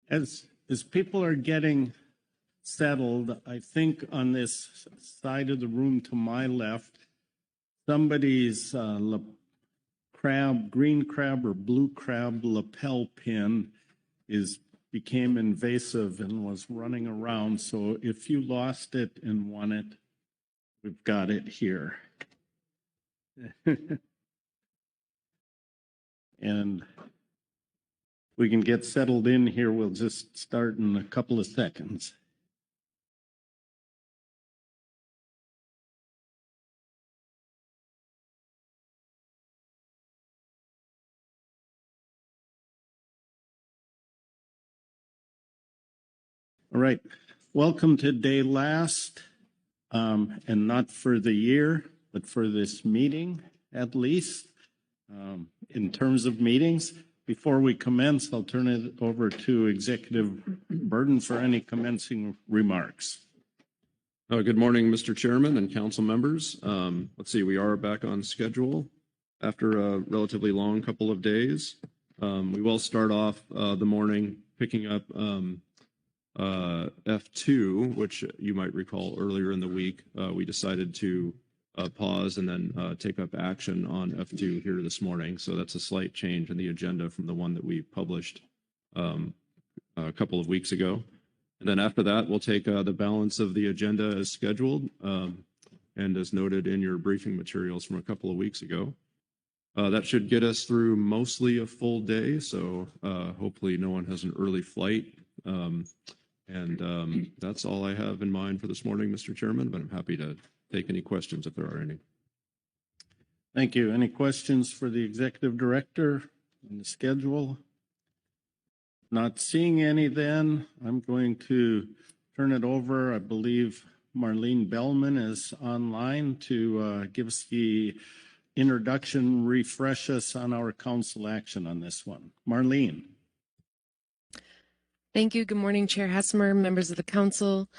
As people are getting settled, I think on this side of the room to my left, somebody's green crab or blue crab lapel pin became invasive and was running around. So if you lost it and want it, we've got it here. And we can get settled in here. We'll just start in a couple of seconds. All right. Welcome to day last, and not for the year, but for this meeting, at least. In terms of meetings, before we commence, I'll turn it over to Executive Burden for any commencing remarks. Good morning, Mr. Chairman and council members. Let's see, we are back on schedule after a relatively long couple of days. We will start off the morning picking up F2, which you might recall earlier in the week, we decided to pause and then take up action on F2 here this morning. So that's a slight change in the agenda from the one that we published a couple of weeks ago. And then after that, we'll take the balance of the agenda as scheduled and as noted in your briefing materials from a couple of weeks ago. That should get us through mostly a full day, so hopefully no one has an early flight. That's all I have in mind for this morning, Mr. Chairman, but I'm happy to take any questions if there are any. Thank you. Any questions for the Executive Director on the schedule? Not seeing any then, I'm going to turn it over. I believe Marlene Bellman is online to give us the introduction, refresh us on our council action on this one. Marlene. Thank you. Good morning, Chair Hassemer, members of the council.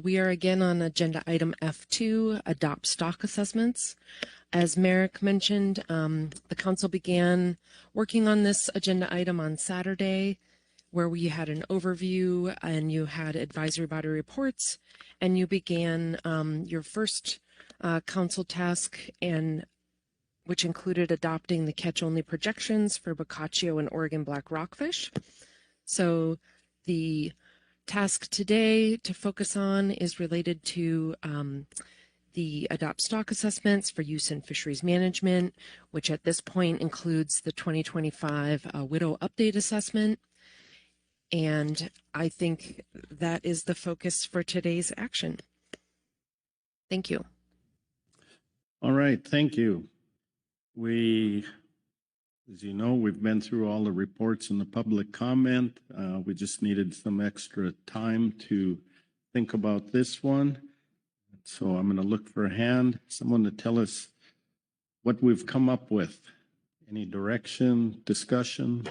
We are again on agenda item F2, adopt stock assessments. As Merrick mentioned, the council began working on this agenda item on Saturday, where we had an overview and you had advisory body reports, and you began your first council task, and which included adopting the catch-only projections for Boccaccio and Oregon black rockfish. So the task today to focus on is related to the adopt stock assessments for use in fisheries management, which at this point includes the 2025 widow update assessment. And I think that is the focus for today's action. Thank you. All right, thank you. As you know, we've been through all the reports and the public comment. We just needed some extra time to think about this one. So I'm going to look for a hand, someone to tell us what we've come up with. Any direction, discussion?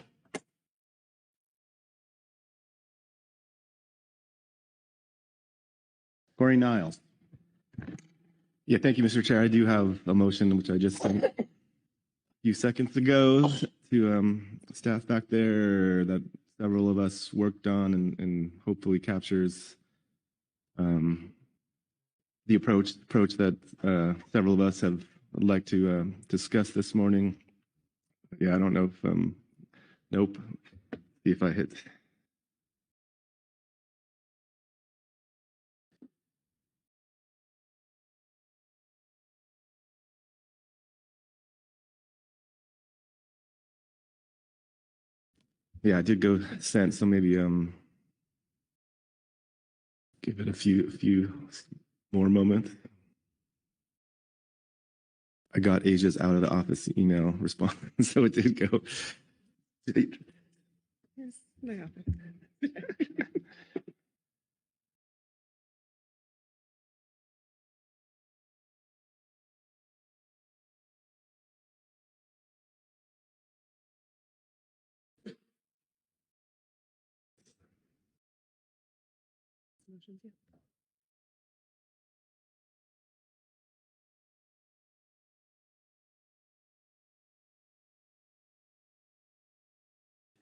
Corey Niles. Yeah, thank you, Mr. Chair. I do have a motion, which I just sent a few seconds ago to staff back there that several of us worked on and hopefully captures the approach that several of us have like to discuss this morning. Yeah, I don't know if, nope, see if I hit. Yeah, I did go sent, so maybe give it a few more moments. I got Asia's out of the office email response, so it did go. Yes, my office.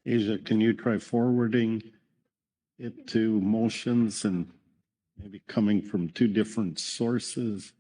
Asia, can you try forwarding it to motions and maybe coming from two different sources?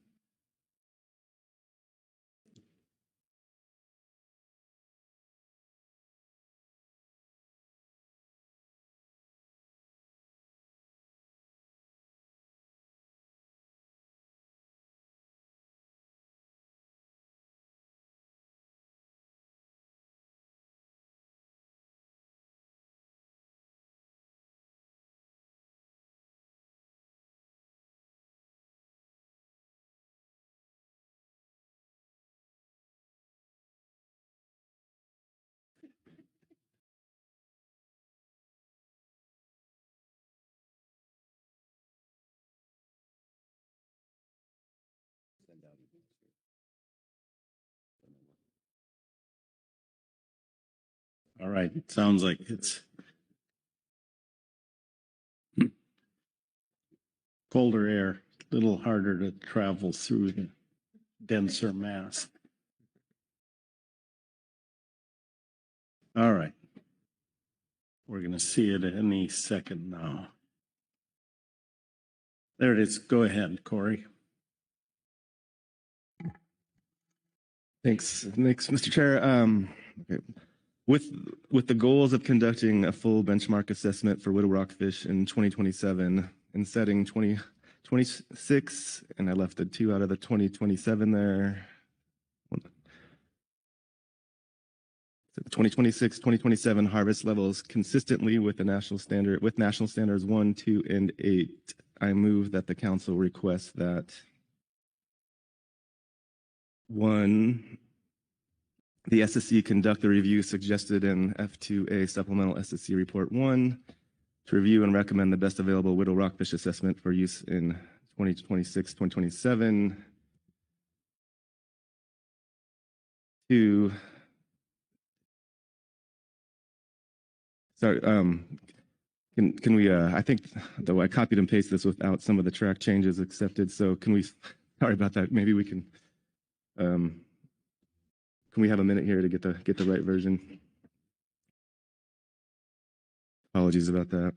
All right, it sounds like it's colder air, a little harder to travel through the denser mass. All right. We're going to see it any second now. There it is. Go ahead, Corey. Thanks, Mr. Chair. Okay. With the goals of conducting a full benchmark assessment for Widow Rockfish in 2027 and setting 2026, and I left the 2 out of the 2027 there. 2026, 2027 harvest levels consistently with the national standards 1, 2, and 8. I move that the council request that 1, the SSC conduct the review suggested in F2A Supplemental SSC Report 1 to review and recommend the best available Widow Rockfish assessment for use in 2026, 2027. 2, sorry, can we, I think, though I copied and pasted this without some of the track changes accepted, so can we, sorry about that, maybe we can we have a minute here to get the right version? Apologies about that.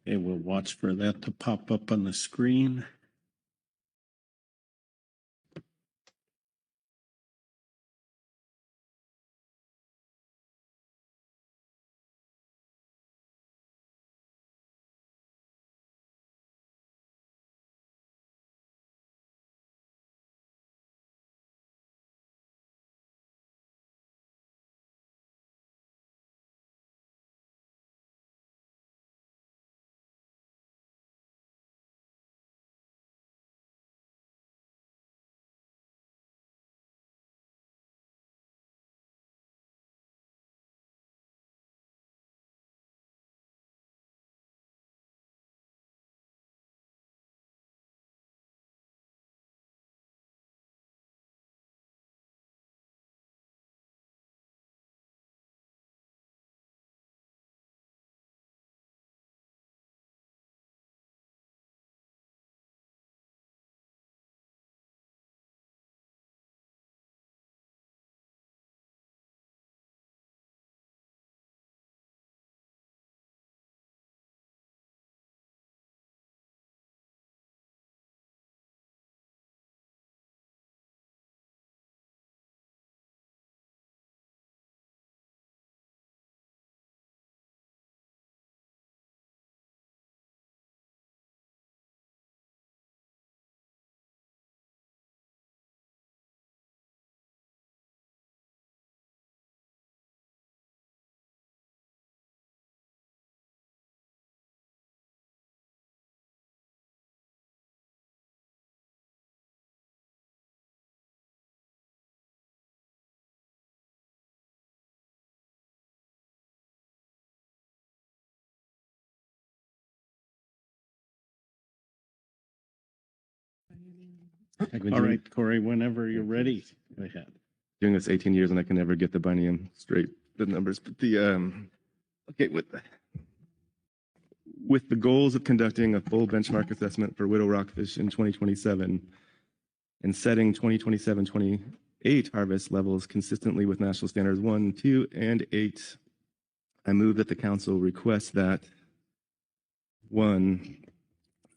Okay, we'll watch for that to pop up on the screen. All right, Corey, whenever you're ready, go ahead. Doing this 18 years and I can never get the binomium straight, the numbers, but okay, with the goals of conducting a full benchmark assessment for widow rockfish in 2027 and setting 2027-28 harvest levels consistently with national standards 1, 2, and 8, I move that the council request that 1,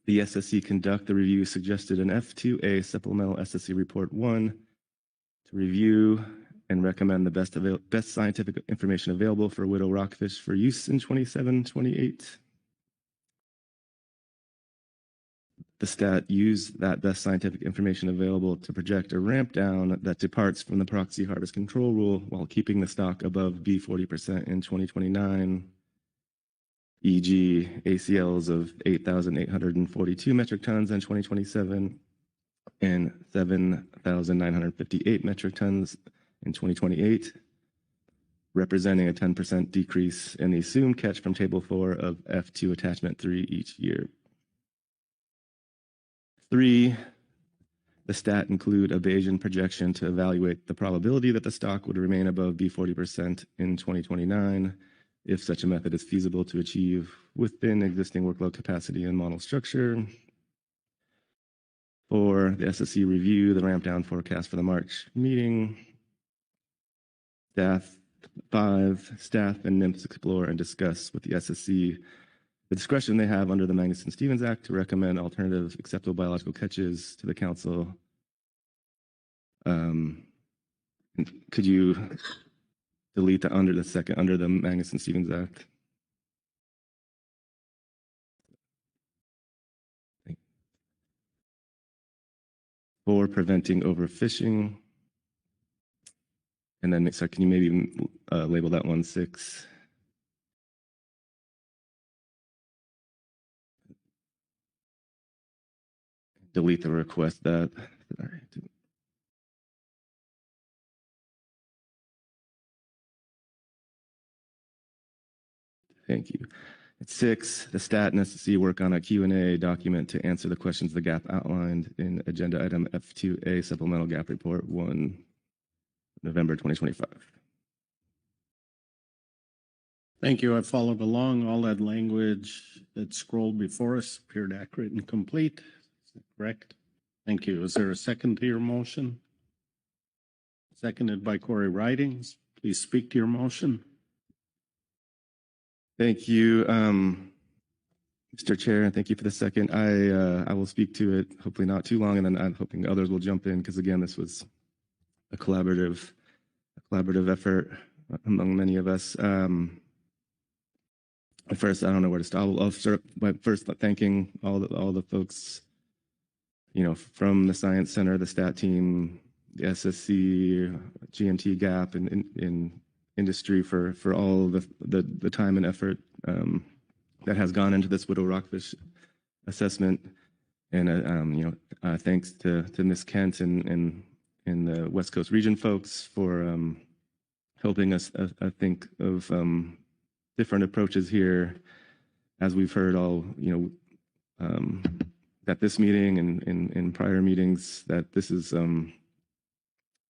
the SSC conduct the review suggested in F2A Supplemental SSC Report 1 to review and recommend the best scientific information available for widow rockfish for use in 27-28. The stat use that best scientific information available to project a ramp down that departs from the proxy harvest control rule while keeping the stock above B40% in 2029, e.g. ACLs of 8,842 metric tons in 2027 and 7,958 metric tons in 2028, representing a 10% decrease in the assumed catch from Table 4 of F2 Attachment 3 each year. 3, the stat include a Bayesian projection to evaluate the probability that the stock would remain above B40% in 2029 if such a method is feasible to achieve within existing workload capacity and model structure. 4, the SSC review the ramp down forecast for the March meeting. 5, staff and NIMS explore and discuss with the SSC the discretion they have under the Magnuson-Stevens Act to recommend alternative acceptable biological catches to the council. Could you delete the under the Magnuson-Stevens Act? For preventing overfishing. And then, so can you maybe label that one 6? Delete the request that. Thank you. At 6, the stat and SSC work on a Q&A document to answer the questions the GAP outlined in agenda item F2A Supplemental GAP Report 1, November 2025. Thank you. I followed along. All that language that scrolled before us appeared accurate and complete. Is that correct? Thank you. Is there a second to your motion? Seconded by Corey Ridings. Please speak to your motion. Thank you, Mr. Chair, and thank you for the second. I will speak to it, hopefully not too long, and then I'm hoping others will jump in because again, this was a collaborative effort among many of us. First, I don't know where to start. I'll start by first thanking all the folks, from the Science Center, the STAT team, the SSC, GMT GAP, and in industry for all the time and effort that has gone into this widow rockfish assessment. And thanks to Ms. Kent and the West Coast region folks for helping us think of different approaches here. As we've heard at this meeting and in prior meetings, that this is a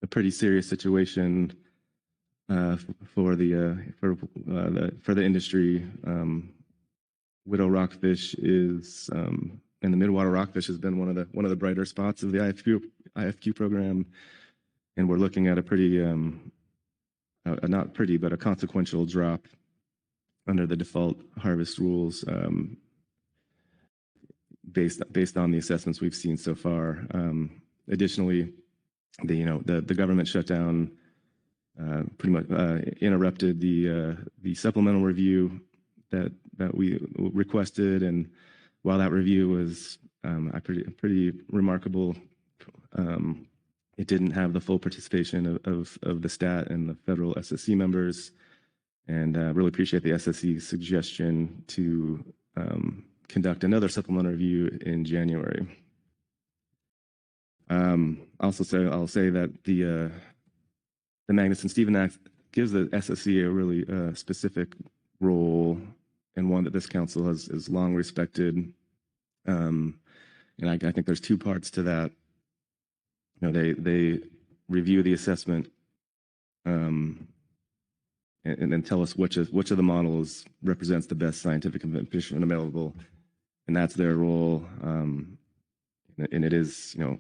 pretty serious situation for the industry. Widow rockfish is and the midwater rockfish has been one of the brighter spots of the IFQ program, and we're looking at a pretty not pretty but a consequential drop under the default harvest rules based on the assessments we've seen so far. Additionally, the government shutdown pretty much interrupted the supplemental review that we requested, and while that review was pretty remarkable, it didn't have the full participation of the STAT and the federal SSC members, and really appreciate the SSC's suggestion to conduct another supplemental review in January. I'll say that the Magnuson-Stevens Act gives the SSC a really specific role, and one that this council has long respected. And I think there's two parts to that. You know, they review the assessment and then tell us which of the models represents the best scientific information available, and that's their role. And it is, you know,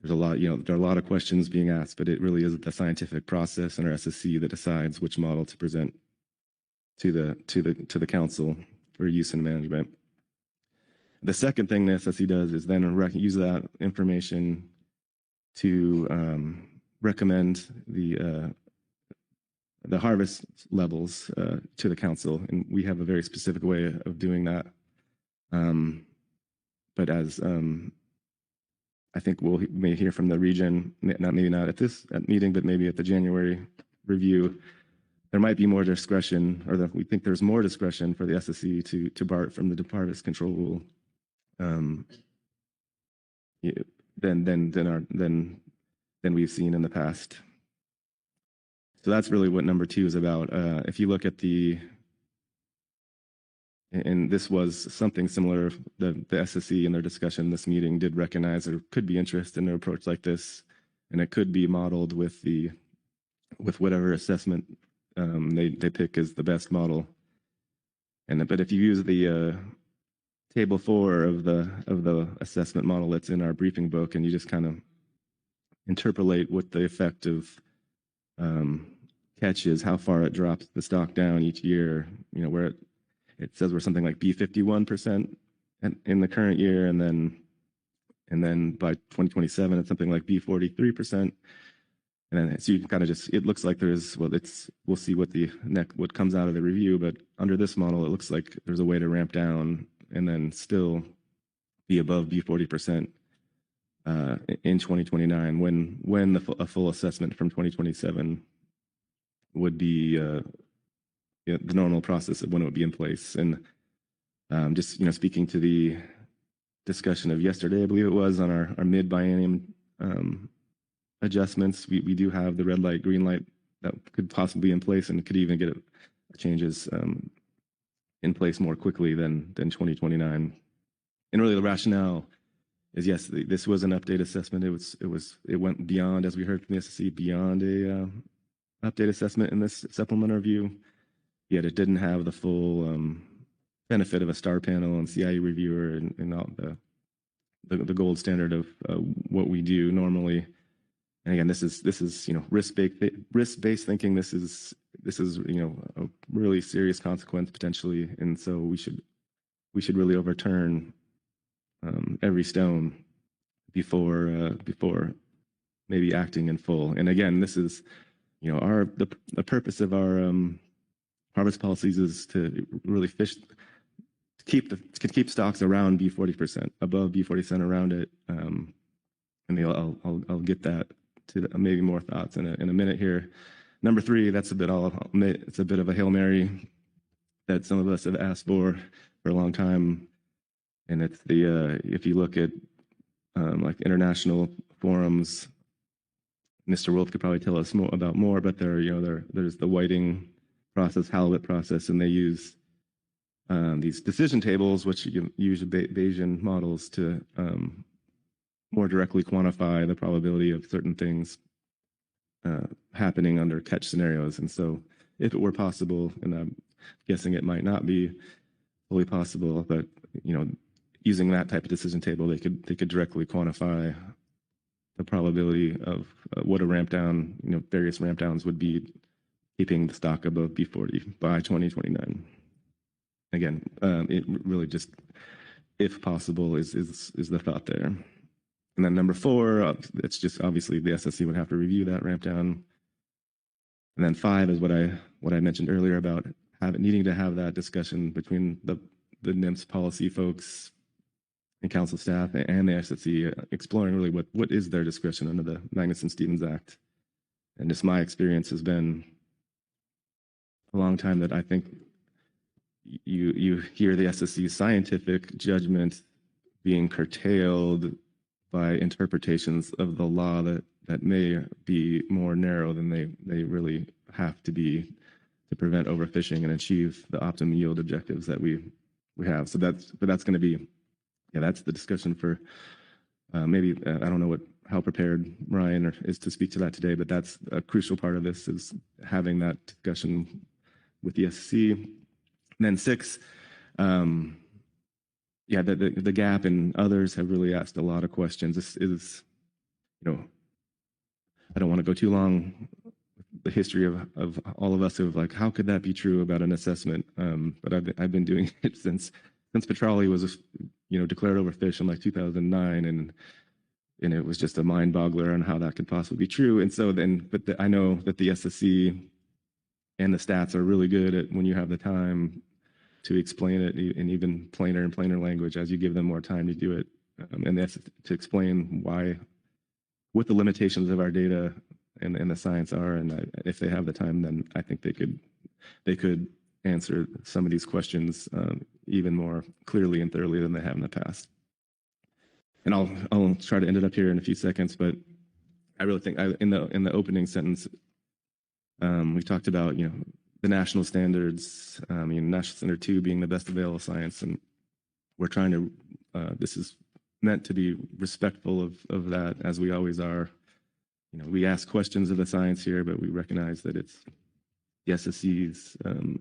there's a lot, you know, there are a lot of questions being asked, but it really is the scientific process and our SSC that decides which model to present to the council for use and management. The second thing the SSC does is then use that information to recommend the harvest levels to the council, and we have a very specific way of doing that. But as I think we may hear from the region, maybe not at this meeting, but maybe at the January review, there might be more discretion, or we think there's more discretion for the SSC to borrow from the harvest control rule than we've seen in the past. So that's really what number 2 is about. If you look at and this was something similar, the SSC in their discussion in this meeting did recognize there could be interest in an approach like this, and it could be modeled with whatever assessment they pick as the best model. But if you use the table 4 of the assessment model that's in our briefing book, and you just kind of interpolate what the effect of catch is, how far it drops the stock down each year, you know, where it says we're something like B51% in the current year, and then by 2027 it's something like B43%. And then so you can kind of just, it looks like there's, well, we'll see what comes out of the review, but under this model, it looks like there's a way to ramp down and then still be above B40% in 2029 when a full assessment from 2027 would be the normal process of when it would be in place. And just, you know, speaking to the discussion of yesterday, I believe it was, on our mid-biennium adjustments, we do have the red light, green light that could possibly be in place, and could even get changes in place more quickly than 2029. And really the rationale is, yes, this was an update assessment. It went beyond, as we heard from the SSC, beyond a update assessment in this supplemental review, yet it didn't have the full benefit of a star panel and CIE reviewer and all the gold standard of what we do normally. And again, this is you know, risk-based thinking. This is you know, a really serious consequence potentially, and so we should really overturn every stone before maybe acting in full. And again, this is, you know, the purpose of our harvest policies is to really keep stocks around B40%, above B40% around it. And I'll get that to maybe more thoughts in a minute here. Number 3, that's it's a bit of a Hail Mary that some of us have asked for a long time. And it's if you look at like international forums, Mr. Wolf could probably tell us more, but there's the whiting process, halibut process, and they use these decision tables, which you use Bayesian models to more directly quantify the probability of certain things happening under catch scenarios. And so if it were possible, and I'm guessing it might not be fully possible, but you know, using that type of decision table, they could directly quantify the probability of what a ramp down, you know, various ramp downs would be, keeping the stock above B40 by 2029. Again, it really just, if possible, is the thought there. And then number 4, it's just obviously the SSC would have to review that ramp down. And then 5 is what I mentioned earlier about needing to have that discussion between the NIMS policy folks and council staff and the SSC, exploring really what is their discretion under the Magnuson-Stevens Act. And just my experience has been a long time that I think you hear the SSC's scientific judgment being curtailed by interpretations of the law that may be more narrow than they really have to be to prevent overfishing and achieve the optimum yield objectives that we have. So that's going to be yeah, that's the discussion for maybe, I don't know how prepared Ryan is to speak to that today, but that's a crucial part of this, is having that discussion with the SEC. And then 6, yeah, the gap, and others have really asked a lot of questions. This is, I don't want to go too long. The history of all of us of like, how could that be true about an assessment? But I've been doing it since petrale was, declared overfished in like 2009, and it was just a mind boggler on how that could possibly be true. And so then, I know that the SSC and the stats are really good at, when you have the time to explain it in even plainer and plainer language as you give them more time to do it, and that's to explain what the limitations of our data and the science are. And if they have the time, then I think they could answer some of these questions even more clearly and thoroughly than they have in the past. And I'll try to end it up here in a few seconds, but I really think in the opening sentence, we talked about, the national standards, National Standard 2 being the best available science, and we're trying to, this is meant to be respectful of that, as we always are. We ask questions of the science here, but we recognize that it's the SSC's and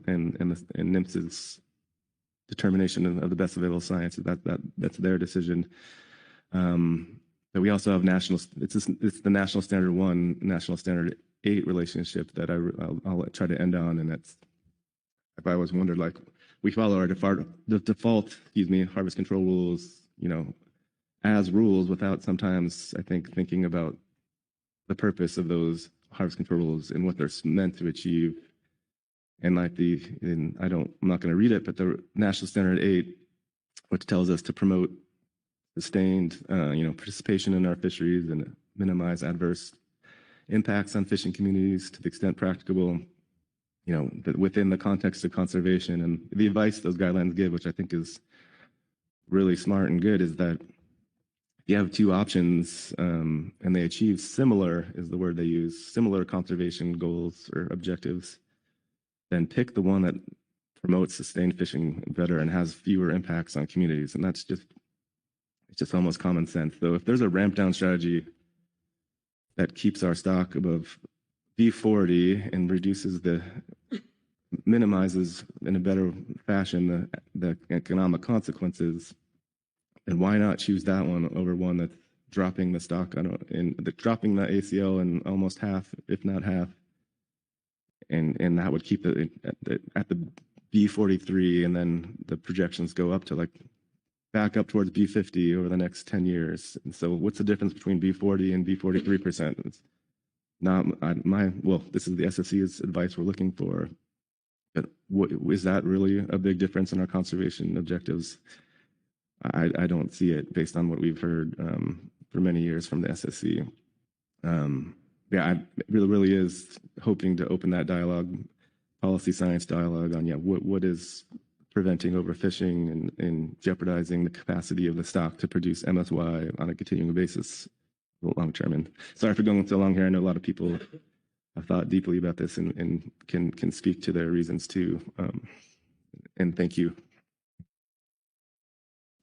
NIMS's determination of the best available science. That's their decision. But we also have it's the National Standard 1, National Standard 8 relationship that I'll try to end on, and that's, if I always wondered, like, we follow our default harvest control rules, as rules, without sometimes, I think, thinking about the purpose of those harvest control rules and what they're meant to achieve. And like I'm not going to read it, but the National Standard 8, which tells us to promote sustained, participation in our fisheries and minimize adverse impacts on fishing communities to the extent practicable, within the context of conservation. And the advice those guidelines give, which I think is really smart and good, is that you have 2 options, and they achieve similar, is the word they use, similar conservation goals or objectives, then pick the one that promotes sustained fishing better and has fewer impacts on communities. And it's just almost common sense. Though if there's a ramp down strategy that keeps our stock above B40 and minimizes in a better fashion the economic consequences, and why not choose that one over one that's dropping the stock dropping the ACL in almost half, if not half, and that would keep it at the B43, and then the projections go up to like back up towards B50 over the next 10 years. And so, what's the difference between B40 and B43%? It's not this is the SSC's advice we're looking for. But is that really a big difference in our conservation objectives? I don't see it based on what we've heard for many years from the SSC. I really is hoping to open that dialogue, policy science dialogue on what is preventing overfishing and jeopardizing the capacity of the stock to produce MSY on a continuing basis long term. And sorry for going so long here. I know a lot of people have thought deeply about this and can speak to their reasons too. And thank you.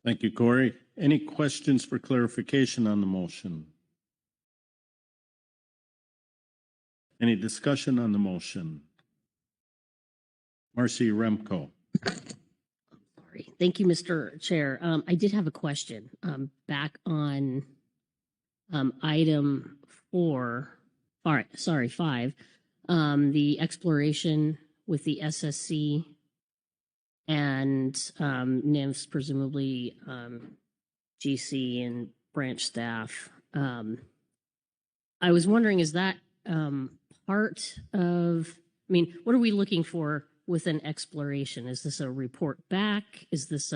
Thank you, Corey. Any questions for clarification on the motion? Any discussion on the motion? Marcy Remco. Sorry. Thank you, Mr. Chair. I did have a question back on item 5, the exploration with the SSC and NIMS, presumably GC and branch staff. I was wondering, is that part of, what are we looking for with an exploration? Is this a report back? Is this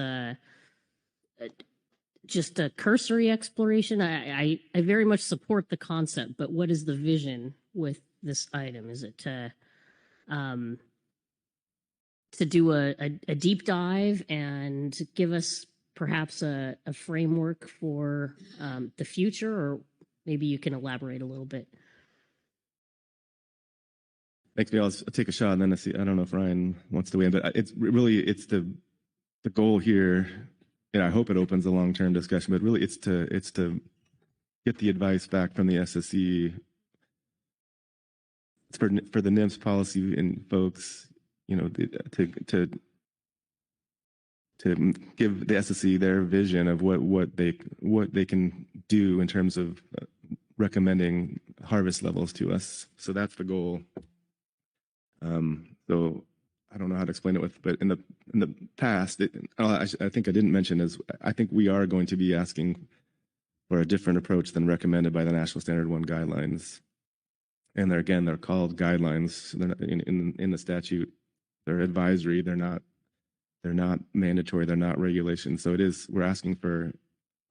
just a cursory exploration? I very much support the concept, but what is the vision with this item? Is it to do a deep dive and give us perhaps a framework for the future, or maybe you can elaborate a little bit? Thanks, Neil. I'll take a shot and then I don't know if Ryan wants to weigh in, but it's the goal here and I hope it opens a long-term discussion, but really it's to get the advice back from the SSE. It's for the NIMS policy and folks, you know, to give the SSE their vision of what they can do in terms of recommending harvest levels to us. So that's the goal. So I don't know how to explain it but in the past, I think I didn't mention is I think we are going to be asking for a different approach than recommended by the National Standard 1 guidelines. And they're called guidelines. They're not, in the statute. They're advisory. They're not mandatory. They're not regulations. So we're asking for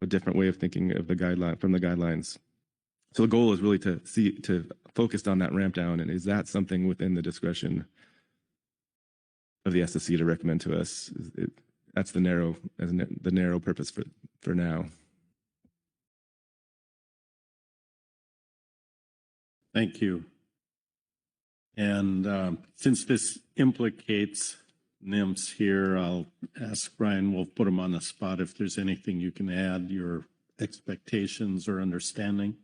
a different way of thinking of the guidelines. So the goal is really to focus on that ramp down, and is that something within the discretion of the SSC to recommend to us? That's the narrow purpose for now. Thank you. And since this implicates NIMS here, I'll ask Brian, we'll put him on the spot if there's anything you can add, your expectations or understanding.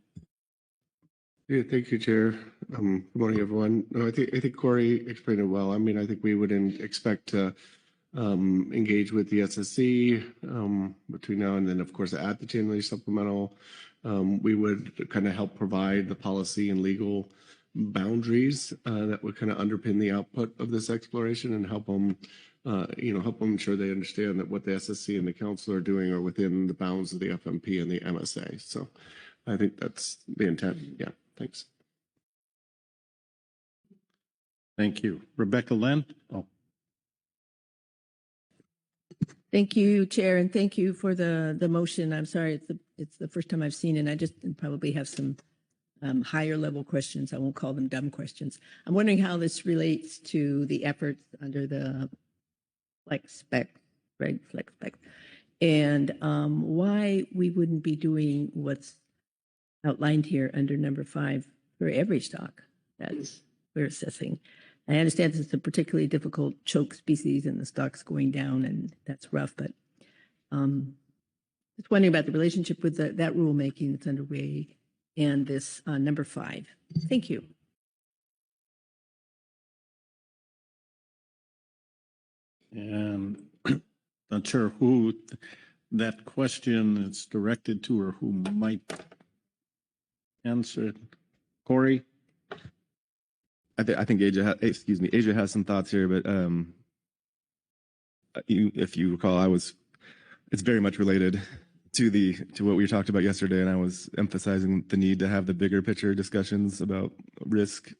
Yeah, thank you, Chair. Good morning, everyone. No, I think Corey explained it well. I mean, I think we would expect to engage with the SSC between now and then, of course, at the January supplemental. We would kind of help provide the policy and legal boundaries that would kind of underpin the output of this exploration and help them, help them ensure they understand that what the SSC and the council are doing are within the bounds of the FMP and the MSA. So I think that's the intent. Yeah, thanks. Thank you. Rebecca Lent. Oh. Thank you, Chair, and thank you for the motion. I'm sorry, it's the first time I've seen it, and I just probably have some higher level questions. I won't call them dumb questions. I'm wondering how this relates to the efforts under the flex spec, and why we wouldn't be doing what's outlined here under number 5 for every stock that we're assessing. I understand this is a particularly difficult choke species and the stock's going down, and that's rough, but just wondering about the relationship with that rulemaking that's underway and this number 5. Thank you. And not sure who that question is directed to or who might answer it. Corey? I think Asia has some thoughts here, but if you recall, it's very much related to what we talked about yesterday, and I was emphasizing the need to have the bigger picture discussions about risk.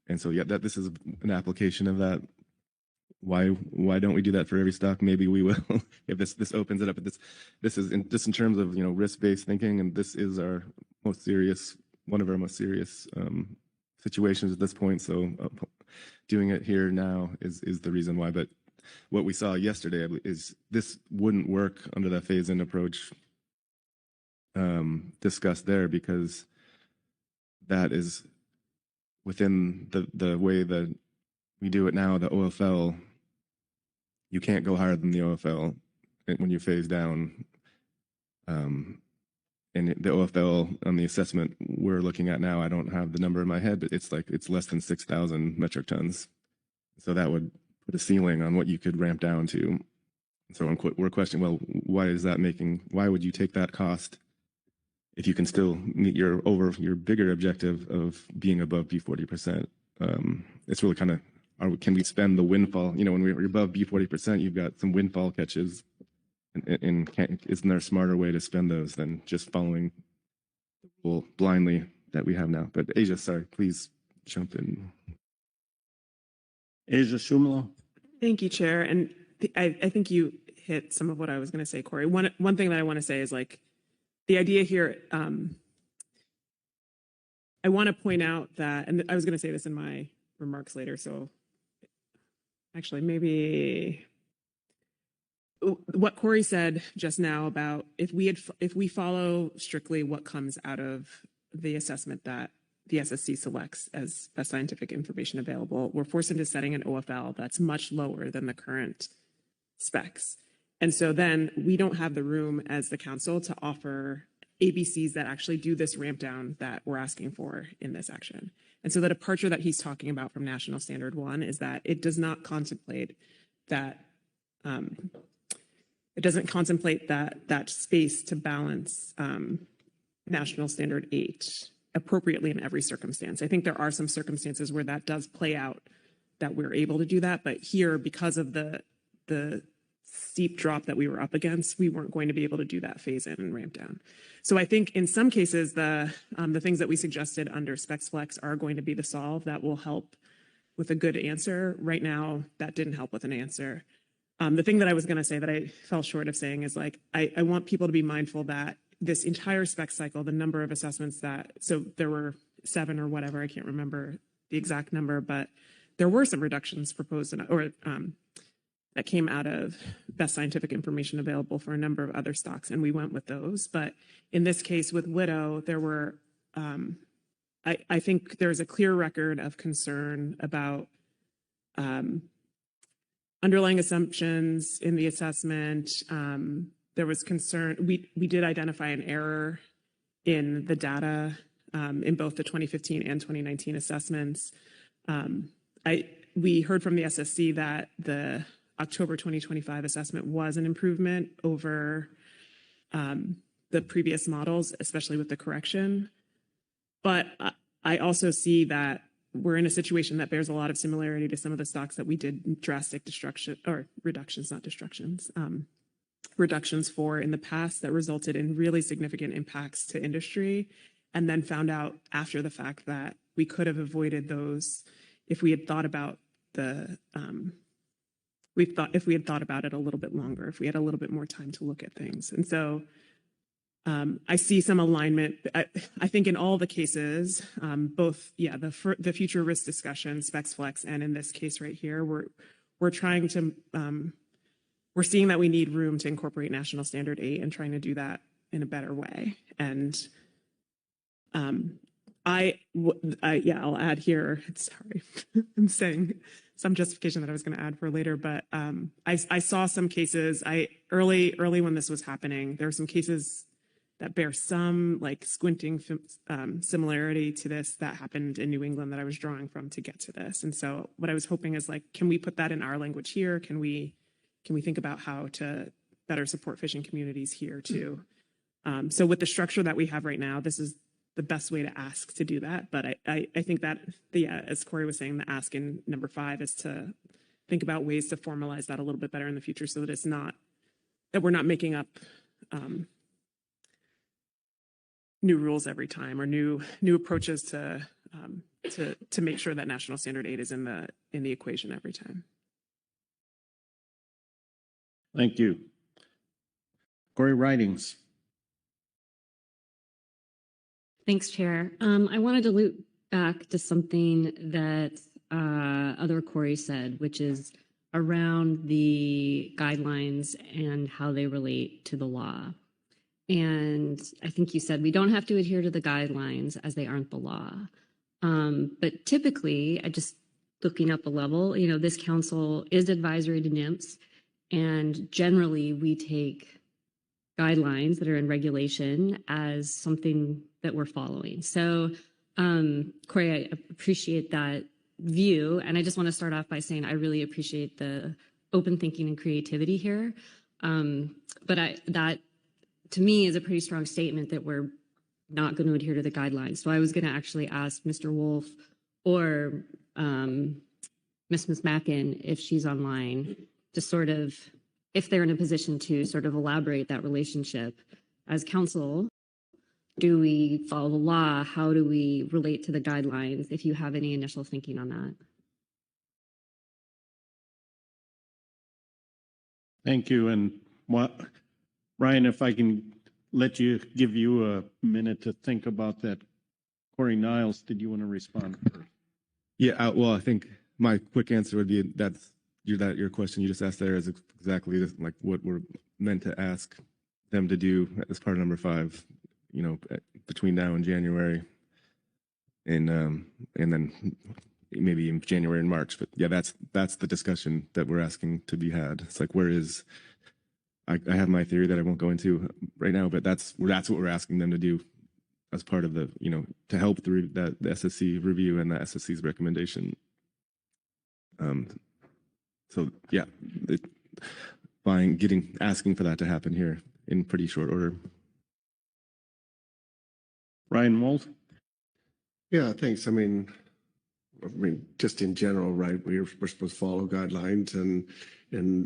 And so, yeah, this is an application of that. Why don't we do that for every stock? Maybe we will if this opens it up. But this is just in terms of risk-based thinking, and this is one of our most serious situations at this point. So doing it here now is the reason why. But what we saw yesterday is this wouldn't work under that phase-in approach discussed there, because that is within the way that we do it now, the OFL. You can't go higher than the OFL when you phase down. And the OFL on the assessment we're looking at now, I don't have the number in my head, but it's less than 6,000 metric tons. So that would put a ceiling on what you could ramp down to. So we're questioning, well, why would you take that cost if you can still meet your bigger objective of being above B40%? It's really kind of, can we spend the windfall? When we're above B40%, you've got some windfall catches. And isn't there a smarter way to spend those than just following the rule blindly that we have now? But Asia, sorry, please jump in. Asia Shumalo. Thank you, Chair. And I think you hit some of what I was going to say, Corey. One thing that I want to say is the idea here, I want to point out that, and I was going to say this in my remarks later, so actually maybe what Corey said just now about if we follow strictly what comes out of the assessment that the SSC selects as best scientific information available, we're forced into setting an OFL that's much lower than the current specs. And so then we don't have the room as the council to offer ABCs that actually do this ramp down that we're asking for in this action. And so the departure that he's talking about from National Standard 1 is that it does not contemplate that it doesn't contemplate that space to balance National Standard 8 appropriately in every circumstance. I think there are some circumstances where that does play out, that we're able to do that, but here, because of the steep drop that we were up against, we weren't going to be able to do that phase in and ramp down. So I think in some cases, the things that we suggested under Specs Flex are going to be the solve that will help with a good answer. Right now, that didn't help with an answer. The thing that I was going to say that I fell short of saying is like, I want people to be mindful that this entire spec cycle, the number of assessments so there were 7 or whatever, I can't remember the exact number, but there were some reductions proposed that came out of best scientific information available for a number of other stocks, and we went with those. But in this case with Widow, there were, I think there's a clear record of concern about underlying assumptions in the assessment. There was concern, we did identify an error in the data in both the 2015 and 2019 assessments. We heard from the SSC that the October 2025 assessment was an improvement over the previous models, especially with the correction. But I also see that we're in a situation that bears a lot of similarity to some of the stocks that we did drastic destruction or reductions, not destructions, reductions for in the past that resulted in really significant impacts to industry, and then found out after the fact that we could have avoided those if we had thought about if we had thought about it a little bit longer, if we had a little bit more time to look at things. And so I see some alignment. I think in all the cases, both, the future risk discussion, Specs Flex, and in this case right here, we're trying to, we're seeing that we need room to incorporate National Standard 8 and trying to do that in a better way. And I'll add here, sorry, I'm saying some justification that I was going to add for later, but I saw some cases, early when this was happening, there were some cases that bear some like squinting similarity to this that happened in New England that I was drawing from to get to this. And so what I was hoping is like, can we put that in our language here? Can we think about how to better support fishing communities here too? So with the structure that we have right now, this is the best way to ask to do that. But I think that, as Corey was saying, the ask in number 5 is to think about ways to formalize that a little bit better in the future so that it's not, that we're not making up new rules every time or new approaches to make sure that National Standard 8 is in the equation every time. Thank you. Corey Ridings. Thanks, Chair. I wanted to loop back to something that other Corey said, which is around the guidelines and how they relate to the law. And I think you said we don't have to adhere to the guidelines as they aren't the law. But typically, just looking up a level, this council is advisory to NIMS, and generally we take guidelines that are in regulation as something that we're following. So, Corey, I appreciate that view. And I just want to start off by saying I really appreciate the open thinking and creativity here. But that, to me, is a pretty strong statement that we're not going to adhere to the guidelines. So I was going to actually ask Mr. Wolf or Ms. Mackin, if she's online, to sort of, if they're in a position to sort of elaborate that relationship. As council, do we follow the law? How do we relate to the guidelines? If you have any initial thinking on that. Thank you. And Ryan, if I can give you a minute to think about that. Corey Niles, did you want to respond first? Yeah, well, I think my quick answer would be that your question you just asked there is exactly like what we're meant to ask them to do as part of number 5, between now and January, and then maybe in January and March. But yeah, that's the discussion that we're asking to be had. It's like, where is I have my theory that I won't go into right now, but that's what we're asking them to do as part of the, to help the SSC review and the SSC's recommendation. So yeah, asking for that to happen here in pretty short order. Ryan Wolf. Yeah, thanks. I mean, just in general, right? We're supposed to follow guidelines and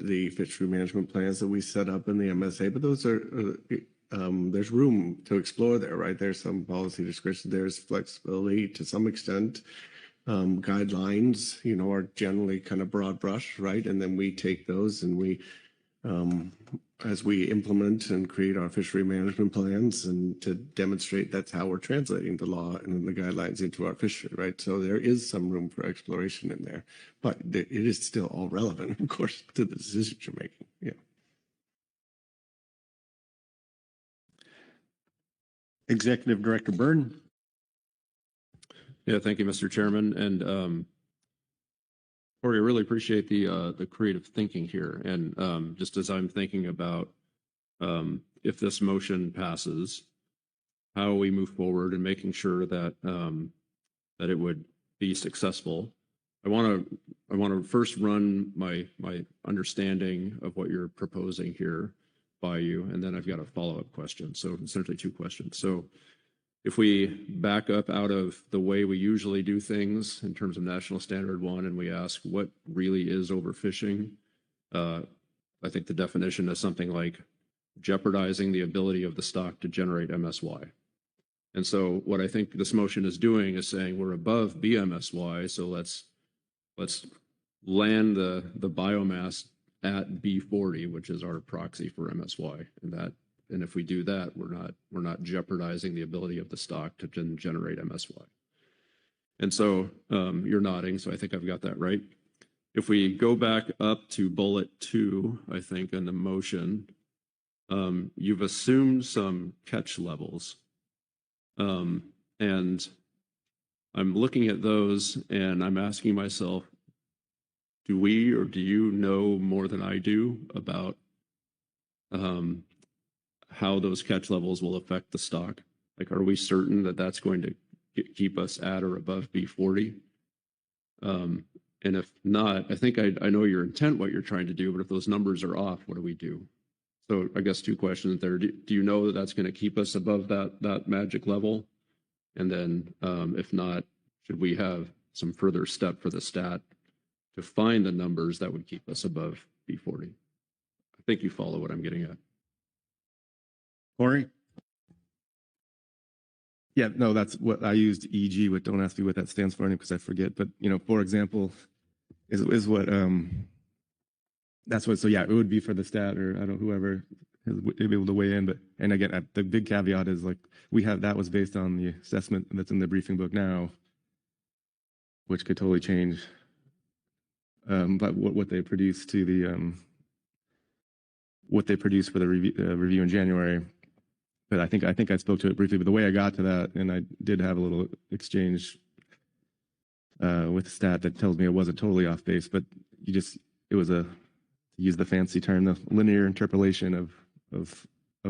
the fishery management plans that we set up in the MSA, but those are there's room to explore there, right? There's some policy discretion. There's flexibility to some extent. Guidelines, are generally kind of broad brush, right? And then we take those and we, as we implement and create our fishery management plans and to demonstrate that's how we're translating the law and the guidelines into our fishery, right? So there is some room for exploration in there, but it is still all relevant, of course, to the decisions you're making. Yeah. Executive Director Byrne. Yeah, thank you, Mr. Chairman. And Corey, I really appreciate the creative thinking here. And just as I'm thinking about if this motion passes, how we move forward and making sure that that it would be successful. I want to first run my understanding of what you're proposing here by you, and then I've got a follow-up question. So essentially 2 questions. So if we back up out of the way we usually do things in terms of National Standard 1 and we ask what really is overfishing, I think the definition is something like jeopardizing the ability of the stock to generate MSY. And so what I think this motion is doing is saying we're above BMSY, so let's land the biomass at B40, which is our proxy for MSY, and if we do that, we're not jeopardizing the ability of the stock to generate MSY. And so you're nodding, so I think I've got that right. If we go back up to bullet 2, I think in the motion, you've assumed some catch levels, and I'm looking at those and I'm asking myself, do we or do you know more than I do about how those catch levels will affect the stock? Like, are we certain that that's going to keep us at or above B40? And if not, I think I know your intent, what you're trying to do, but if those numbers are off, what do we do? So I guess 2 questions there. Do you know that that's going to keep us above that magic level? And then if not, should we have some further step for the stat to find the numbers that would keep us above B40? I think you follow what I'm getting at. Corey. Yeah, no, that's what I used EG, but don't ask me what that stands for because I forget. But, for example, is what, that's what, so yeah, it would be for the stat or I don't know, whoever is able to weigh in. But, and again, the big caveat is like, that was based on the assessment that's in the briefing book now, which could totally change. But what they produced to the, what they produced for the review in January. But I think I spoke to it briefly, but the way I got to that, and I did have a little exchange with the stat that tells me it wasn't totally off base, but it was to use the fancy term, the linear interpolation of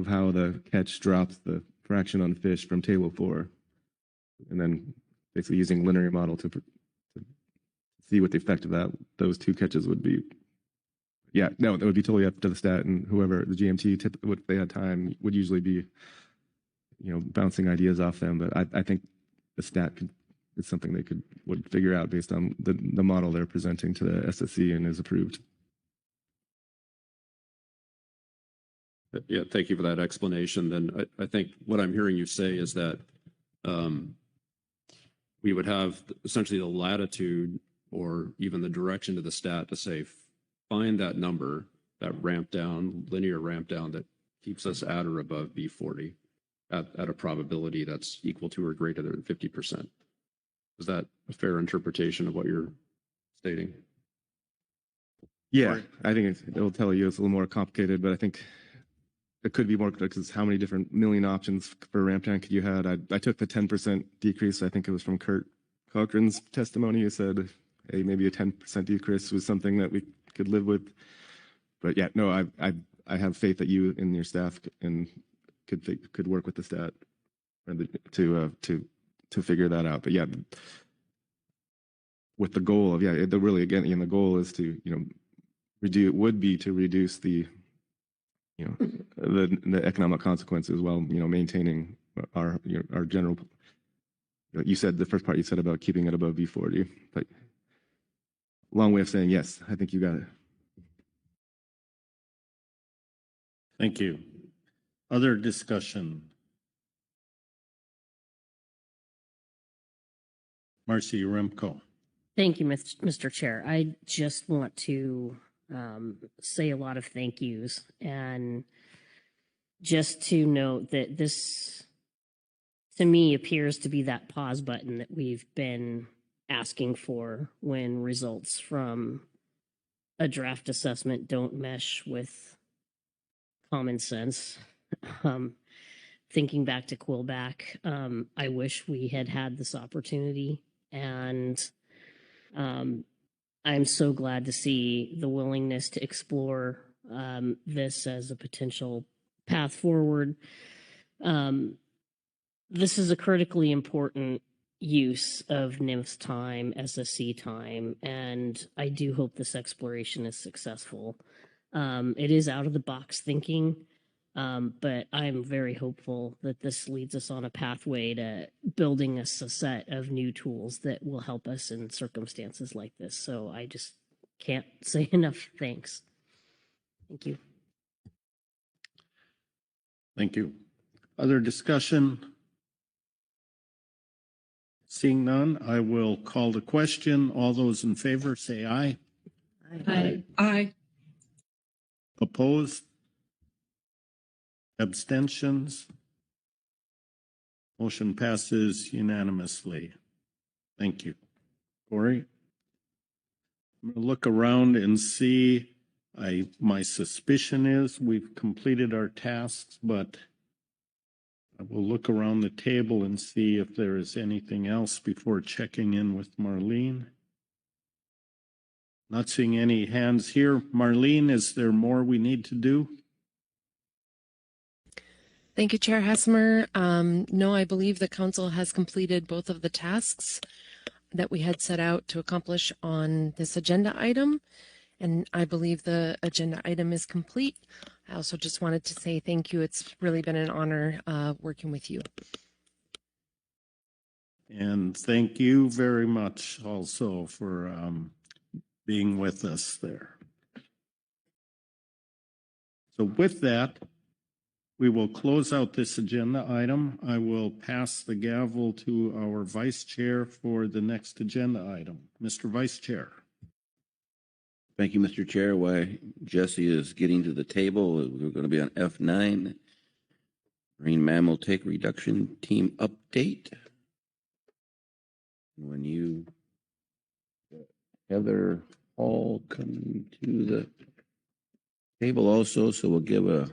how the catch drops the fraction on fish from table 4, and then basically using linear model to see what the effect of those 2 catches would be. Yeah, no, that would be totally up to the stat, and whoever the GMT, if they had time, would usually be, bouncing ideas off them. But I think the stat is something they would figure out based on the model they're presenting to the SSC and is approved. Yeah, thank you for that explanation. Then I think what I'm hearing you say is that we would have essentially the latitude or even the direction to the stat to say, find that number, that ramp down, linear ramp down that keeps us at or above B40 at a probability that's equal to or greater than 50%. Is that a fair interpretation of what you're stating? Yeah, I think it'll tell you it's a little more complicated, but I think it could be more because how many different million options for ramp down could you had? I took the 10% decrease. I think it was from Kurt Cochran's testimony. He said, hey, maybe a 10% decrease was something that we could live with. But yeah, no, I have faith that you and your staff could work with the stat to figure that out. But yeah, with the goal of the goal is to reduce the the economic consequences while maintaining our general. You said the first part you said about keeping it above V40, but long way of saying yes. I think you got it. Thank you. Other discussion? Marcy Remco. Thank you, Mr. Chair. I just want to say a lot of thank yous, and just to note that this, to me, appears to be that pause button that we've been asking for when results from a draft assessment don't mesh with common sense. Thinking back to Quillback, I wish we had had this opportunity, and I'm so glad to see the willingness to explore this as a potential path forward. This is a critically important use of NIMS time, SSC time, and I do hope this exploration is successful. It is out of the box thinking, but I'm very hopeful that this leads us on a pathway to building us a set of new tools that will help us in circumstances like this. So I just can't say enough thanks. Thank you. Thank you. Other discussion? Seeing none, I will call the question. All those in favor say aye. Aye. Aye. Opposed? Abstentions? Motion passes unanimously. Thank you. Corey? I'm going to look around and see. My suspicion is we've completed our tasks, but I will look around the table and see if there is anything else before checking in with Marlene. Not seeing any hands here. Marlene, is there more we need to do? Thank you, Chair Hassemer. No, I believe the council has completed both of the tasks that we had set out to accomplish on this agenda item, and I believe the agenda item is complete. I also just wanted to say thank you. It's really been an honor working with you. And thank you very much also for being with us there. So with that, we will close out this agenda item. I will pass the gavel to our Vice Chair for the next agenda item. Mr. Vice Chair. Thank you, Mr. Chair. While Jesse is getting to the table, we're going to be on F9, Marine Mammal Take Reduction Team Update. When you, Heather Hall, coming to the table also, so we'll give a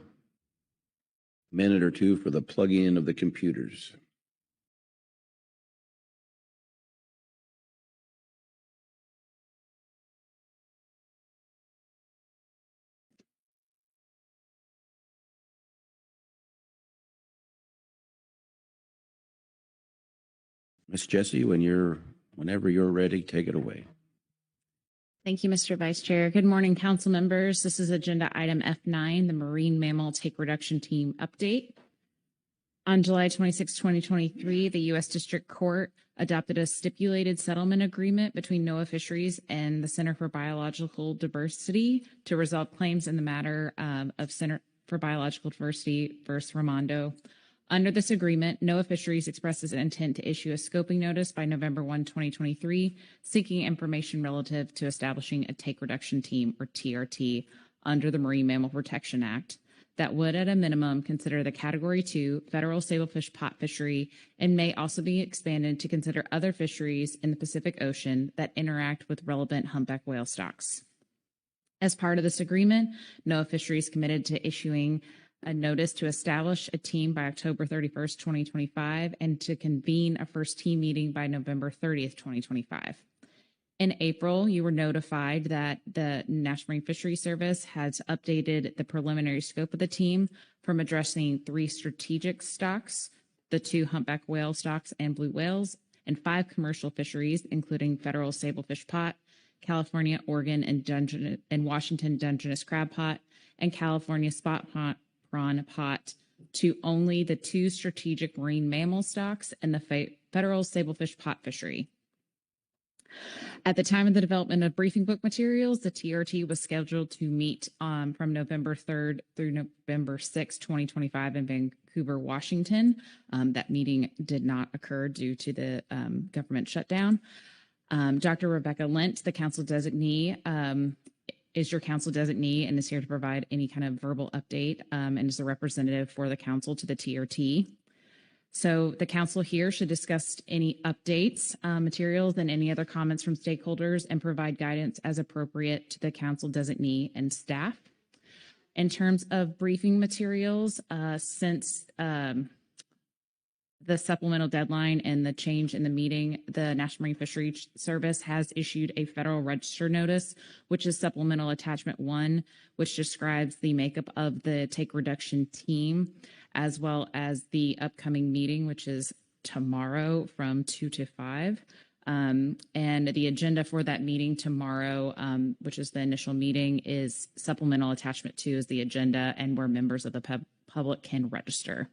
minute or two for the plugging in of the computers. Miss Jessie, whenever you're ready, take it away. Thank you, Mr. Vice Chair. Good morning, council members. This is agenda item F9, the Marine Mammal Take Reduction Team Update. On July 26, 2023, the U.S. District Court adopted a stipulated settlement agreement between NOAA Fisheries and the Center for Biological Diversity to resolve claims in the matter of Center for Biological Diversity versus Raimondo. Under this agreement, NOAA Fisheries expresses an intent to issue a scoping notice by November 1, 2023, seeking information relative to establishing a take reduction team, or TRT, under the Marine Mammal Protection Act that would, at a minimum, consider the Category 2 federal sablefish pot fishery and may also be expanded to consider other fisheries in the Pacific Ocean that interact with relevant humpback whale stocks. As part of this agreement, NOAA Fisheries committed to issuing a notice to establish a team by October 31st, 2025, and to convene a first team meeting by November 30th, 2025. In April, you were notified that the National Marine Fisheries Service has updated the preliminary scope of the team from addressing 3 strategic stocks, the 2 humpback whale stocks and blue whales, and 5 commercial fisheries, including federal sablefish pot, California, Oregon, and Washington Dungeness crab pot, and California spot prawn pot, to only the 2 strategic marine mammal stocks and the federal sablefish pot fishery. At the time of the development of briefing book materials, the TRT was scheduled to meet from November 3rd through November 6th, 2025 in Vancouver, Washington. That meeting did not occur due to the government shutdown. Dr. Rebecca Lent, the council designee, is your council designee and is here to provide any kind of verbal update and is a representative for the council to the TRT. So the council here should discuss any updates, materials, and any other comments from stakeholders and provide guidance as appropriate to the council designee and staff. In terms of briefing materials, since the supplemental deadline and the change in the meeting, the National Marine Fisheries Service has issued a Federal Register notice, which is supplemental attachment 1, which describes the makeup of the take reduction team, as well as the upcoming meeting, which is tomorrow from 2 to 5. And the agenda for that meeting tomorrow, which is the initial meeting, is supplemental attachment 2 is the agenda and where members of the public can register.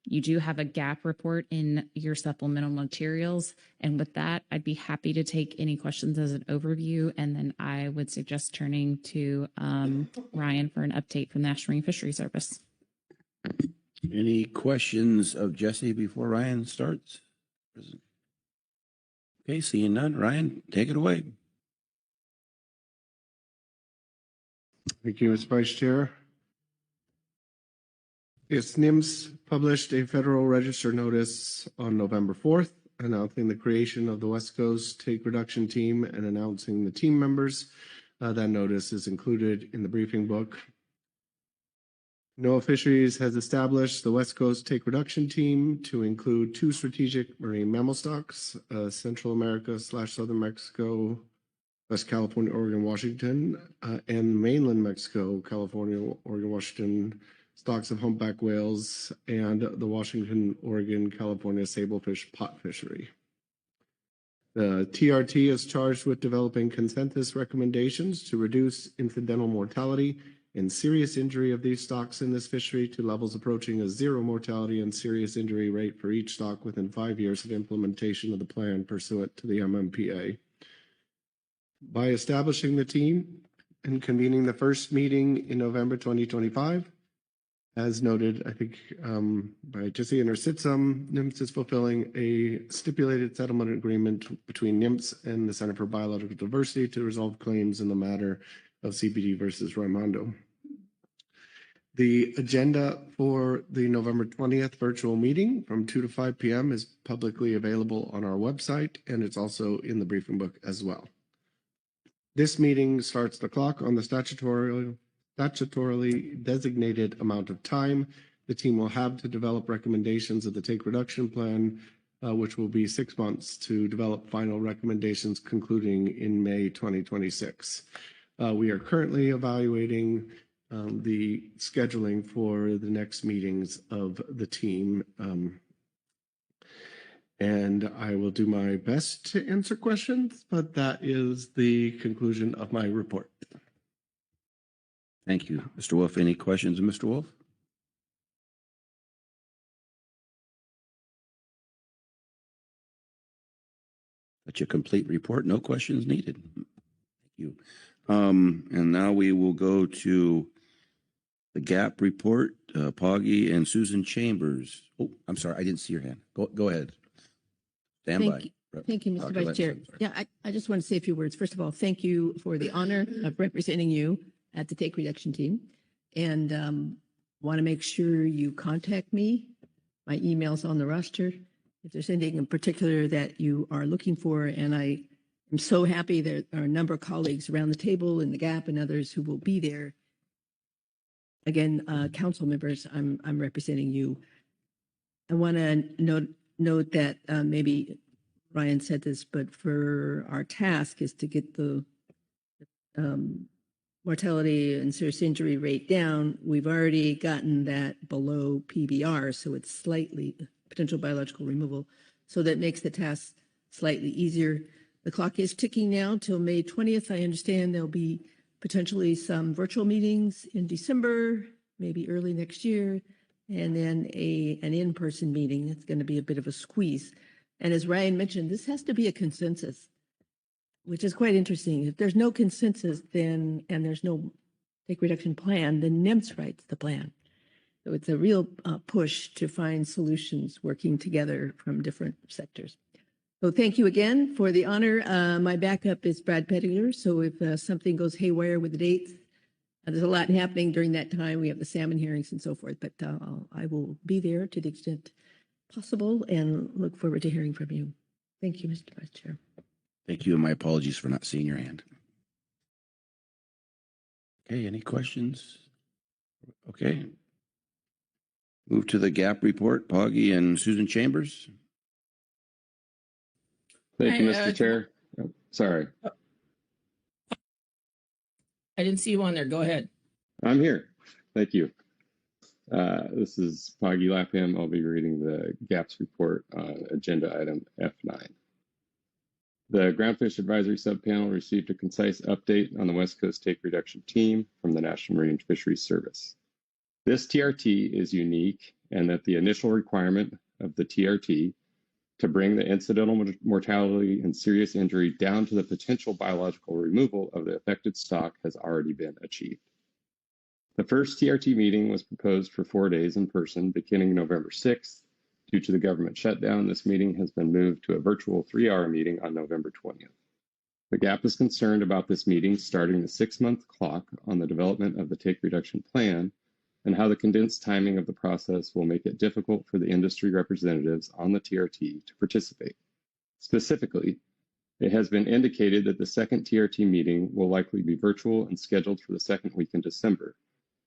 You do have a gap report in your supplemental materials. And with that, I'd be happy to take any questions as an overview. And then I would suggest turning to Ryan for an update from the National Marine Fisheries Service. Any questions of Jesse before Ryan starts? Okay, seeing none. Ryan, take it away. Thank you, Mr. Vice Chair. Yes, NIMS published a Federal Register notice on November 4th announcing the creation of the West Coast Take Reduction Team and announcing the team members. That notice is included in the briefing book. NOAA Fisheries has established the West Coast Take Reduction Team to include 2 strategic marine mammal stocks, Central America / Southern Mexico, West California, Oregon, Washington, and mainland Mexico, California, Oregon, Washington, stocks of humpback whales, and the Washington, Oregon, California sablefish pot fishery. The TRT is charged with developing consensus recommendations to reduce incidental mortality and serious injury of these stocks in this fishery to levels approaching a 0 mortality and serious injury rate for each stock within 5 years of implementation of the plan pursuant to the MMPA. By establishing the team and convening the first meeting in November 2025, as noted, I think by Jesse and her SITSUM, NIMS is fulfilling a stipulated settlement agreement between NIMS and the Center for Biological Diversity to resolve claims in the matter of CBD versus Raimondo. The agenda for the November 20th virtual meeting from 2 to 5 p.m. is publicly available on our website, and it's also in the briefing book as well. This meeting starts the clock on the statutorily designated amount of time the team will have to develop recommendations of the take reduction plan, which will be 6 months to develop final recommendations concluding in May 2026. We are currently evaluating the scheduling for the next meetings of the team. And I will do my best to answer questions, but that is the conclusion of my report. Thank you. Mr. Wolf, any questions of Mr. Wolf? That's a complete report. No questions needed. Thank you. And now we will go to the GAP report. Poggy and Susan Chambers. Oh, I'm sorry. I didn't see your hand. Go ahead. Stand by. Thank you, Mr. Vice Chair. Yeah, I just want to say a few words. First of all, thank you for the honor of representing you at the Take Reduction Team, and want to make sure you contact me. My email's on the roster. If there's anything in particular that you are looking for, and I am so happy there are a number of colleagues around the table in the GAP and others who will be there. Again, council members, I'm representing you. I want to note that maybe Ryan said this, but for our task is to get the mortality and serious injury rate down. We've already gotten that below PBR, so it's slightly potential biological removal. So that makes the task slightly easier. The clock is ticking now till May 20th. I understand there'll be potentially some virtual meetings in December, maybe early next year, and then an in-person meeting. It's going to be a bit of a squeeze. And as Ryan mentioned, this has to be a consensus, which is quite interesting. If there's no consensus, then, and there's no take reduction plan, then NEMS writes the plan. So it's a real push to find solutions working together from different sectors. So thank you again for the honor. My backup is Brad Pettigler. So if something goes haywire with the dates, there's a lot happening during that time. We have the salmon hearings and so forth, but I will be there to the extent possible and look forward to hearing from you. Thank you, Mr. Vice Chair. Thank you, and my apologies for not seeing your hand. Okay, any questions? Okay. Move to the GAP report, Poggy and Susan Chambers. Thank you, Mr. Chair. Oh, sorry. I didn't see you on there. Go ahead. I'm here. Thank you. This is Poggy Lapham. I'll be reading the GAPS report on agenda item F9. The Groundfish Advisory Subpanel received a concise update on the West Coast Take Reduction Team from the National Marine Fisheries Service. This TRT is unique in that the initial requirement of the TRT to bring the incidental mortality and serious injury down to the potential biological removal of the affected stock has already been achieved. The first TRT meeting was proposed for 4 days in person beginning November 6th. Due to the government shutdown, this meeting has been moved to a virtual 3-hour meeting on November 20th. The GAP is concerned about this meeting starting the 6-month clock on the development of the take reduction plan and how the condensed timing of the process will make it difficult for the industry representatives on the TRT to participate. Specifically, it has been indicated that the second TRT meeting will likely be virtual and scheduled for the second week in December.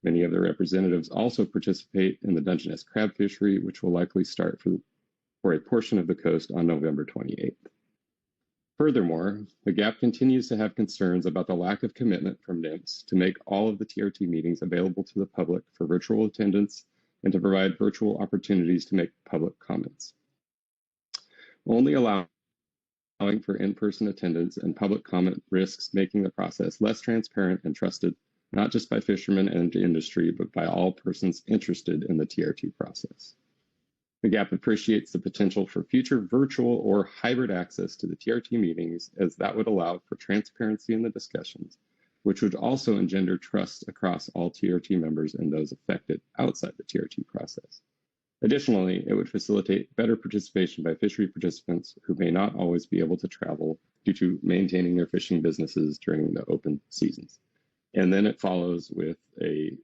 Many of the representatives also participate in the Dungeness crab fishery, which will likely start for a portion of the coast on November 28th. Furthermore, the GAP continues to have concerns about the lack of commitment from NIMS to make all of the TRT meetings available to the public for virtual attendance and to provide virtual opportunities to make public comments. Only allowing for in-person attendance and public comment risks making the process less transparent and trusted, not just by fishermen and industry, but by all persons interested in the TRT process. The GAP appreciates the potential for future virtual or hybrid access to the TRT meetings, as that would allow for transparency in the discussions, which would also engender trust across all TRT members and those affected outside the TRT process. Additionally, it would facilitate better participation by fishery participants who may not always be able to travel due to maintaining their fishing businesses during the open seasons. And then it follows with a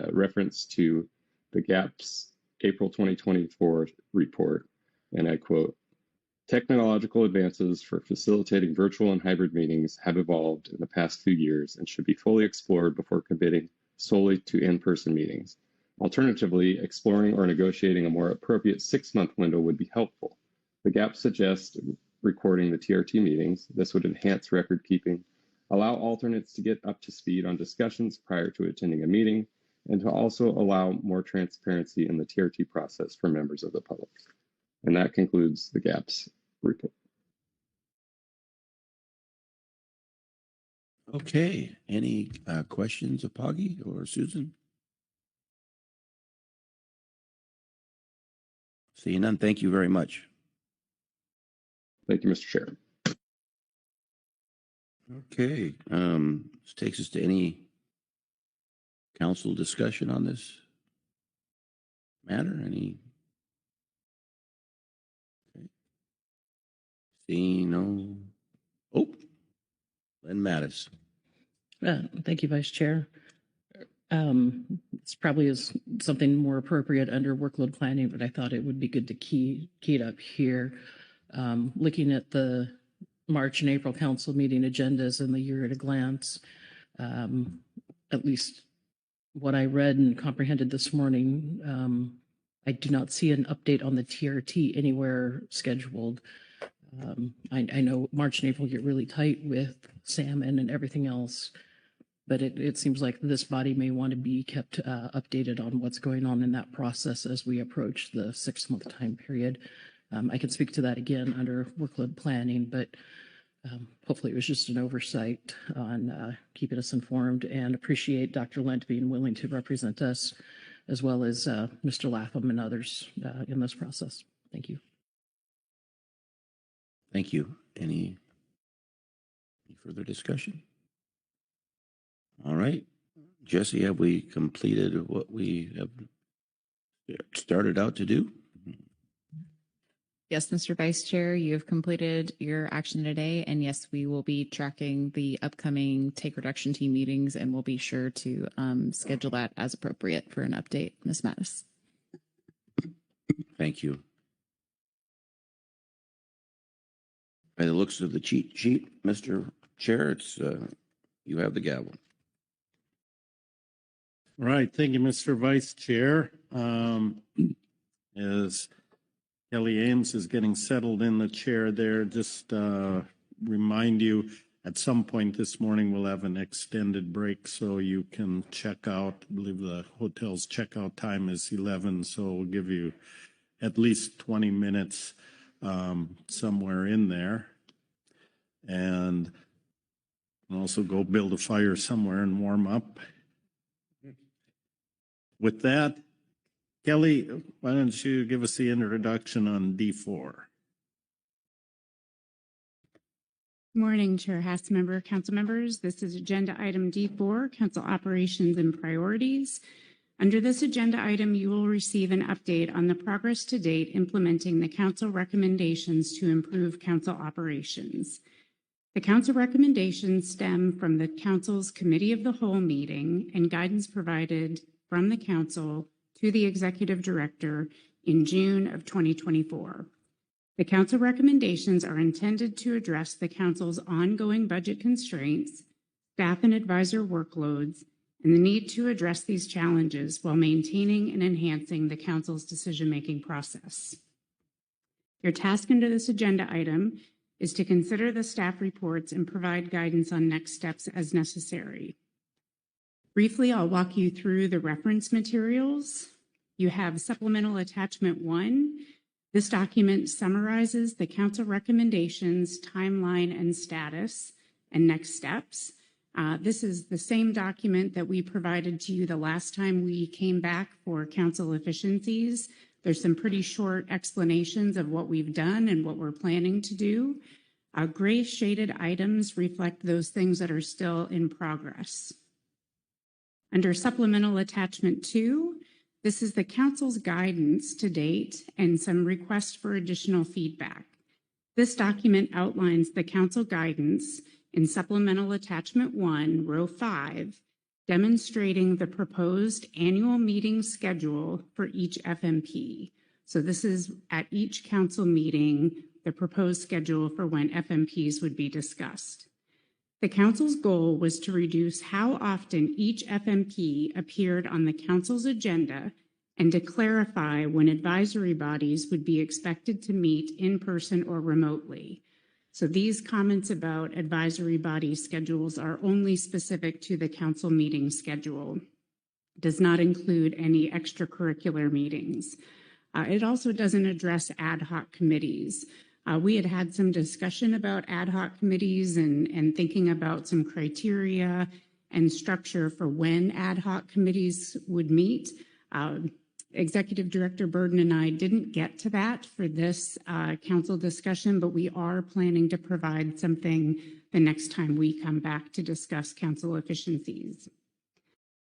reference to the GAP's April 2024 report, and I quote, "Technological advances for facilitating virtual and hybrid meetings have evolved in the past few years and should be fully explored before committing solely to in-person meetings. Alternatively, exploring or negotiating a more appropriate 6-month window would be helpful. The GAP suggests recording the TRT meetings. This would enhance record keeping, allow alternates to get up to speed on discussions prior to attending a meeting, and to also allow more transparency in the TRT process for members of the public." And that concludes the GAP's report. Okay, any questions of Poggy or Susan? Seeing none, thank you very much. Thank you, Mr. Chair. Okay, this takes us to any council discussion on this matter? Any? Okay. Seeing no. Oh, Lynn Mattis. Thank you, Vice Chair. This probably is something more appropriate under workload planning, but I thought it would be good to key it up here. Looking at the March and April council meeting agendas and the year at a glance, at least what I read and comprehended this morning, I do not see an update on the TRT anywhere scheduled. I know March and April get really tight with salmon and everything else, but it seems like this body may want to be kept updated on what's going on in that process as we approach the 6-month time period. I can speak to that again under workload planning, but hopefully it was just an oversight on keeping us informed, and appreciate Dr. Lent being willing to represent us, as well as Mr. Latham and others in this process. Thank you. Thank you. Any further discussion? All right. Jesse, have we completed what we have started out to do? Yes, Mr. Vice Chair, you have completed your action today. And yes, we will be tracking the upcoming take reduction team meetings, and we'll be sure to schedule that as appropriate for an update. Ms. Mattis. Thank you. By the looks of the cheat sheet, Mr. Chair, it's you have the gavel. All right, thank you, Mr. Vice Chair. As Kelly Ames is getting settled in the chair there, just remind you, at some point this morning, we'll have an extended break so you can check out. I believe the hotel's checkout time is 11, so we'll give you at least 20 minutes somewhere in there. And also go build a fire somewhere and warm up. With that, Kelly, why don't you give us the introduction on D4? Morning, Chair Hass, member, council members. This is agenda item D4, council operations and priorities. Under this agenda item, you will receive an update on the progress to date implementing the council recommendations to improve council operations. The council recommendations stem from the council's committee of the whole meeting and guidance provided from the council to the executive director in June of 2024. The council recommendations are intended to address the council's ongoing budget constraints, staff and advisor workloads, and the need to address these challenges while maintaining and enhancing the council's decision-making process. Your task under this agenda item is to consider the staff reports and provide guidance on next steps as necessary. Briefly, I'll walk you through the reference materials. You have supplemental attachment 1. This document summarizes the council recommendations, timeline, and status, and next steps. This is the same document that we provided to you the last time we came back for council efficiencies. There's some pretty short explanations of what we've done and what we're planning to do. Gray shaded items reflect those things that are still in progress. Under supplemental attachment 2, this is the council's guidance to date and some requests for additional feedback. This document outlines the council guidance in supplemental attachment 1, row 5, demonstrating the proposed annual meeting schedule for each FMP. So this is at each council meeting, the proposed schedule for when FMPs would be discussed. The council's goal was to reduce how often each FMP appeared on the council's agenda and to clarify when advisory bodies would be expected to meet in person or remotely. So these comments about advisory body schedules are only specific to the council meeting schedule. It does not include any extracurricular meetings. It also doesn't address ad hoc committees. We had some discussion about ad hoc committees and thinking about some criteria and structure for when ad hoc committees would meet. Executive Director Burden and I didn't get to that for this council discussion, but we are planning to provide something the next time we come back to discuss council efficiencies.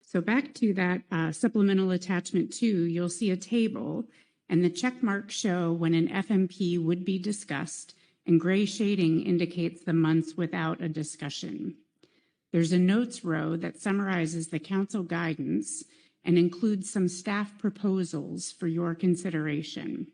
So back to that supplemental attachment 2, you'll see a table and the check marks show when an FMP would be discussed, and gray shading indicates the months without a discussion. There's a notes row that summarizes the council guidance and includes some staff proposals for your consideration.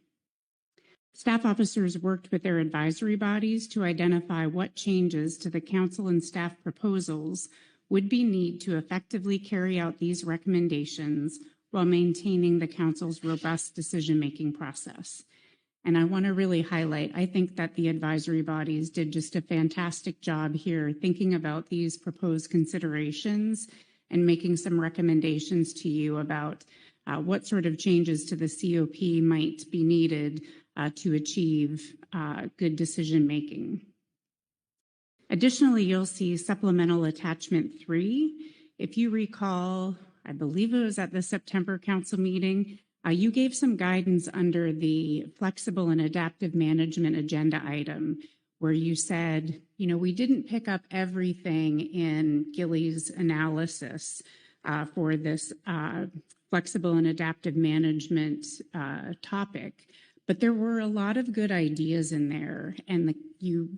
Staff officers worked with their advisory bodies to identify what changes to the council and staff proposals would be needed to effectively carry out these recommendations while maintaining the council's robust decision-making process. And I want to really highlight, I think that the advisory bodies did just a fantastic job here thinking about these proposed considerations and making some recommendations to you about what sort of changes to the COP might be needed to achieve good decision making. Additionally, you'll see supplemental attachment 3. If you recall, I believe it was at the September council meeting, you gave some guidance under the flexible and adaptive management agenda item where you said, you know, we didn't pick up everything in Gilly's analysis for this flexible and adaptive management topic, but there were a lot of good ideas in there. And the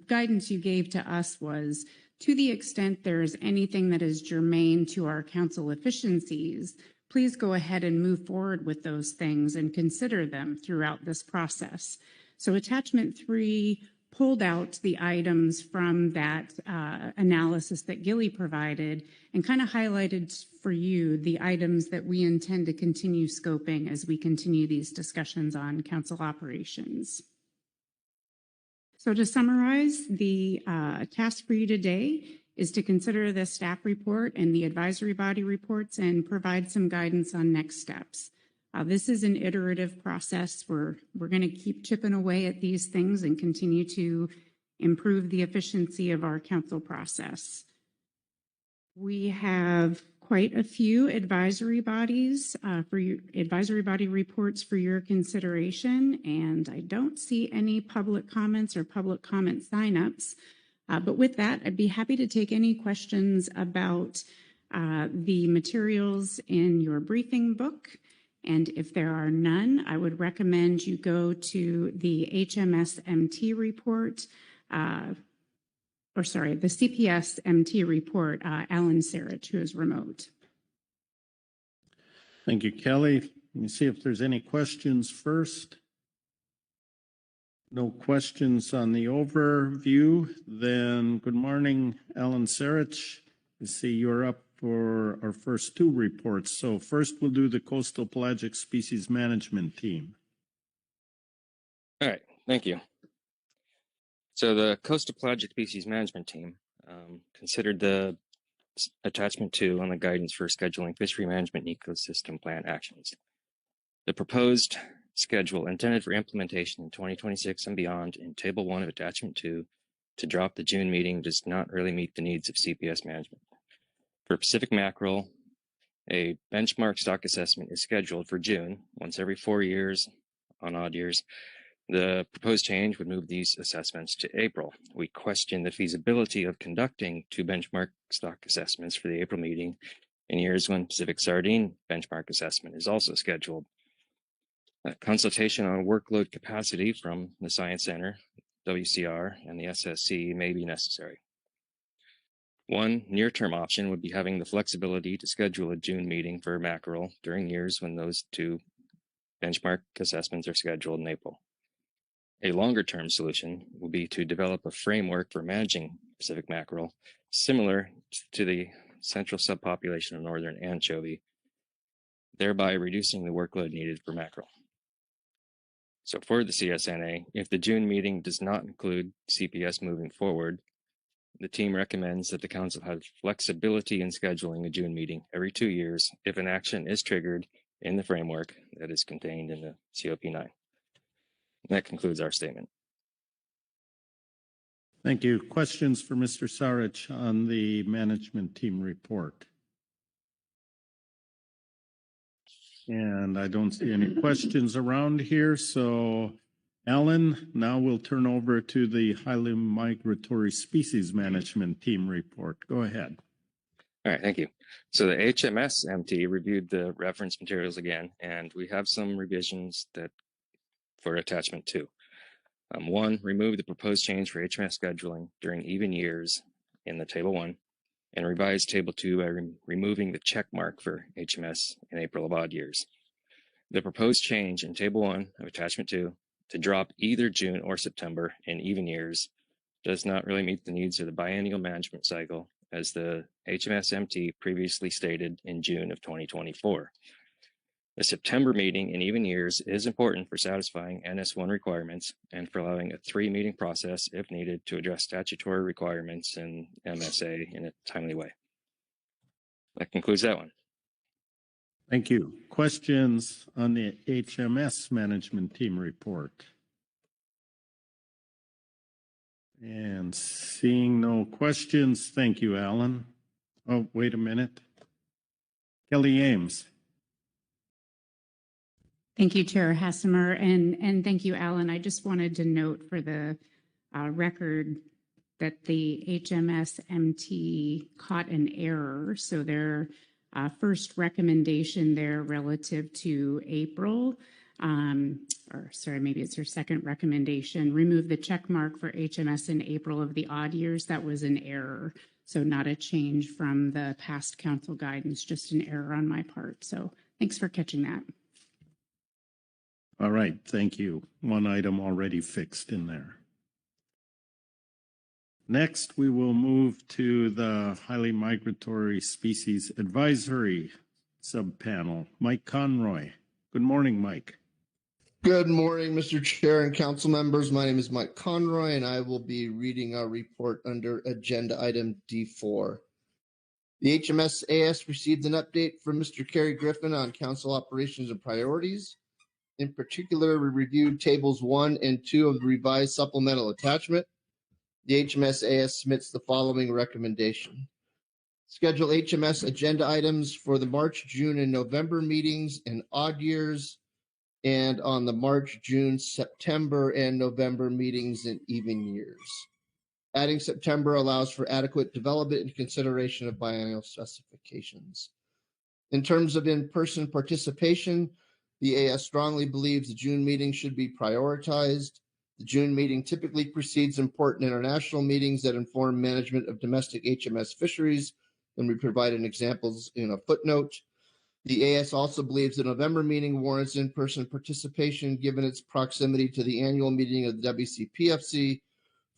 guidance you gave to us was, to the extent there is anything that is germane to our council efficiencies, please go ahead and move forward with those things and consider them throughout this process. So attachment 3 pulled out the items from that analysis that Gilly provided and kind of highlighted for you the items that we intend to continue scoping as we continue these discussions on council operations. So to summarize, the task for you today is to consider the staff report and the advisory body reports and provide some guidance on next steps. This is an iterative process where we're going to keep chipping away at these things and continue to improve the efficiency of our council process. We have quite a few advisory bodies for your advisory body reports for your consideration, and I don't see any public comments or public comment signups. But with that, I'd be happy to take any questions about the materials in your briefing book. And if there are none, I would recommend you go to the HMS-MT report, the CPS-MT report, Alan Sarich, who is remote. Thank you, Kelly. Let me see if there's any questions first. No questions on the overview. Then good morning, Alan Sarich. I see you're up for our first 2 reports. So first we'll do the Coastal Pelagic Species Management Team. All right, thank you. So the Coastal Pelagic Species Management Team considered the attachment 2 on the guidance for scheduling fishery management ecosystem plan actions. The proposed schedule intended for implementation in 2026 and beyond in Table 1 of Attachment 2 to drop the June meeting does not really meet the needs of CPS management. For Pacific mackerel, a benchmark stock assessment is scheduled for June, once every 4 years on odd years. The proposed change would move these assessments to April. We question the feasibility of conducting 2 benchmark stock assessments for the April meeting in years when Pacific sardine benchmark assessment is also scheduled. A consultation on workload capacity from the Science Center, WCR, and the SSC may be necessary. One near-term option would be having the flexibility to schedule a June meeting for mackerel during years when those 2 benchmark assessments are scheduled in April. A longer-term solution will be to develop a framework for managing Pacific mackerel, similar to the central subpopulation of northern anchovy, thereby reducing the workload needed for mackerel. So for the CSNA, if the June meeting does not include CPS moving forward, the team recommends that the council have flexibility in scheduling a June meeting every 2 years if an action is triggered in the framework that is contained in the COP9. That concludes our statement. Thank you. Questions for Mr. Sarich on the management team report? And I don't see any questions around here, so Alan, now we'll turn over to the highly migratory species management team report. Go ahead. All right, thank you. So the HMS-MT reviewed the reference materials again, and we have some revisions that for attachment 2. 1, remove the proposed change for HMS scheduling during even years in the table 1, and revise table 2 by removing the check mark for HMS in April of odd years. The proposed change in table 1 of attachment 2 to drop either June or September in even years does not really meet the needs of the biennial management cycle, as the HMS-MT previously stated in June of 2024. The September meeting in even years is important for satisfying NS1 requirements and for allowing a 3-meeting process if needed to address statutory requirements in MSA in a timely way. That concludes that one. Thank you. Questions on the HMS management team report? And seeing no questions, thank you, Alan. Oh, wait a minute. Kelly Ames. Thank you, Chair Hassemer, and thank you, Alan. I just wanted to note for the record that the HMS MT caught an error. So their first recommendation there relative to April, or sorry, maybe it's their second recommendation, remove the check mark for HMS in April of the odd years. That was an error. So not a change from the past council guidance, just an error on my part. So thanks for catching that. All right, thank you. One item already fixed in there. Next, we will move to the Highly Migratory Species Advisory Subpanel. Mike Conroy. Good morning, Mike. Good morning, Mr. Chair and council members. My name is Mike Conroy, and I will be reading our report under agenda item D4. The HMS-AS received an update from Mr. Kerry Griffin on council operations and priorities. In particular, we reviewed tables 1 and 2 of the revised supplemental attachment. The HMS-AS submits the following recommendation. Schedule HMS agenda items for the March, June, and November meetings in odd years, and on the March, June, September, and November meetings in even years. Adding September allows for adequate development and consideration of biennial specifications. In terms of in-person participation, the AS strongly believes the June meeting should be prioritized. The June meeting typically precedes important international meetings that inform management of domestic HMS fisheries, and we provided examples in a footnote. The AS also believes the November meeting warrants in-person participation given its proximity to the annual meeting of the WCPFC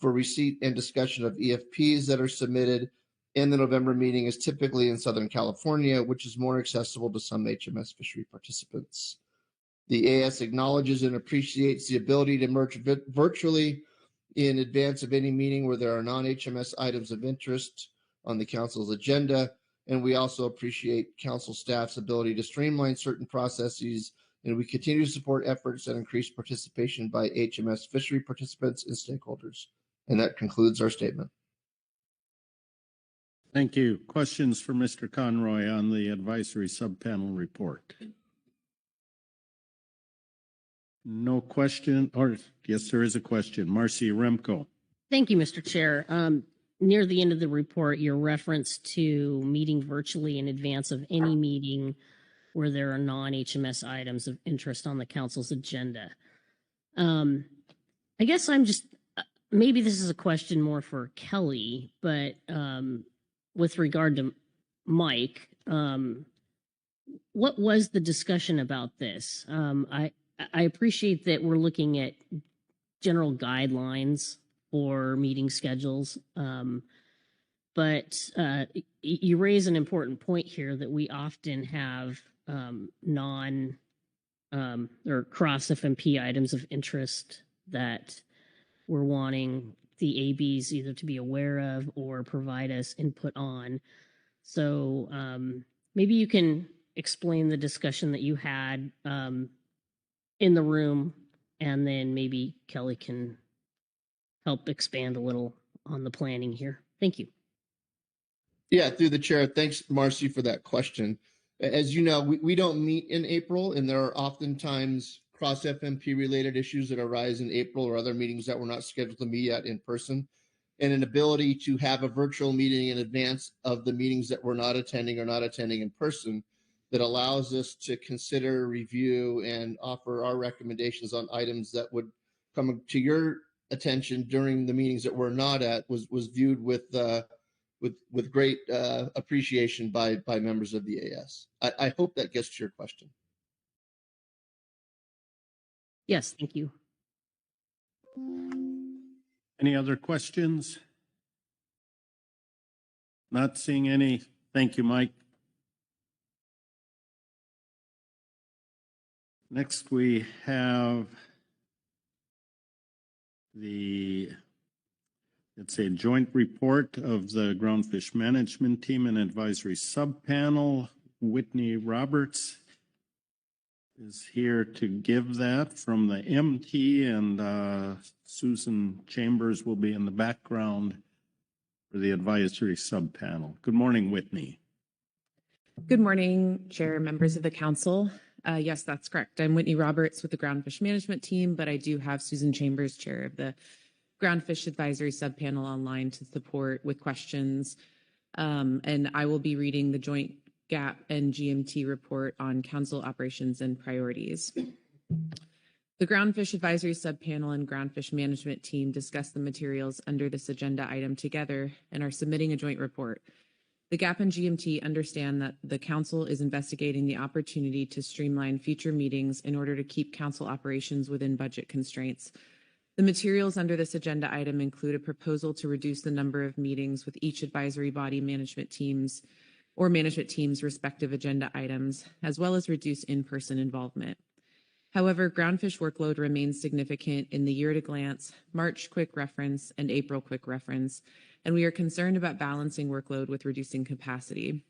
for receipt and discussion of EFPs that are submitted, and the November meeting is typically in Southern California, which is more accessible to some HMS fishery participants. The AS acknowledges and appreciates the ability to merge virtually in advance of any meeting where there are non-HMS items of interest on the council's agenda, and we also appreciate council staff's ability to streamline certain processes, and we continue to support efforts that increase participation by HMS fishery participants and stakeholders. And that concludes our statement. Thank you. Questions for Mr. Conroy on the advisory subpanel report? No question, or yes, there is a question. Marcy Remco. Thank you, Mr. Chair. Near the end of the report, your reference to meeting virtually in advance of any meeting where there are non-HMS items of interest on the council's agenda. I guess I'm just, maybe this is a question more for Kelly, but with regard to Mike, what was the discussion about this? I appreciate that we're looking at general guidelines for meeting schedules, but you raise an important point here that we often have non or cross FMP items of interest that we're wanting the ABs either to be aware of or provide us input on. So maybe you can explain the discussion that you had in the room, and then maybe Kelly can help expand a little on the planning here. Thank you. Yeah, through the chair. Thanks, Marcy, for that question. As you know, we don't meet in April, and there are oftentimes cross FMP related issues that arise in April or other meetings that we're not scheduled to meet at in person. And an ability to have a virtual meeting in advance of the meetings that we're not attending or not attending in person that allows us to consider, review, and offer our recommendations on items that would come to your attention during the meetings that we're not at was viewed with great appreciation by members of the AS. I hope that gets to your question. Yes, thank you. Any other questions? Not seeing any. Thank you, Mike. Next, we have it's a joint report of the Groundfish Management Team and Advisory Subpanel. Whitney Roberts is here to give that from the MT, and Susan Chambers will be in the background for the advisory subpanel. Good morning, Whitney. Good morning, Chair, members of the council. Yes, that's correct. I'm Whitney Roberts with the Groundfish Management Team, but I do have Susan Chambers, Chair of the Groundfish Advisory Subpanel, online to support with questions. And I will be reading the joint GAP and GMT report on council operations and priorities. The Groundfish Advisory Subpanel and Groundfish Management Team discussed the materials under this agenda item together and are submitting a joint report. The GAP and GMT understand that the council is investigating the opportunity to streamline future meetings in order to keep council operations within budget constraints. The materials under this agenda item include a proposal to reduce the number of meetings with each advisory body management team's respective agenda items, as well as reduce in-person involvement. However, Groundfish workload remains significant in the year-at-a-glance, March quick reference, and April quick reference, and we are concerned about balancing workload with reducing capacity.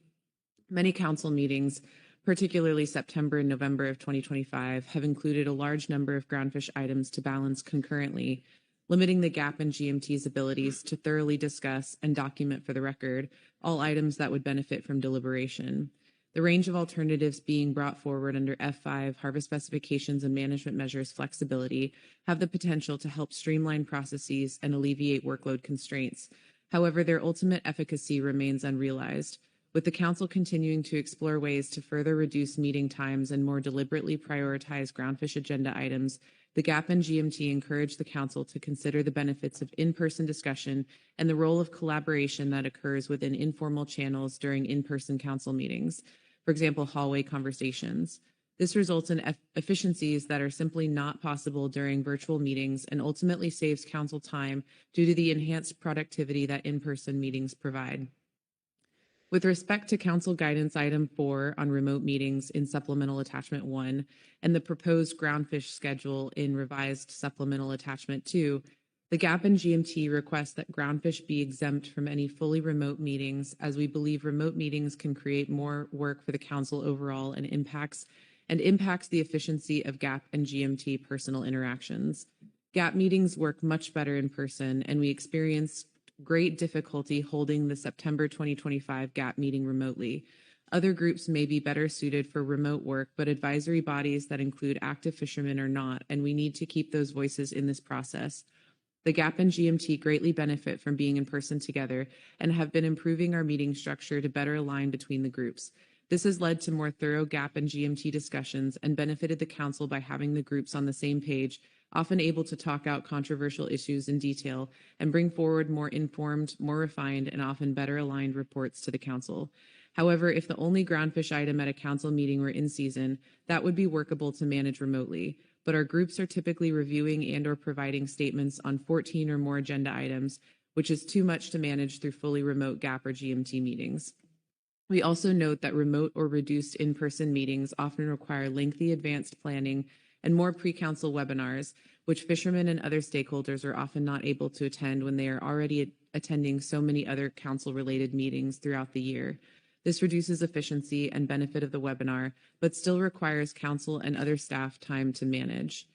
Many council meetings, particularly September and November of 2025, have included a large number of Groundfish items to balance concurrently, limiting the GAP and GMT's abilities to thoroughly discuss and document for the record all items that would benefit from deliberation. The range of alternatives being brought forward under F5, Harvest Specifications and Management Measures Flexibility, have the potential to help streamline processes and alleviate workload constraints. However, their ultimate efficacy remains unrealized. With the council continuing to explore ways to further reduce meeting times and more deliberately prioritize Groundfish agenda items, the GAP and GMT encourage the council to consider the benefits of in-person discussion and the role of collaboration that occurs within informal channels during in-person council meetings, for example, hallway conversations. This results in efficiencies that are simply not possible during virtual meetings and ultimately saves council time due to the enhanced productivity that in-person meetings provide. With respect to Council Guidance Item 4 on remote meetings in Supplemental Attachment 1 and the proposed Groundfish schedule in Revised Supplemental Attachment 2, the GAP and GMT request that Groundfish be exempt from any fully remote meetings, as we believe remote meetings can create more work for the Council overall and impacts the efficiency of GAP and GMT personal interactions. GAP meetings work much better in person, and we experience great difficulty holding the September 2025 GAP meeting remotely. Other groups may be better suited for remote work, but advisory bodies that include active fishermen are not, and we need to keep those voices in this process. The GAP and GMT greatly benefit from being in person together and have been improving our meeting structure to better align between the groups. This has led to more thorough GAP and GMT discussions and benefited the council by having the groups on the same page, often able to talk out controversial issues in detail and bring forward more informed, more refined, and often better aligned reports to the council. However, if the only Groundfish item at a council meeting were in season, that would be workable to manage remotely. But our groups are typically reviewing and/or providing statements on 14 or more agenda items, which is too much to manage through fully remote GAP or GMT meetings. We also note that remote or reduced in-person meetings often require lengthy advanced planning and more pre-council webinars, which fishermen and other stakeholders are often not able to attend when they are already attending so many other council-related meetings throughout the year. This reduces efficiency and benefit of the webinar, but still requires council and other staff time to manage.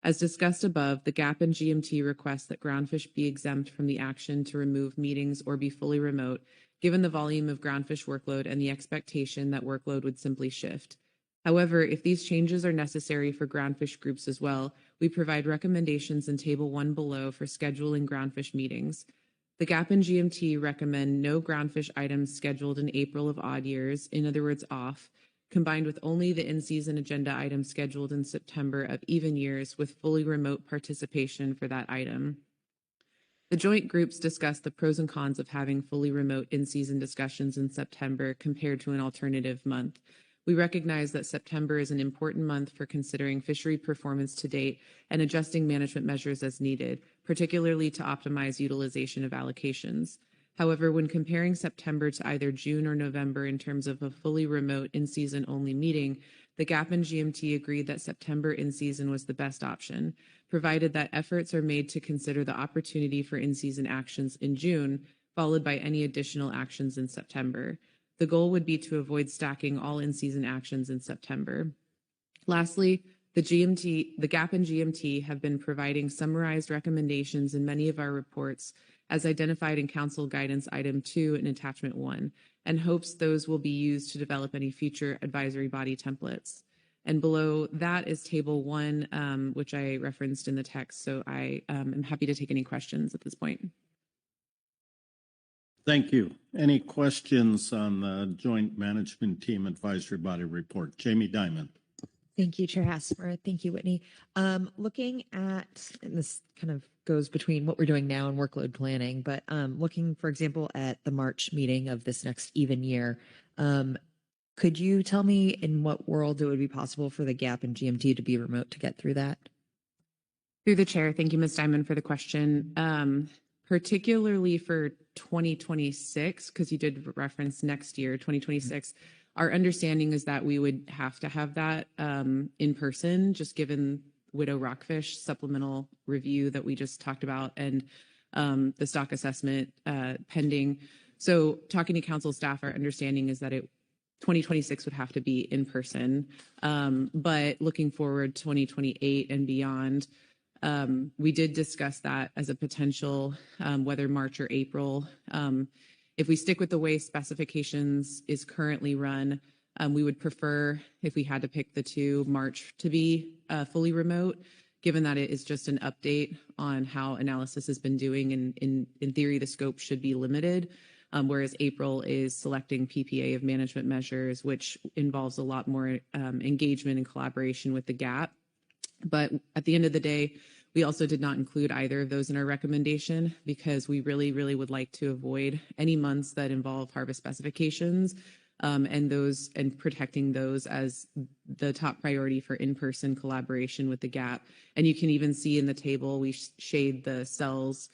As discussed above, the GAP and GMT request that Groundfish be exempt from the action to remove meetings or be fully remote, given the volume of Groundfish workload and the expectation that workload would simply shift. However, if these changes are necessary for Groundfish groups as well, we provide recommendations in Table 1 below for scheduling Groundfish meetings. The GAP and GMT recommend no Groundfish items scheduled in April of odd years, in other words, off, combined with only the in-season agenda items scheduled in September of even years with fully remote participation for that item. The joint groups discussed the pros and cons of having fully remote in-season discussions in September compared to an alternative month. We recognize that September is an important month for considering fishery performance to date and adjusting management measures as needed, particularly to optimize utilization of allocations. However, when comparing September to either June or November in terms of a fully remote in-season only meeting, the GAP and GMT agreed that September in-season was the best option, provided that efforts are made to consider the opportunity for in-season actions in June, followed by any additional actions in September. The goal would be to avoid stacking all in-season actions in September. Lastly, the GAP and GMT have been providing summarized recommendations in many of our reports as identified in Council Guidance Item 2 and Attachment 1, and hopes those will be used to develop any future advisory body templates. And below that is Table 1, which I referenced in the text, so I am happy to take any questions at this point. Thank you. Any questions on the Joint Management Team Advisory Body Report? Jamie Dimon. Thank you, Chair Hasmer. Thank you, Whitney. Looking at, and this kind of goes between what we're doing now and workload planning, but looking, for example, at the March meeting of this next even year, could you tell me in what world it would be possible for the GAP and GMT to be remote to get through that? Through the chair, thank you, Ms. Dimon, for the question. Particularly for 2026, because you did reference next year, 2026, our understanding is that we would have to have that in person, just given Widow Rockfish supplemental review that we just talked about and the stock assessment pending. So talking to council staff, our understanding is that 2026 would have to be in person, but looking forward 2028 and beyond, we did discuss that as a potential, whether March or April. If we stick with the way specifications is currently run, we would prefer, if we had to pick the two, March to be fully remote, given that it is just an update on how analysis has been doing. And in theory, the scope should be limited, whereas April is selecting PPA of management measures, which involves a lot more engagement and collaboration with the GAP. But at the end of the day, we also did not include either of those in our recommendation because we really, really would like to avoid any months that involve harvest specifications and protecting those as the top priority for in-person collaboration with the GAP. And you can even see in the table, we shade the cells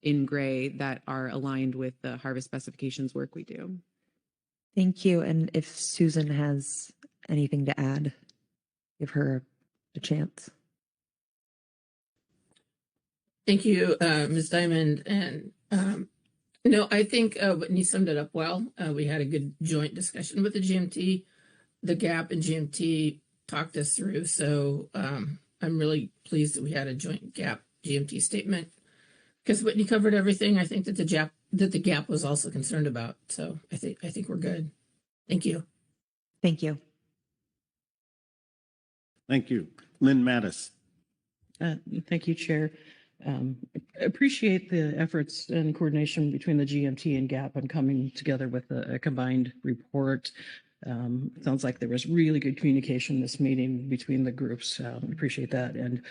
in gray that are aligned with the harvest specifications work we do. Thank you. And if Susan has anything to add, give her a chance. Thank you, Ms. Diamond. And no, I think Whitney summed it up well. We had a good joint discussion with the GMT. The GAP and GMT talked us through. So I'm really pleased that we had a joint GAP GMT statement because Whitney covered everything. I think that the GAP was also concerned about. So I think we're good. Thank you. Thank you. Thank you. Lynn Mattis. Thank you, Chair. Appreciate the efforts and coordination between the GMT and GAP on coming together with a combined report. Sounds like there was really good communication this meeting between the groups. Appreciate that. And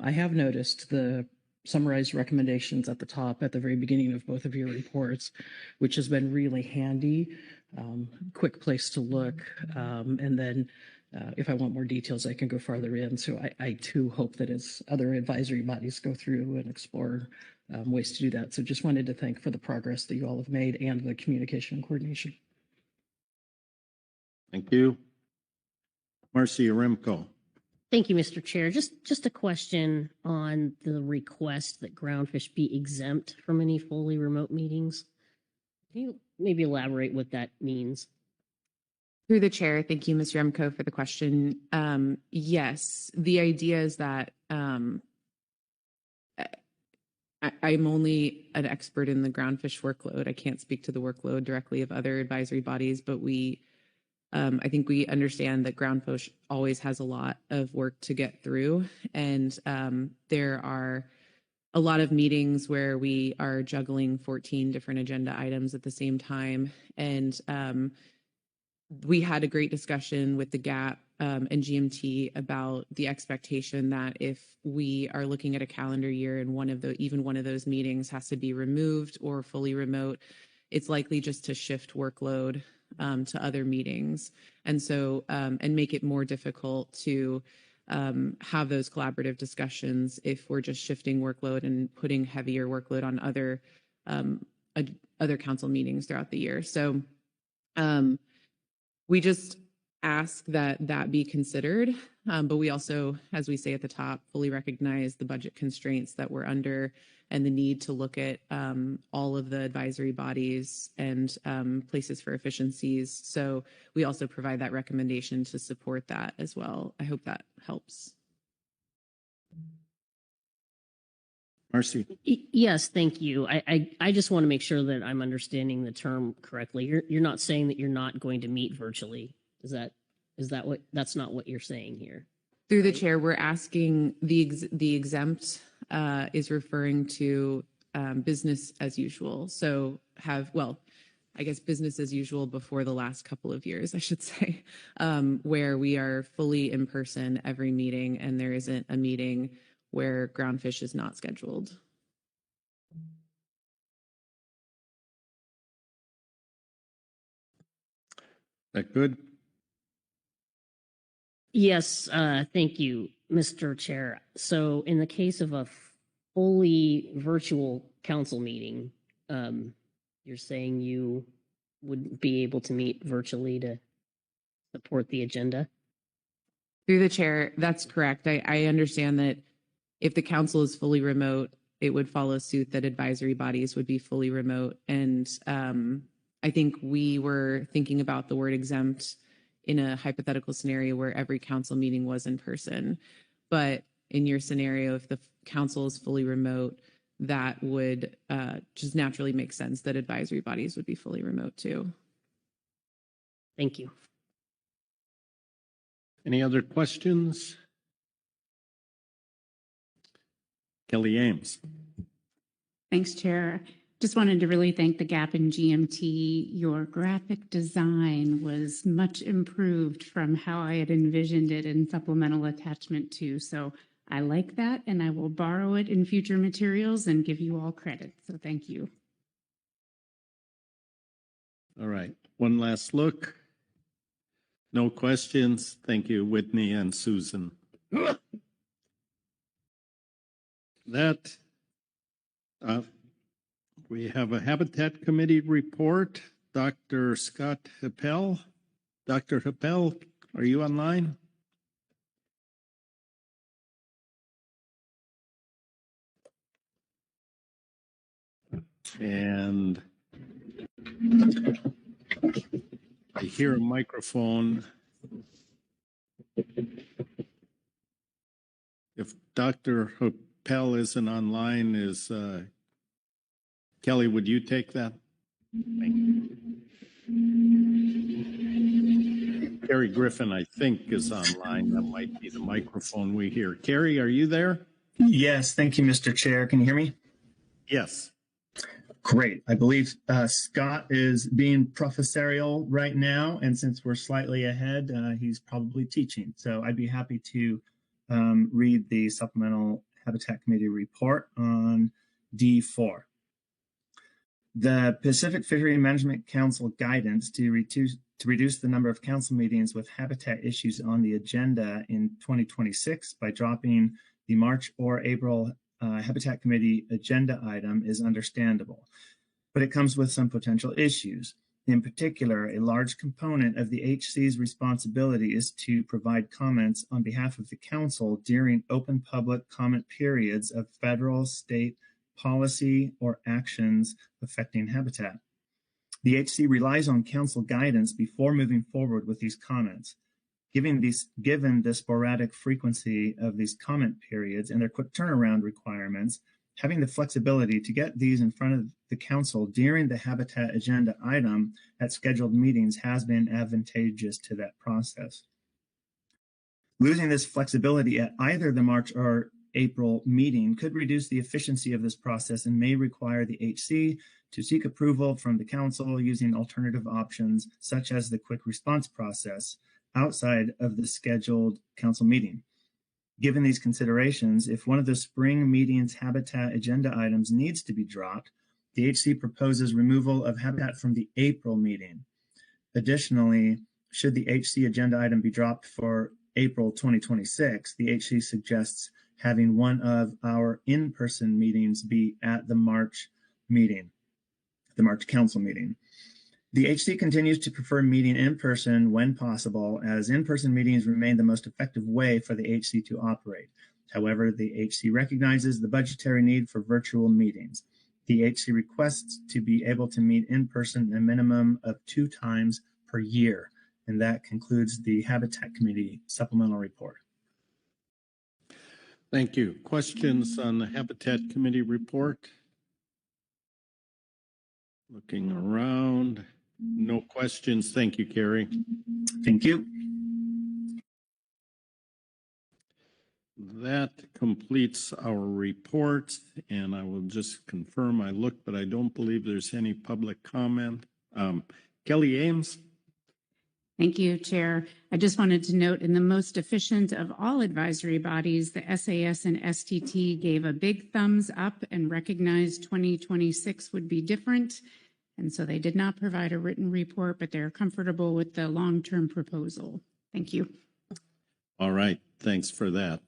I have noticed the summarized recommendations at the top at the very beginning of both of your reports, which has been really handy. Quick place to look. And then if I want more details, I can go farther in. So I too hope that as other advisory bodies go through and explore ways to do that. So just wanted to thank for the progress that you all have made and the communication and coordination. Thank you. Marcy Aramco. Thank you, Mr. Chair. Just a question on the request that Groundfish be exempt from any fully remote meetings. Can you maybe elaborate what that means? Through the chair, thank you, Mr. Remco, for the question. Yes, the idea is that I'm only an expert in the Groundfish workload. I can't speak to the workload directly of other advisory bodies, but I think we understand that Groundfish always has a lot of work to get through. And there are a lot of meetings where we are juggling 14 different agenda items at the same time. And we had a great discussion with the GAP and GMT about the expectation that if we are looking at a calendar year and even one of those meetings has to be removed or fully remote, it's likely just to shift workload to other meetings. And so, and make it more difficult to have those collaborative discussions if we're just shifting workload and putting heavier workload on other council meetings throughout the year. So, we just ask that that be considered. But we also, as we say at the top, fully recognize the budget constraints that we're under and the need to look at all of the advisory bodies and places for efficiencies. So we also provide that recommendation to support that as well. I hope that helps. Marcy. Yes, thank you. I just want to make sure that I'm understanding the term correctly. You're not saying that you're not going to meet virtually. Is that what, that's not what you're saying here? Through the chair, we're asking the exempt is referring to business as usual. So I guess business as usual before the last couple of years, I should say, where we are fully in person every meeting and there isn't a meeting where Groundfish is not scheduled. That good? Yes, thank you, Mr. Chair. So in the case of a fully virtual council meeting, you're saying you would be able to meet virtually to support the agenda? Through the chair, that's correct. I understand that if the council is fully remote, it would follow suit that advisory bodies would be fully remote. And I think we were thinking about the word exempt in a hypothetical scenario where every council meeting was in person. But in your scenario, if the council is fully remote, that would just naturally make sense that advisory bodies would be fully remote too. Thank you. Any other questions? Kelly Ames. Thanks, Chair. Just wanted to really thank the GAP and GMT. Your graphic design was much improved from how I had envisioned it in supplemental attachment 2. So I like that, and I will borrow it in future materials and give you all credit. So thank you. All right, one last look. No questions. Thank you, Whitney and Susan. That we have a Habitat Committee report. Dr. Scott Happel. Dr. Happel, are you online? And I hear a microphone. If Dr. Happel isn't online, is Kelly, would you take that? Thank you. Carrie Griffin, I think, is online. That might be the microphone we hear. Carrie, are you there? Yes, thank you, Mr. Chair. Can you hear me? Yes. Great. I believe Scott is being professorial right now, and since we're slightly ahead, he's probably teaching. So I'd be happy to read the Supplemental Habitat Committee report on D4. The Pacific Fishery Management Council guidance to reduce the number of council meetings with habitat issues on the agenda in 2026 by dropping the March or April Habitat Committee agenda item is understandable, but it comes with some potential issues. In particular, a large component of the HC's responsibility is to provide comments on behalf of the council during open public comment periods of federal, state, policy, or actions affecting habitat. The HC relies on council guidance before moving forward with these comments. Given the sporadic frequency of these comment periods and their quick turnaround requirements, having the flexibility to get these in front of the council during the habitat agenda item at scheduled meetings has been advantageous to that process. Losing this flexibility at either the March or April meeting could reduce the efficiency of this process and may require the HC to seek approval from the council using alternative options such as the quick response process outside of the scheduled council meeting. Given these considerations, if one of the spring meeting's habitat agenda items needs to be dropped, the HC proposes removal of habitat from the April meeting. Additionally, should the HC agenda item be dropped for April 2026, the HC suggests having one of our in-person meetings be at the March meeting, the March council meeting. The HC continues to prefer meeting in person when possible, as in-person meetings remain the most effective way for the HC to operate. However, the HC recognizes the budgetary need for virtual meetings. The HC requests to be able to meet in person a minimum of 2 times per year. And that concludes the Habitat Committee supplemental report. Thank you. Questions on the Habitat Committee report? Looking around. No questions. Thank you, Carrie. Thank you. That completes our report, and I will just confirm I looked, but I don't believe there's any public comment. Kelly Ames. Thank you, Chair. I just wanted to note, in the most efficient of all advisory bodies, the SAS and STT gave a big thumbs up and recognized 2026 would be different. And so they did not provide a written report, but they're comfortable with the long-term proposal. Thank you. All right, thanks for that.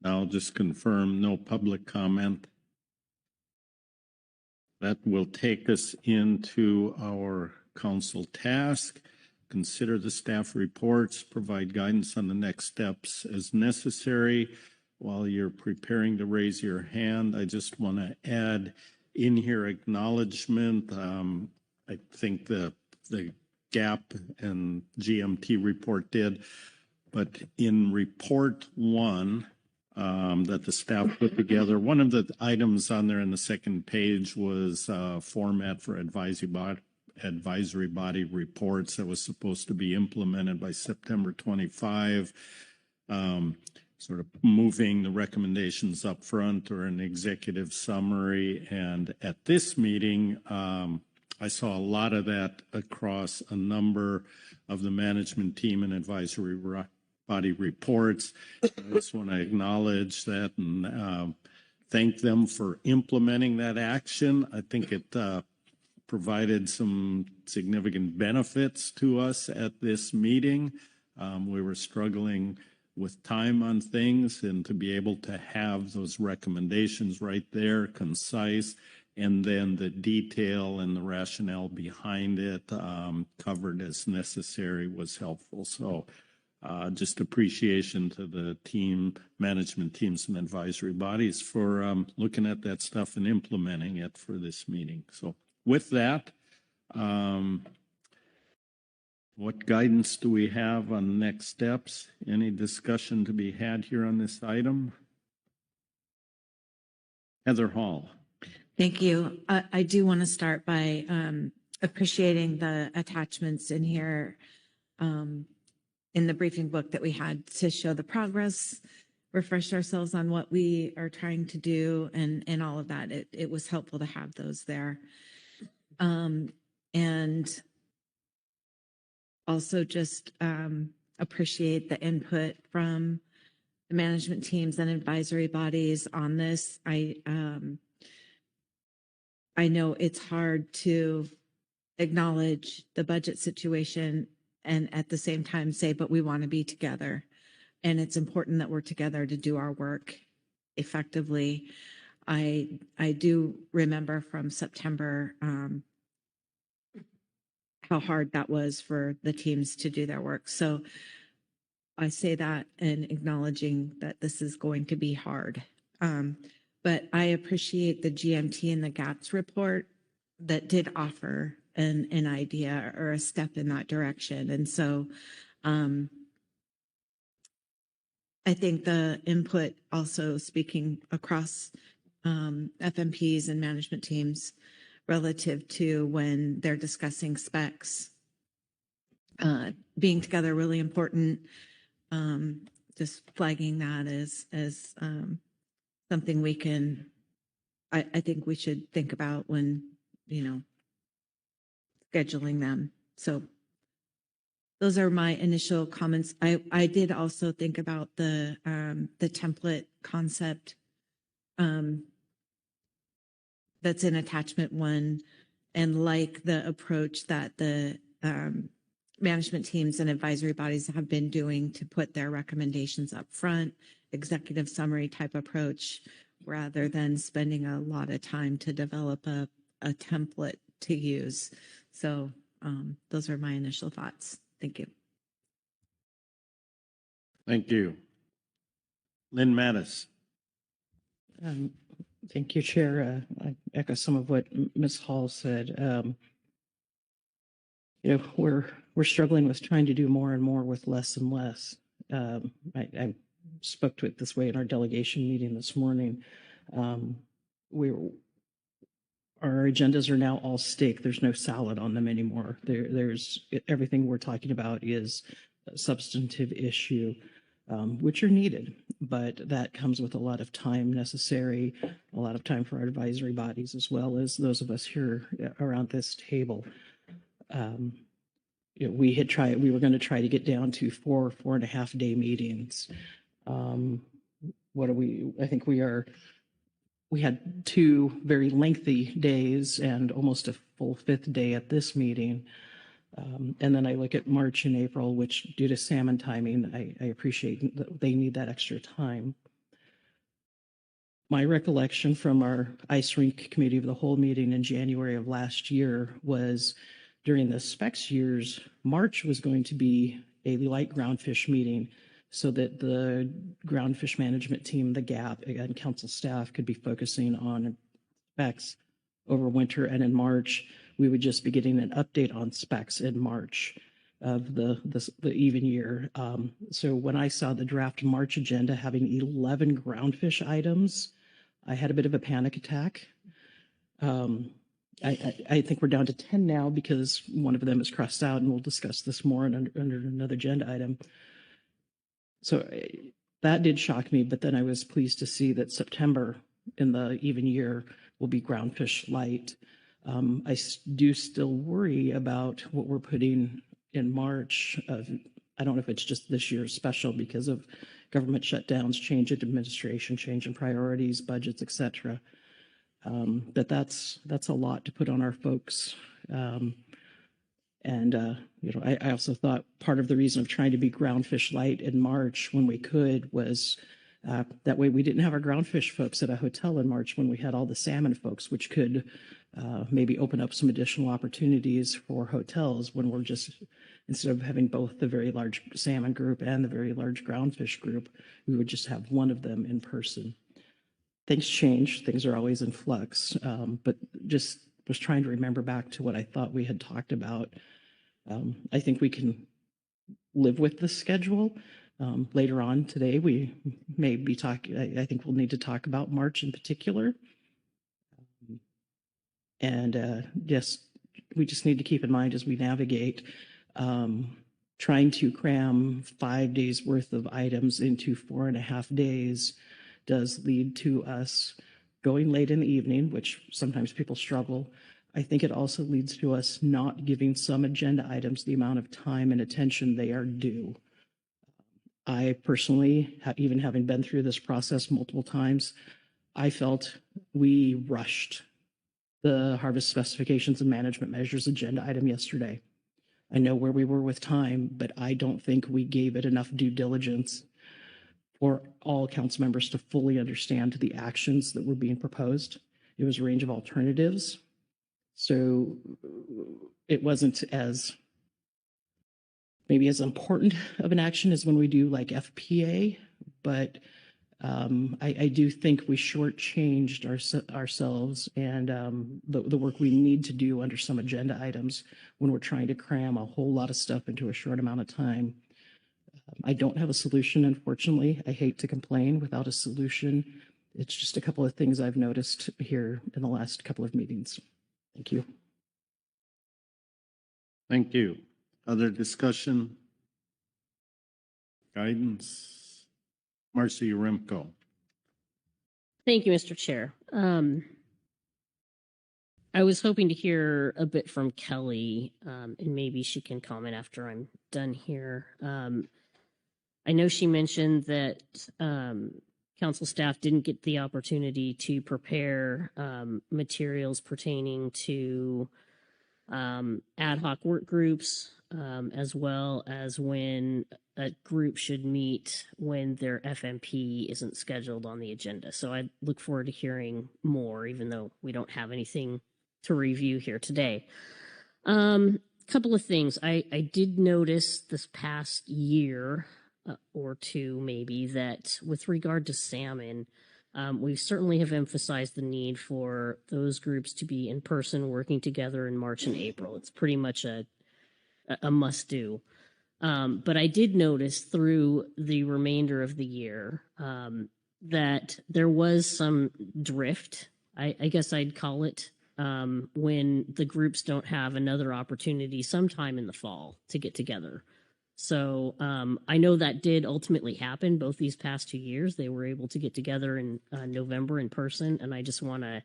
I'll just confirm no public comment. That will take us into our council task. Consider the staff reports, provide guidance on the next steps as necessary. While you're preparing to raise your hand, I just want to add in here acknowledgement. I think the GAP and GMT report did, but in report 1 that the staff put together, one of the items on there in the second page was format for advisory body reports that was supposed to be implemented by September 25. Sort of moving the recommendations up front or an executive summary. And at this meeting, I saw a lot of that across a number of the management team and advisory body reports. I just want to acknowledge that and thank them for implementing that action. I think it provided some significant benefits to us at this meeting. We were struggling with time on things, and to be able to have those recommendations right there, concise, and then the detail and the rationale behind it covered as necessary was helpful. So just appreciation to the team, management teams and advisory bodies for looking at that stuff and implementing it for this meeting. So with that, what guidance do we have on next steps? Any discussion to be had here on this item? Heather Hall. Thank you. I do want to start by appreciating the attachments in here in the briefing book that we had to show the progress, refresh ourselves on what we are trying to do, and all of that. It was helpful to have those there. And also just appreciate the input from the management teams and advisory bodies on this. I know it's hard to acknowledge the budget situation and at the same time say, but we want to be together. And it's important that we're together to do our work effectively. I do remember from September how hard that was for the teams to do their work. So I say that and acknowledging that this is going to be hard. But I appreciate the GMT and the GAPS report that did offer an idea or a step in that direction. And so I think the input also speaking across FMPs and management teams relative to when they're discussing specs, being together really important. Just flagging that as something we can, I think we should think about when, scheduling them. So those are my initial comments. I did also think about the template concept that's in attachment 1, and like the approach that the management teams and advisory bodies have been doing to put their recommendations up front, executive summary type approach, rather than spending a lot of time to develop a template to use. So those are my initial thoughts. Thank you. Thank you. Lynn Mattis. Thank you, Chair. I echo some of what Ms. Hall said. We're struggling with trying to do more and more with less and less. I spoke to it this way in our delegation meeting this morning. Our agendas are now all steak. There's no salad on them anymore. There's everything we're talking about is a substantive issue, which are needed, but that comes with a lot of time necessary, a lot of time for our advisory bodies, as well as those of us here around this table. We were going to try to get down to 4.5 day meetings. I think we had 2 very lengthy days and almost a full 5th day at this meeting. And then I look at March and April, which due to salmon timing, I appreciate that they need that extra time. My recollection from our ice rink committee of the whole meeting in January of last year was during the specs years, March was going to be a light groundfish meeting so that the groundfish management team, the GAP, and council staff could be focusing on specs over winter. And in March, we would just be getting an update on specs in March of the even year. So when I saw the draft March agenda having 11 groundfish items, I had a bit of a panic attack. I think we're down to 10 now because one of them is crossed out, and we'll discuss this more under another agenda item. So that did shock me, but then I was pleased to see that September in the even year will be groundfish light. I do still worry about what we're putting in March. I don't know if it's just this year's special because of government shutdowns, change in administration, change in priorities, budgets, etc. That's a lot to put on our folks. I also thought part of the reason of trying to be groundfish light in March when we could was that way we didn't have our groundfish folks at a hotel in March when we had all the salmon folks, which could maybe open up some additional opportunities for hotels when we're just, instead of having both the very large salmon group and the very large groundfish group, we would just have one of them in person. Things change, things are always in flux, but just was trying to remember back to what I thought we had talked about. I think we can live with the schedule. Later on today, we may be talking, I think we'll need to talk about March in particular. We just need to keep in mind as we navigate, trying to cram 5 days worth of items into 4.5 days does lead to us going late in the evening, which sometimes people struggle. I think it also leads to us not giving some agenda items the amount of time and attention they are due. I personally, even having been through this process multiple times, I felt we rushed the harvest specifications and management measures agenda item yesterday. I know where we were with time, but I don't think we gave it enough due diligence for all council members to fully understand the actions that were being proposed. It was a range of alternatives. So it wasn't as maybe as important of an action as when we do like FPA, but I do think we shortchanged ourselves and the work we need to do under some agenda items when we're trying to cram a whole lot of stuff into a short amount of time. I don't have a solution, unfortunately. I hate to complain without a solution. It's just a couple of things I've noticed here in the last couple of meetings. Thank you. Thank you. Other discussion? Guidance? Marcy Remco. Thank you, Mr. Chair. I was hoping to hear a bit from Kelly, and maybe she can comment after I'm done here. I know she mentioned that council staff didn't get the opportunity to prepare materials pertaining to ad hoc work groups, as well as when a group should meet when their FMP isn't scheduled on the agenda. So I look forward to hearing more, even though we don't have anything to review here today. Couple of things. I did notice this past year or two maybe that with regard to salmon, we certainly have emphasized the need for those groups to be in person working together in March and April. It's pretty much a must do. But I did notice through the remainder of the year that there was some drift, I guess I'd call it, when the groups don't have another opportunity sometime in the fall to get together. So I know that did ultimately happen both these past 2 years. They were able to get together in November in person, and I just want to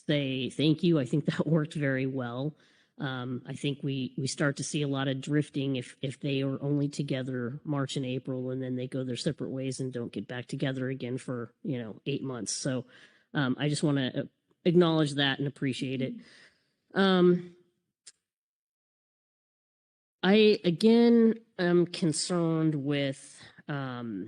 say thank you. I think that worked very well. I think we start to see a lot of drifting if they are only together March and April, and then they go their separate ways and don't get back together again for 8 months. So I just want to acknowledge that and appreciate it. I again am concerned with at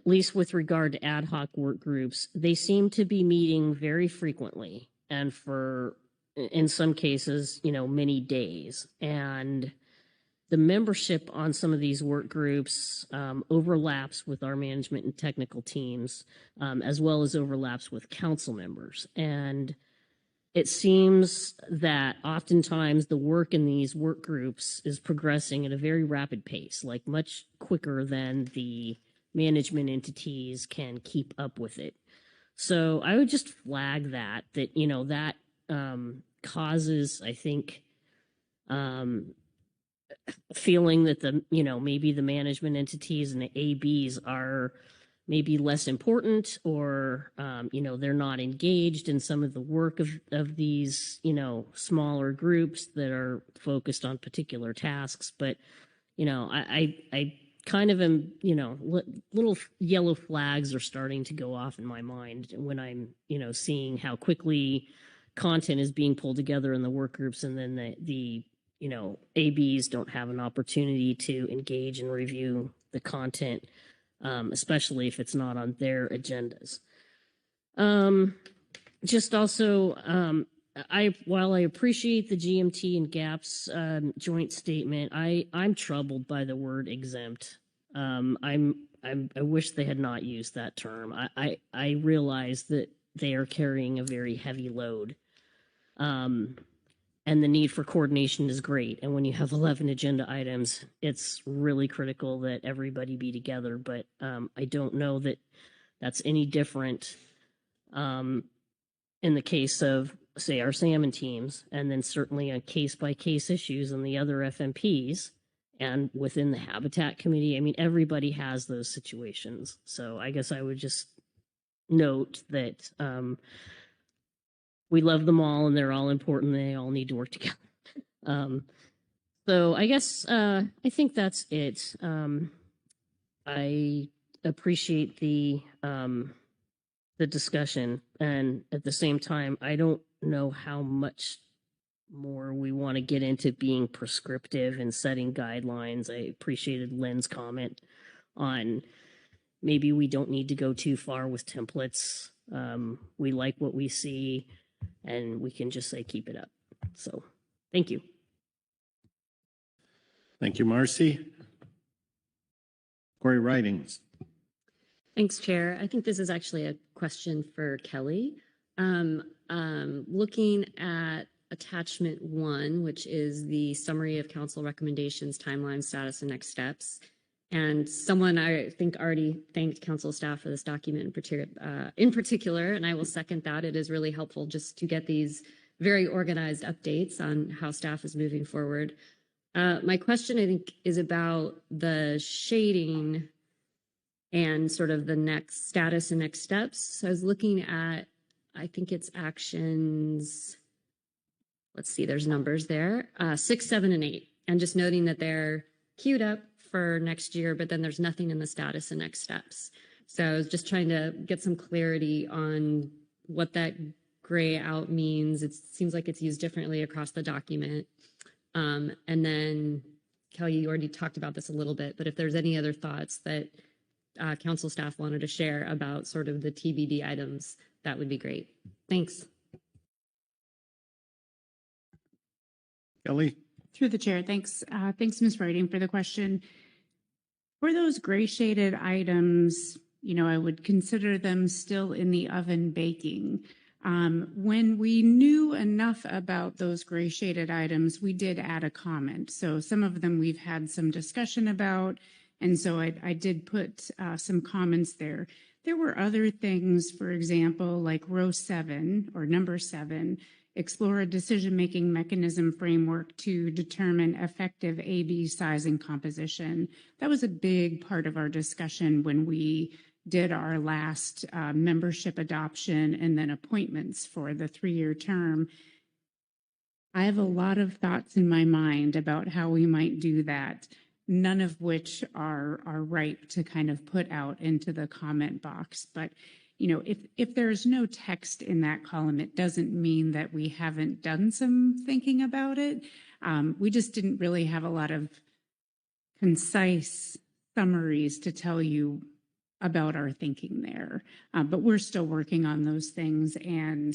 least with regard to ad hoc work groups. They seem to be meeting very frequently, and for in some cases, many days. And the membership on some of these work groups overlaps with our management and technical teams, as well as overlaps with council members. And it seems that oftentimes the work in these work groups is progressing at a very rapid pace, like much quicker than the management entities can keep up with it. So I would just flag that that causes, I think, feeling that maybe the management entities and the ABs are maybe less important, or they're not engaged in some of the work of these smaller groups that are focused on particular tasks. But I kind of am little yellow flags are starting to go off in my mind when I'm seeing how quickly content is being pulled together in the work groups, and then the ABs don't have an opportunity to engage and review the content, especially if it's not on their agendas. Just also, while I appreciate the GMT and GAPS joint statement, I'm troubled by the word exempt. I wish they had not used that term. I realize that they are carrying a very heavy load. And the need for coordination is great. And when you have 11 agenda items, it's really critical that everybody be together. But I don't know that that's any different in the case of, say, our salmon teams, and then certainly on case-by-case issues and the other FMPs, and within the Habitat Committee. I mean, everybody has those situations. So I guess I would just note that we love them all, and they're all important. They all need to work together. So I guess I think that's it. I appreciate the discussion, and at the same time, I don't know how much more we want to get into being prescriptive and setting guidelines. I appreciated Lynn's comment on maybe we don't need to go too far with templates. We like what we see, and we can just say keep it up. So thank you. Thank you, Marcy. Corey Ridings. Thanks, Chair. I think this is actually a question for Kelly. Looking at attachment 1, which is the summary of council recommendations, timeline, status, and next steps. And someone I think already thanked council staff for this document in particular, and I will second that. It is really helpful just to get these very organized updates on how staff is moving forward. My question, I think, is about the shading and sort of the next status and next steps. So I was looking at, I think it's actions, let's see, there's numbers there, 6, 7, and 8. And just noting that they're queued up for next year, but then there's nothing in the status and next steps. So I was just trying to get some clarity on what that gray out means. It seems like it's used differently across the document. And then, Kelly, you already talked about this a little bit, but if there's any other thoughts that council staff wanted to share about sort of the TBD items, that would be great. Thanks. Kelly? Through the chair, thanks. Thanks, Ms. Writing, for the question. For those gray shaded items, I would consider them still in the oven baking. When we knew enough about those gray shaded items, we did add a comment. So some of them we've had some discussion about, and so I did put some comments there. There were other things, for example, like row 7 or number 7, explore a decision-making mechanism framework to determine effective AB size and composition. That was a big part of our discussion when we did our last membership adoption and then appointments for the 3-year term. I have a lot of thoughts in my mind about how we might do that, none of which are ripe to kind of put out into the comment box. But if there's no text in that column, it doesn't mean that we haven't done some thinking about it. We just didn't really have a lot of concise summaries to tell you about our thinking there. But we're still working on those things, and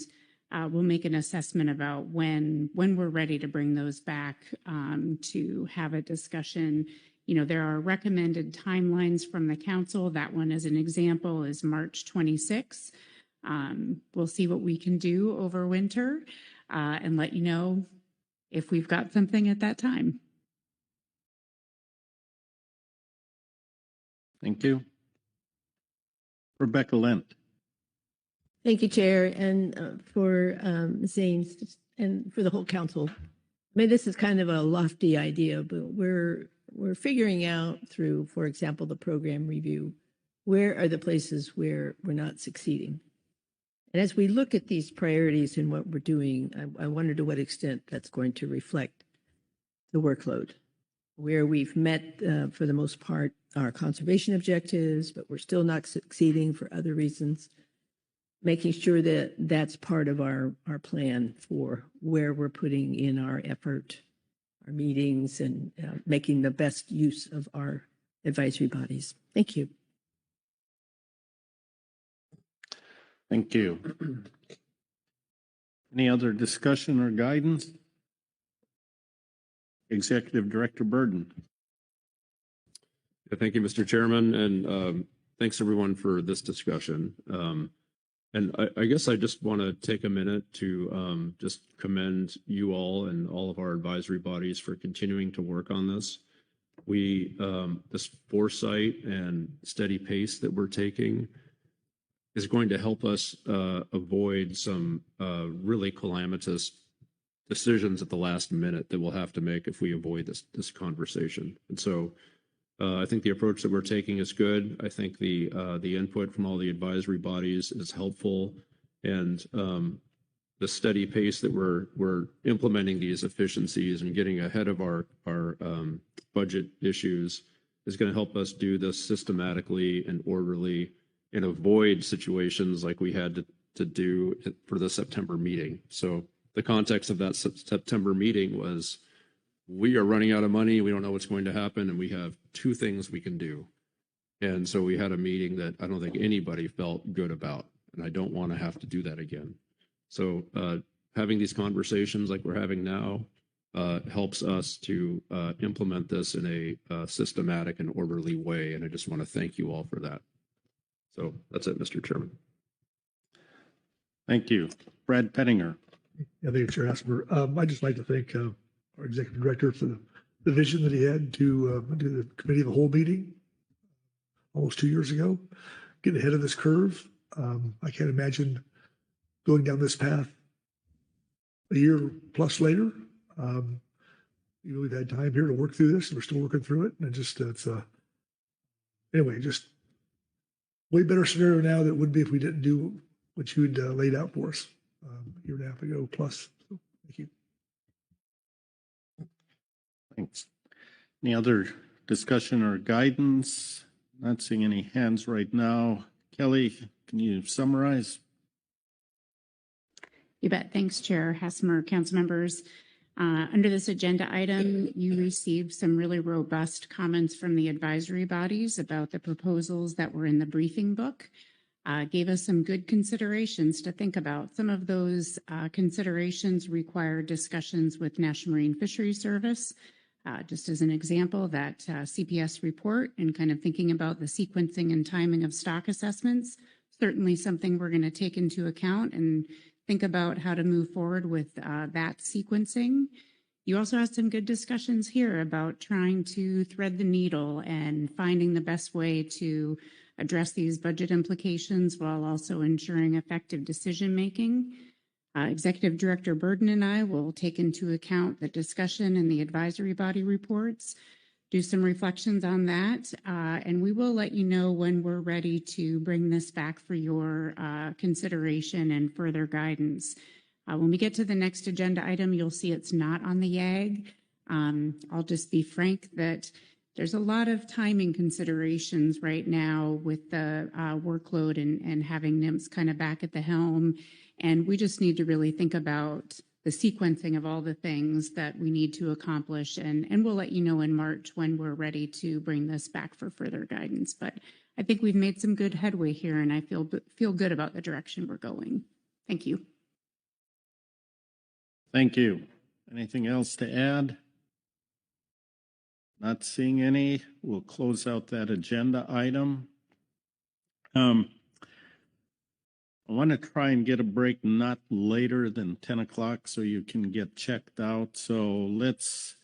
we'll make an assessment about when we're ready to bring those back to have a discussion. There are recommended timelines from the council. That one, as an example, is March 26. We'll see what we can do over winter and let you know if we've got something at that time. Thank you. Rebecca Lent. Thank you, Chair, and for Zane's and for the whole council. I mean, this is kind of a lofty idea, but we're figuring out through, for example, the program review, where are the places where we're not succeeding. And as we look at these priorities and what we're doing, I wonder to what extent that's going to reflect the workload, where we've met, for the most part, our conservation objectives, but we're still not succeeding for other reasons. Making sure that that's part of our plan for where we're putting in our effort, our meetings, and making the best use of our advisory bodies. Thank you. Thank you. Any other discussion or guidance? Executive Director Burden. Yeah, thank you, Mr. Chairman, and thanks everyone for this discussion. And I guess I just want to take a minute to just commend you all and all of our advisory bodies for continuing to work on this. This foresight and steady pace that we're taking is going to help us avoid some really calamitous decisions at the last minute that we'll have to make if we avoid this conversation. And so I think the approach that we're taking is good. I think the input from all the advisory bodies is helpful, and the steady pace that we're implementing these efficiencies and getting ahead of our budget issues is going to help us do this systematically and orderly and avoid situations like we had to do for the September meeting. So the context of that September meeting was, we are running out of money, we don't know what's going to happen, and we have 2 things we can do. And so we had a meeting that I don't think anybody felt good about, and I don't want to have to do that again. So having these conversations like we're having now helps us to implement this in a systematic and orderly way, and I just want to thank you all for that. So that's it, Mr. Chairman. Thank you. Brad Pettinger. Yeah, thank you, Chair Hasmer. I'd just like to thank our Executive Director for the vision that he had to do the Committee of the Whole meeting almost 2 years ago, get ahead of this curve. I can't imagine going down this path a year plus later. We've had time here to work through this, and we're still working through it. And anyway, just way better scenario now than it would be if we didn't do what you'd laid out for us a year and a half ago plus. So thank you. Thanks. Any other discussion or guidance? Not seeing any hands right now. Kelly, can you summarize? You bet. Thanks, Chair Hasmer, council members. Under this agenda item, you received some really robust comments from the advisory bodies about the proposals that were in the briefing book. gave us some good considerations to think about. Some of those considerations require discussions with National Marine Fishery Service. Just as an example, that CPS report and kind of thinking about the sequencing and timing of stock assessments, certainly something we're going to take into account and think about how to move forward with that sequencing. You also had some good discussions here about trying to thread the needle and finding the best way to address these budget implications while also ensuring effective decision making. Executive Director Burden and I will take into account the discussion and the advisory body reports, do some reflections on that, and we will let you know when we're ready to bring this back for your consideration and further guidance. When we get to the next agenda item, you'll see it's not on the YAG. I'll just be frank that there's a lot of timing considerations right now with the workload and having NIMS kind of back at the helm. And we just need to really think about the sequencing of all the things that we need to accomplish. And we'll let you know in March when we're ready to bring this back for further guidance. But I think we've made some good headway here, and I feel good about the direction we're going. Thank you. Thank you. Anything else to add? Not seeing any. We'll close out that agenda item. I want to try and get a break not later than 10 o'clock so you can get checked out. So let's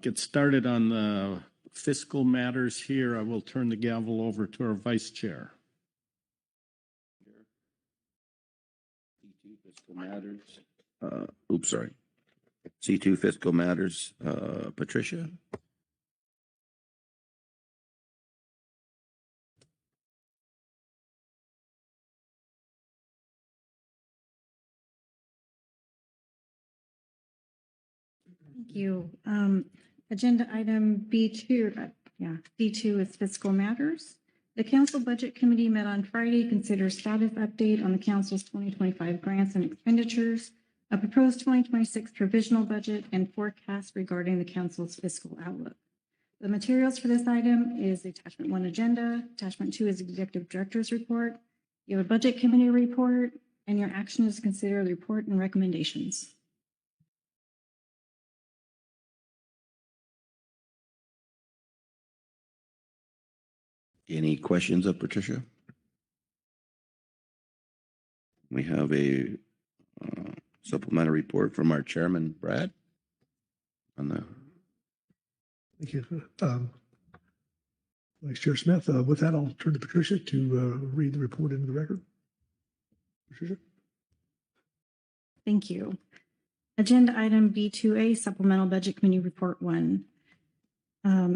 get started on the fiscal matters here. I will turn the gavel over to our vice chair. C2 fiscal matters. Sorry. C2 fiscal matters. Patricia. Thank you. Agenda item B2, B2 is fiscal matters. The Council Budget Committee met on Friday, consider status update on the Council's 2025 grants and expenditures, a proposed 2026 provisional budget, and forecast regarding the Council's fiscal outlook. The materials for this item is Attachment 1 agenda, Attachment 2 is Executive Director's report. You have a Budget Committee report, and your action is to consider the report and recommendations. Any questions of Patricia? We have a supplemental report from our chairman, Brad. On the Thank you. Vice Chair Smith, with that, I'll turn to Patricia to read the report into the record. Patricia? Thank you. Agenda item B2A, Supplemental Budget Committee Report 1.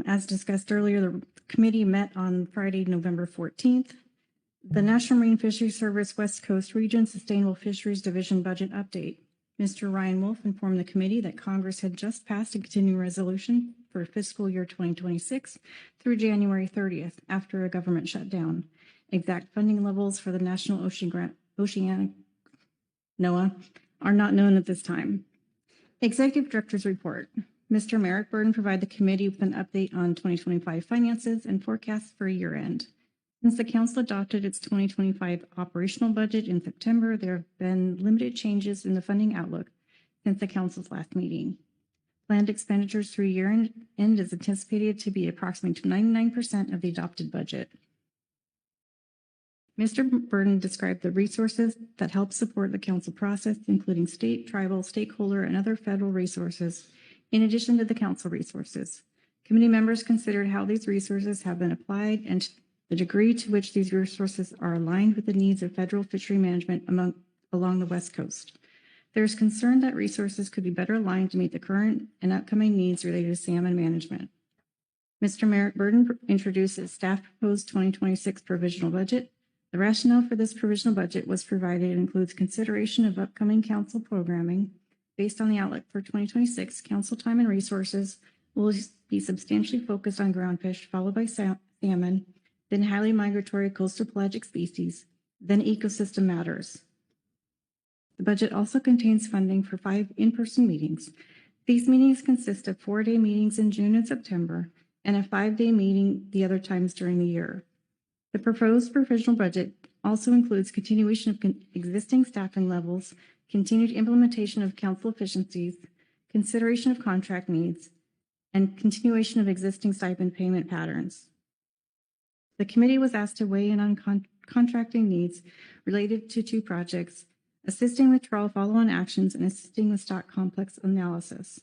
As discussed earlier, the committee met on Friday, November 14th. The National Marine Fisheries Service West Coast Region Sustainable Fisheries Division Budget Update. Mr. Ryan Wolf informed the committee that Congress had just passed a continuing resolution for fiscal year 2026 through January 30th after a government shutdown. Exact funding levels for the National Oceanic NOAA are not known at this time. Executive Director's Report. Mr. Merrick Burden provided the committee with an update on 2025 finances and forecasts for year end. Since the Council adopted its 2025 operational budget in September, there have been limited changes in the funding outlook since the Council's last meeting. Planned expenditures through year end is anticipated to be approximately 99% of the adopted budget. Mr. Burden described the resources that help support the Council process, including state, tribal, stakeholder, and other federal resources, in addition to the Council resources. Committee members considered how these resources have been applied and the degree to which these resources are aligned with the needs of federal fishery management along the West Coast. There is concern that resources could be better aligned to meet the current and upcoming needs related to salmon management. Mr. Merrick Burden introduced his staff proposed 2026 provisional budget. The rationale for this provisional budget was provided and includes consideration of upcoming Council programming. Based on the outlook for 2026, Council time and resources will be substantially focused on groundfish, followed by salmon, then highly migratory coastal pelagic species, then ecosystem matters. The budget also contains funding for 5 in-person meetings. These meetings consist of 4-day meetings in June and September, and a 5-day meeting the other times during the year. The proposed provisional budget also includes continuation of existing staffing levels, continued implementation of council efficiencies, consideration of contract needs, and continuation of existing stipend payment patterns. The committee was asked to weigh in on contracting needs related to 2 projects, assisting with trawl follow-on actions and assisting with stock complex analysis.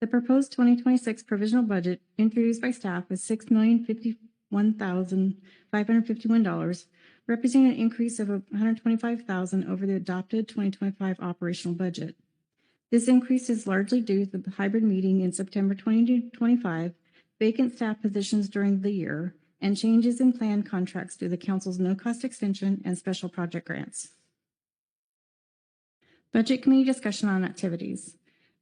The proposed 2026 provisional budget introduced by staff was $6,051,551, representing an increase of $125,000 over the adopted 2025 operational budget. This increase is largely due to the hybrid meeting in September 2025, vacant staff positions during the year, and changes in planned contracts through the council's no-cost extension and special project grants. Budget committee discussion on activities.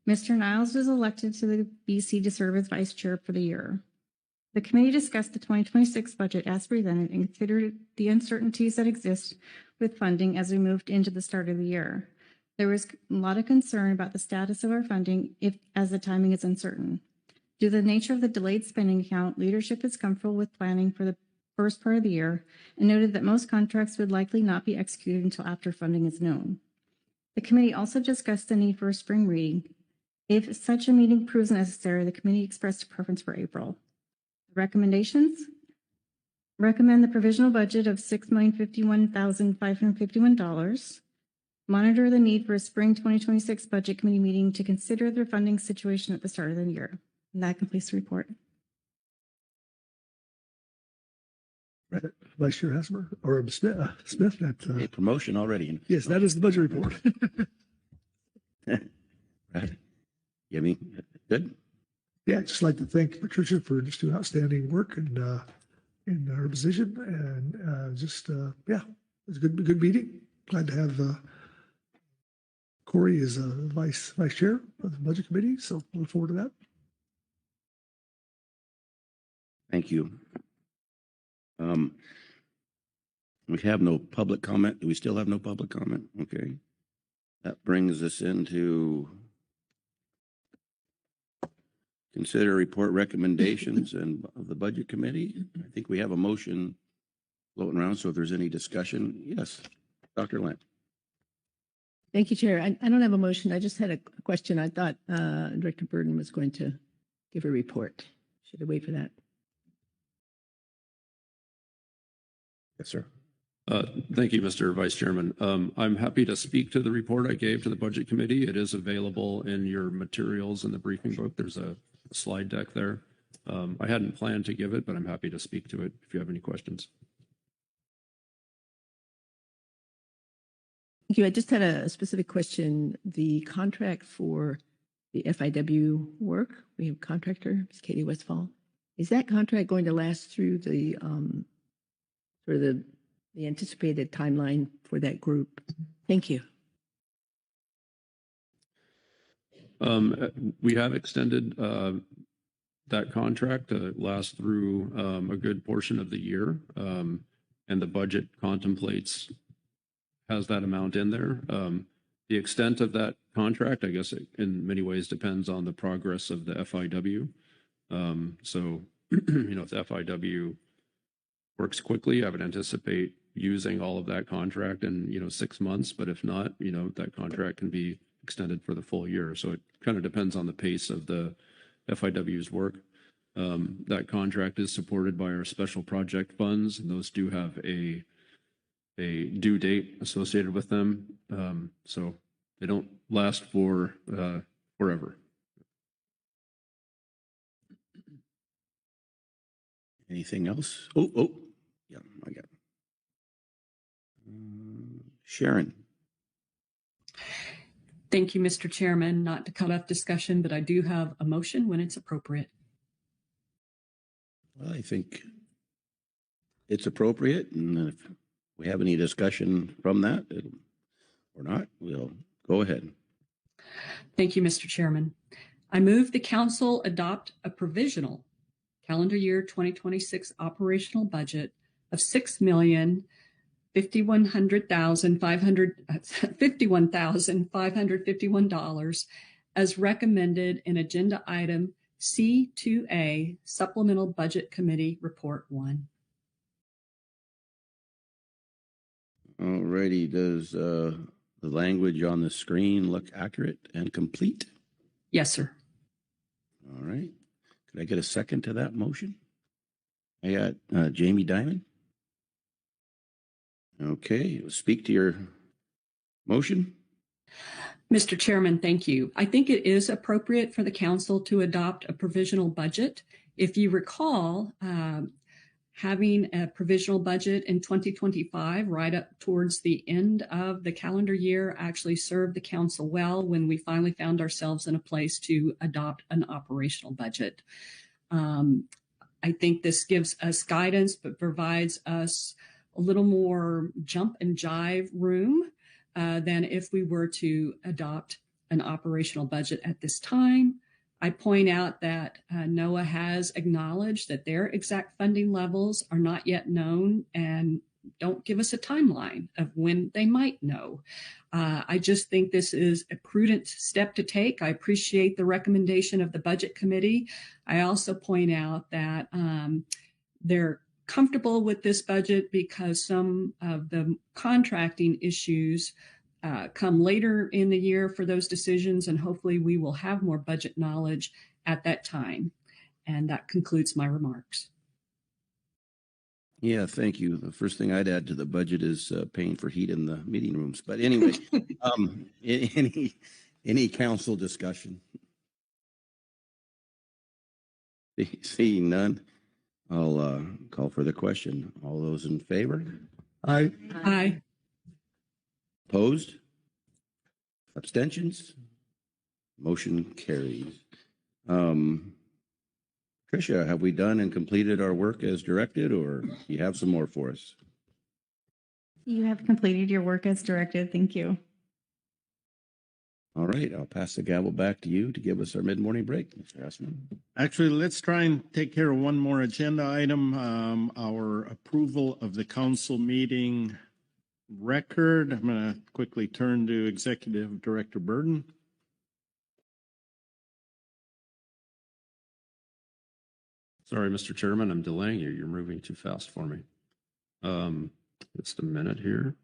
Mr. Niles was elected to the BC to serve as vice chair for the year. The committee discussed the 2026 budget as presented and considered the uncertainties that exist with funding as we moved into the start of the year. There was a lot of concern about the status of our funding as the timing is uncertain. Due to the nature of the delayed spending account, leadership is comfortable with planning for the first part of the year and noted that most contracts would likely not be executed until after funding is known. The committee also discussed the need for a spring meeting. If such a meeting proves necessary, the committee expressed a preference for April. Recommendations: recommend the provisional budget of $6,051,551. Monitor the need for a spring 2026 budget committee meeting to consider the funding situation at the start of the year. And that completes the report. Vice Chair Hasmer or Smith. That A promotion already. yes, that is the budget report. Right. Jimmy, good. Yeah, I'd just like to thank Patricia for just doing outstanding work and in her position, and yeah, it was a good meeting. Glad to have Corey as vice chair of the budget committee, so look forward to that. Thank you. We have no public comment. Do we still have no public comment? Okay. That brings us into consider report recommendations and of the budget committee. I think we have a motion floating around. So if there's any discussion, yes, Dr. Lent. Thank you, Chair. I don't have a motion. I just had a question. I thought Director Burden was going to give a report. Should I wait for that? Yes, sir. Thank you, Mr. Vice Chairman. I'm happy to speak to the report I gave to the Budget Committee. It is available in your materials in the briefing book. There's a slide deck there. I hadn't planned to give it, but I'm happy to speak to it if you have any questions. Thank you. I just had a specific question. The contract for the FIW work, we have a contractor, Ms. Katie Westfall. Is that contract going to last through the sort of the anticipated timeline for that group? Thank you. We have extended that contract to last through a good portion of the year, and the budget has that amount in there. The extent of that contract, I guess, in many ways depends on the progress of the FIW. So, if the FIW works quickly, I would anticipate using all of that contract in 6 months, but if not, that contract can be extended for the full year. So it kind of depends on the pace of the FIW's work. That contract is supported by our special project funds, and those do have a due date associated with them. So they don't last for forever. Anything else? Oh, yeah, I got it. Sharon. Thank you, Mr. Chairman. Not to cut off discussion, but I do have a motion when it's appropriate. Well, I think it's appropriate, and if we have any discussion from that or not, we'll go ahead. Thank you, Mr. Chairman. I move the council adopt a provisional calendar year 2026 operational budget of $6,051,551 as recommended in Agenda Item C2A, Supplemental Budget Committee Report 1. All righty. Does the language on the screen look accurate and complete? Yes, sir. All right. Could I get a second to that motion? I got Jamie Dimon. Okay. Speak to your motion. Mr. Chairman, thank you. I think it is appropriate for the council to adopt a provisional budget. If you recall, having a provisional budget in 2025 right up towards the end of the calendar year actually served the council well when we finally found ourselves in a place to adopt an operational budget. I think this gives us guidance, but provides us a little more jump and jive room than if we were to adopt an operational budget at this time. I point out that NOAA has acknowledged that their exact funding levels are not yet known and don't give us a timeline of when they might know. I just think this is a prudent step to take. I appreciate the recommendation of the Budget Committee. I also point out that they're comfortable with this budget because some of the contracting issues come later in the year for those decisions, and hopefully we will have more budget knowledge at that time. And that concludes my remarks. Yeah, thank you. The first thing I'd add to the budget is paying for heat in the meeting rooms. But anyway, any council discussion? Seeing none, I'll call for the question. All those in favor? Aye. Aye. Opposed? Abstentions? Motion carries. Tricia, have we done and completed our work as directed, or do you have some more for us? You have completed your work as directed. Thank you. All right, I'll pass the gavel back to you to give us our mid-morning break, Mr. Assman. Actually, let's try and take care of one more agenda item, our approval of the council meeting record. I'm going to quickly turn to Executive Director Burden. Sorry, Mr. Chairman, I'm delaying you. You're moving too fast for me. Just a minute here.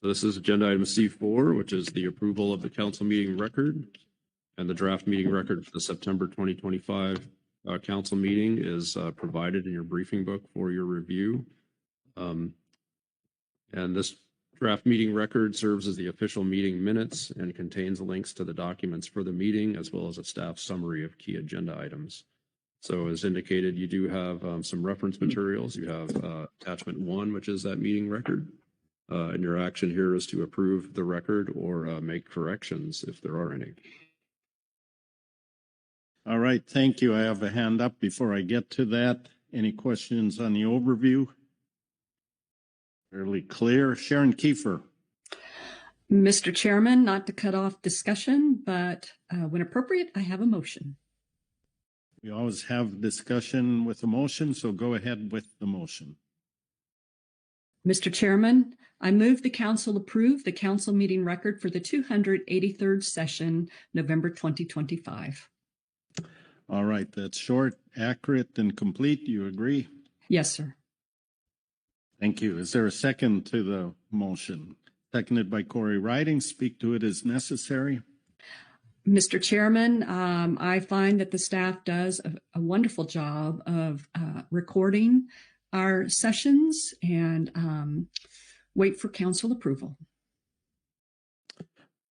So this is agenda item C4, which is the approval of the council meeting record, and the draft meeting record for the September 2025 council meeting is provided in your briefing book for your review. And this draft meeting record serves as the official meeting minutes and contains links to the documents for the meeting, as well as a staff summary of key agenda items. So as indicated, you do have some reference materials. You have attachment 1, which is that meeting record. And your action here is to approve the record or make corrections if there are any. All right, thank you. I have a hand up before I get to that. Any questions on the overview? Fairly clear. Sharon Kiefer. Mr. Chairman, not to cut off discussion, but when appropriate, I have a motion. We always have discussion with a motion, so go ahead with the motion. Mr. Chairman, I move the council approve the council meeting record for the 283rd session, November 2025. All right, that's short, accurate, and complete. Do you agree? Yes, sir. Thank you. Is there a second to the motion? Seconded by Corey Riding. Speak to it as necessary. Mr. Chairman, I find that the staff does a wonderful job of recording our sessions and wait for council approval.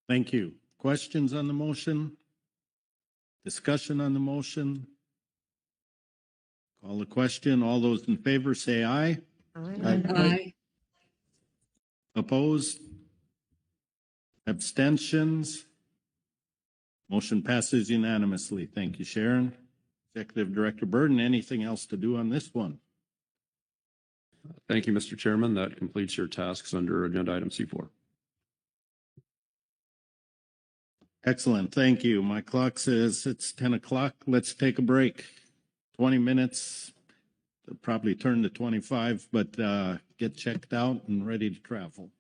Thank you. Questions on the motion? Discussion on the motion? Call the question. All those in favor say aye. Aye. Aye. Opposed? Abstentions? Motion passes unanimously. Thank you, Sharon. Executive Director Burden, anything else to do on this one? Thank you, Mr. Chairman. That completes your tasks under agenda item C4. Excellent. Thank you. My clock says it's 10 o'clock. Let's take a break. 20 minutes. It'll probably turn to 25, but get checked out and ready to travel.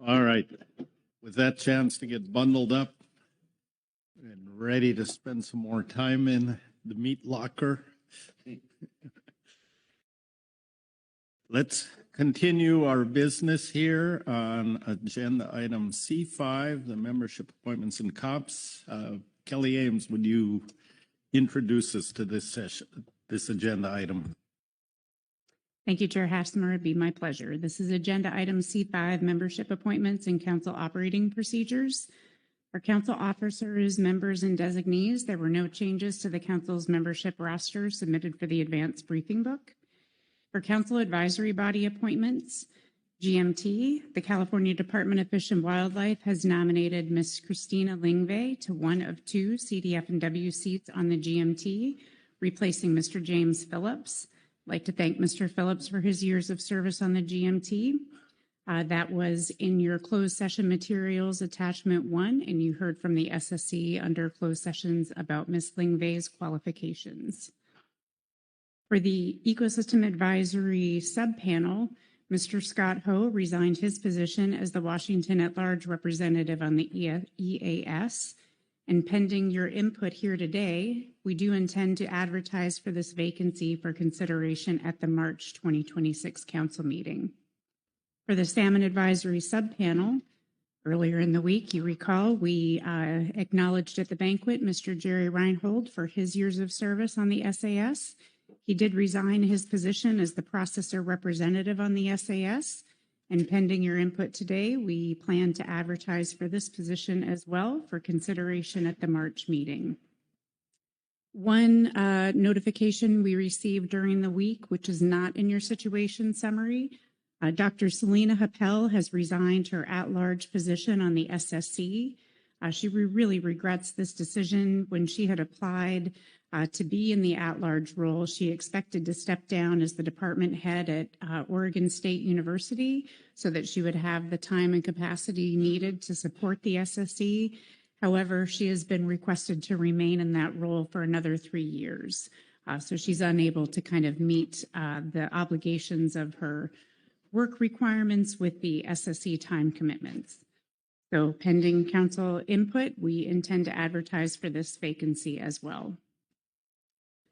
All right. With that chance to get bundled up and ready to spend some more time in the meat locker, let's continue our business here on agenda item C5, the membership appointments and COPS. Kelly Ames, would you introduce us to this session, this agenda item? Thank you, Chair Hassmer. It'd be my pleasure. This is agenda item C5, membership appointments and council operating procedures. For council officers, members, and designees, there were no changes to the council's membership roster submitted for the advanced briefing book. For council advisory body appointments, GMT, the California Department of Fish and Wildlife has nominated Ms. Christina Lingvay to one of 2 CDF&W seats on the GMT, replacing Mr. James Phillips. I'd like to thank Mr. Phillips for his years of service on the GMT. That was in your closed session materials, attachment 1, and you heard from the SSC under closed sessions about Ms. Lingvay's qualifications. For the Ecosystem Advisory Subpanel, Mr. Scott Ho resigned his position as the Washington at-large representative on the EAS. And pending your input here today, we do intend to advertise for this vacancy for consideration at the March 2026 council meeting. For the Salmon Advisory Subpanel, earlier in the week, you recall, we acknowledged at the banquet Mr. Jerry Reinhold for his years of service on the SAS. He did resign his position as the processor representative on the SAS. And pending your input today, we plan to advertise for this position as well for consideration at the March meeting. One notification we received during the week, which is not in your situation summary, Dr. Selena Happel has resigned her at-large position on the SSC. She really regrets this decision. When she had applied to be in the at-large role, she expected to step down as the department head at Oregon State University so that she would have the time and capacity needed to support the SSC. However, she has been requested to remain in that role for another 3 years. So she's unable to kind of meet the obligations of her work requirements with the SSC time commitments. So pending council input, we intend to advertise for this vacancy as well.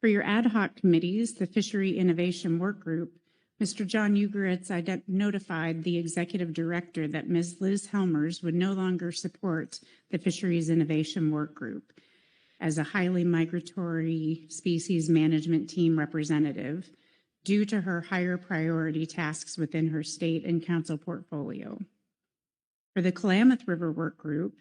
For your ad hoc committees, the Fishery Innovation Work Group, Mr. John Ugoretz notified the executive director that Ms. Liz Helmers would no longer support the Fisheries Innovation Work Group as a highly migratory species management team representative due to her higher priority tasks within her state and council portfolio. For the Klamath River Work Group,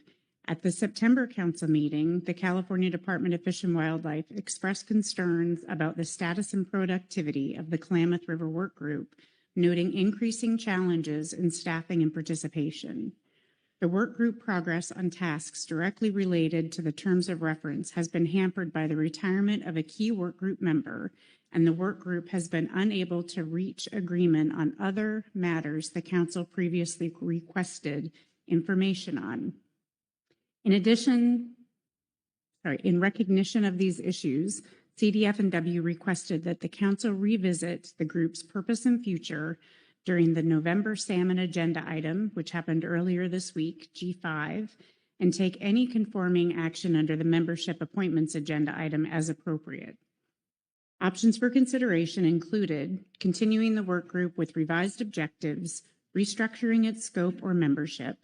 at the September council meeting, the California Department of Fish and Wildlife expressed concerns about the status and productivity of the Klamath River Work Group, noting increasing challenges in staffing and participation. The work group progress on tasks directly related to the terms of reference has been hampered by the retirement of a key work group member, and the work group has been unable to reach agreement on other matters the council previously requested information on. In recognition of these issues, CDF&W requested that the council revisit the group's purpose and future during the November salmon agenda item, which happened earlier this week, G5, and take any conforming action under the membership appointments agenda item as appropriate. Options for consideration included continuing the work group with revised objectives, restructuring its scope or membership,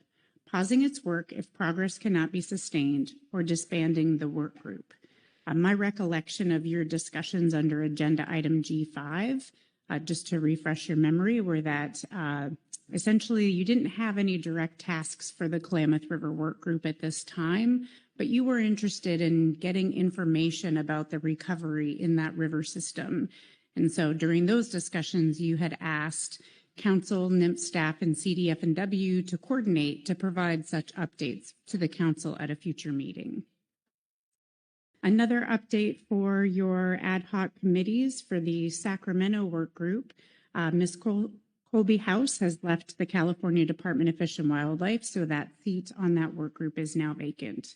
pausing its work if progress cannot be sustained, or disbanding the work group. My recollection of your discussions under agenda item G5, just to refresh your memory, were that essentially you didn't have any direct tasks for the Klamath River Work Group at this time, but you were interested in getting information about the recovery in that river system. And so during those discussions, you had asked council, NIMP staff, and CDF&W to coordinate to provide such updates to the council at a future meeting. Another update for your ad hoc committees for the Sacramento Work Group, Ms. Colby House has left the California Department of Fish and Wildlife, so that seat on that work group is now vacant.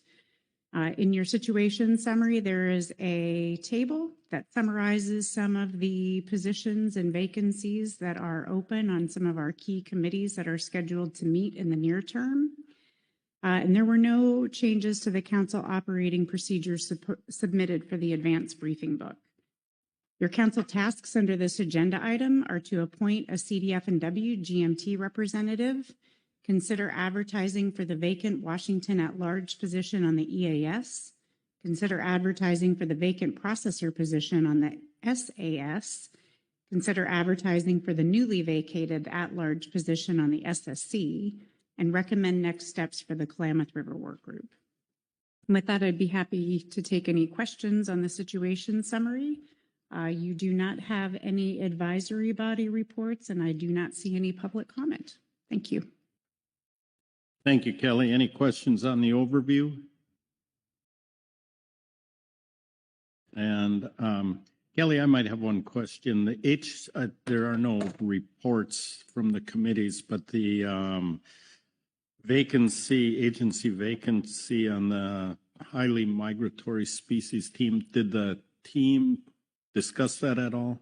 In your situation summary, there is a table that summarizes some of the positions and vacancies that are open on some of our key committees that are scheduled to meet in the near term. And there were no changes to the council operating procedures submitted for the advanced briefing book. Your council tasks under this agenda item are to appoint a CDF&W GMT representative, consider advertising for the vacant Washington at-large position on the EAS, consider advertising for the vacant processor position on the SAS, consider advertising for the newly vacated at-large position on the SSC, and recommend next steps for the Klamath River Work Group. And with that, I'd be happy to take any questions on the situation summary. You do not have any advisory body reports, and I do not see any public comment. Thank you. Thank you, Kelly. Any questions on the overview? And Kelly, I might have one question. There are no reports from the committees, but the agency vacancy on the highly migratory species team, did the team discuss that at all?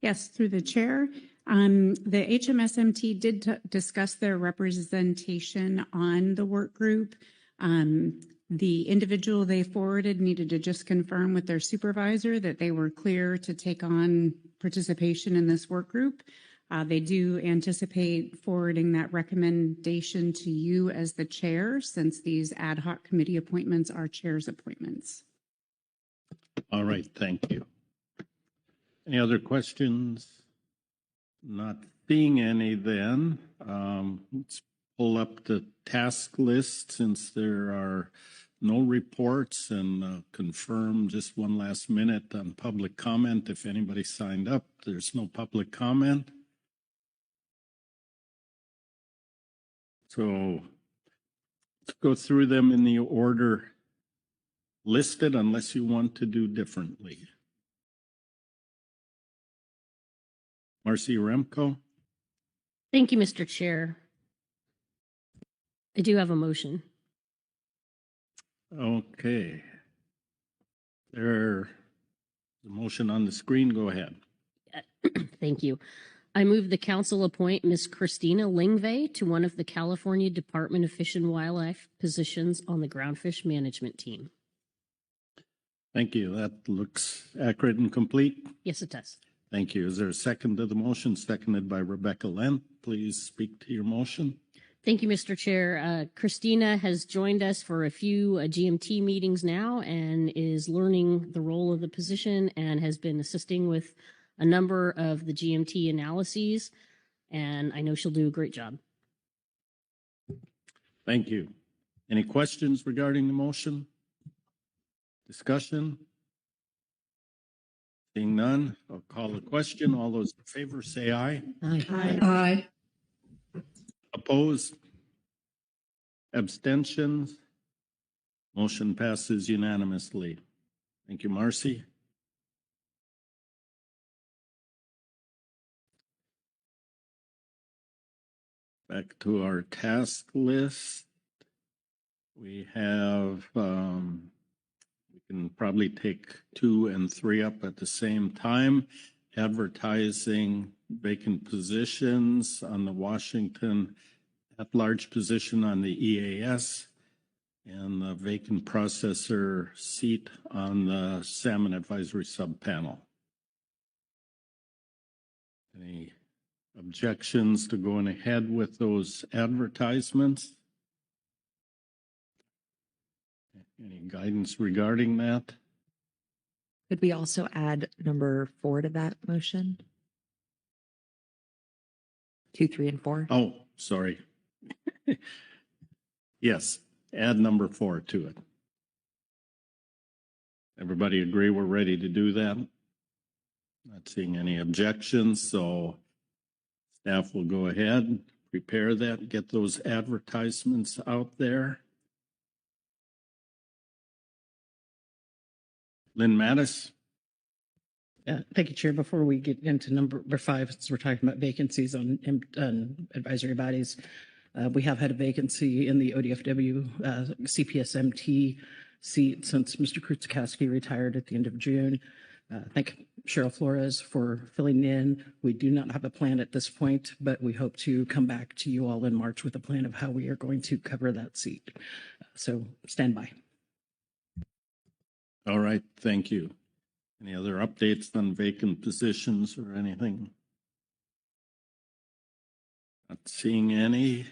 Yes, through the chair. The HMSMT did discuss their representation on the work group. The individual they forwarded needed to just confirm with their supervisor that they were clear to take on participation in this work group. They do anticipate forwarding that recommendation to you as the chair, since these ad hoc committee appointments are chair's appointments. All right, thank you. Any other questions? Not seeing any then. Let's pull up the task list since there are no reports, and confirm just one last minute on public comment. If anybody signed up, there's no public comment. So let's go through them in the order listed unless you want to do differently. Marcy Remco. Thank you, Mr. Chair. I do have a motion. Okay. There's a motion on the screen. Go ahead. Thank you. I move the council appoint Ms. Christina Lingvay to one of the California Department of Fish and Wildlife positions on the Groundfish management team. Thank you. That looks accurate and complete. Yes, it does. Thank you. Is there a second to the motion? Seconded by Rebecca Lent. Please speak to your motion. Thank you, Mr. Chair. Christina has joined us for a few GMT meetings now and is learning the role of the position and has been assisting with a number of the GMT analyses, and I know she'll do a great job. Thank you. Any questions regarding the motion? Discussion? Seeing none, I'll call the question. All those in favor say aye. Aye. Aye. Opposed? Abstentions? Motion passes unanimously. Thank you, Marcy. Back to our task list. We have, we can probably take 2 and 3 up at the same time. Advertising vacant positions on the Washington at-large position on the EAS and the vacant processor seat on the Salmon Advisory Subpanel. Any objections to going ahead with those advertisements? Any guidance regarding that? Could we also add number 4 to that motion? 2, 3, and 4? Oh, sorry. Yes, add number 4 to it. Everybody agree we're ready to do that? Not seeing any objections, so staff will go ahead, prepare that, get those advertisements out there. Lynn Mattis. Yeah, thank you, Chair. Before we get into number 5, since we're talking about vacancies on advisory bodies, We have had a vacancy in the ODFW CPSMT seat since Mr. Krutzikowski retired at the end of June. Thank Cheryl Flores for filling in. We do not have a plan at this point, but we hope to come back to you all in March with a plan of how we are going to cover that seat. So stand by. All right, thank you. Any other updates on vacant positions or anything? Not seeing any.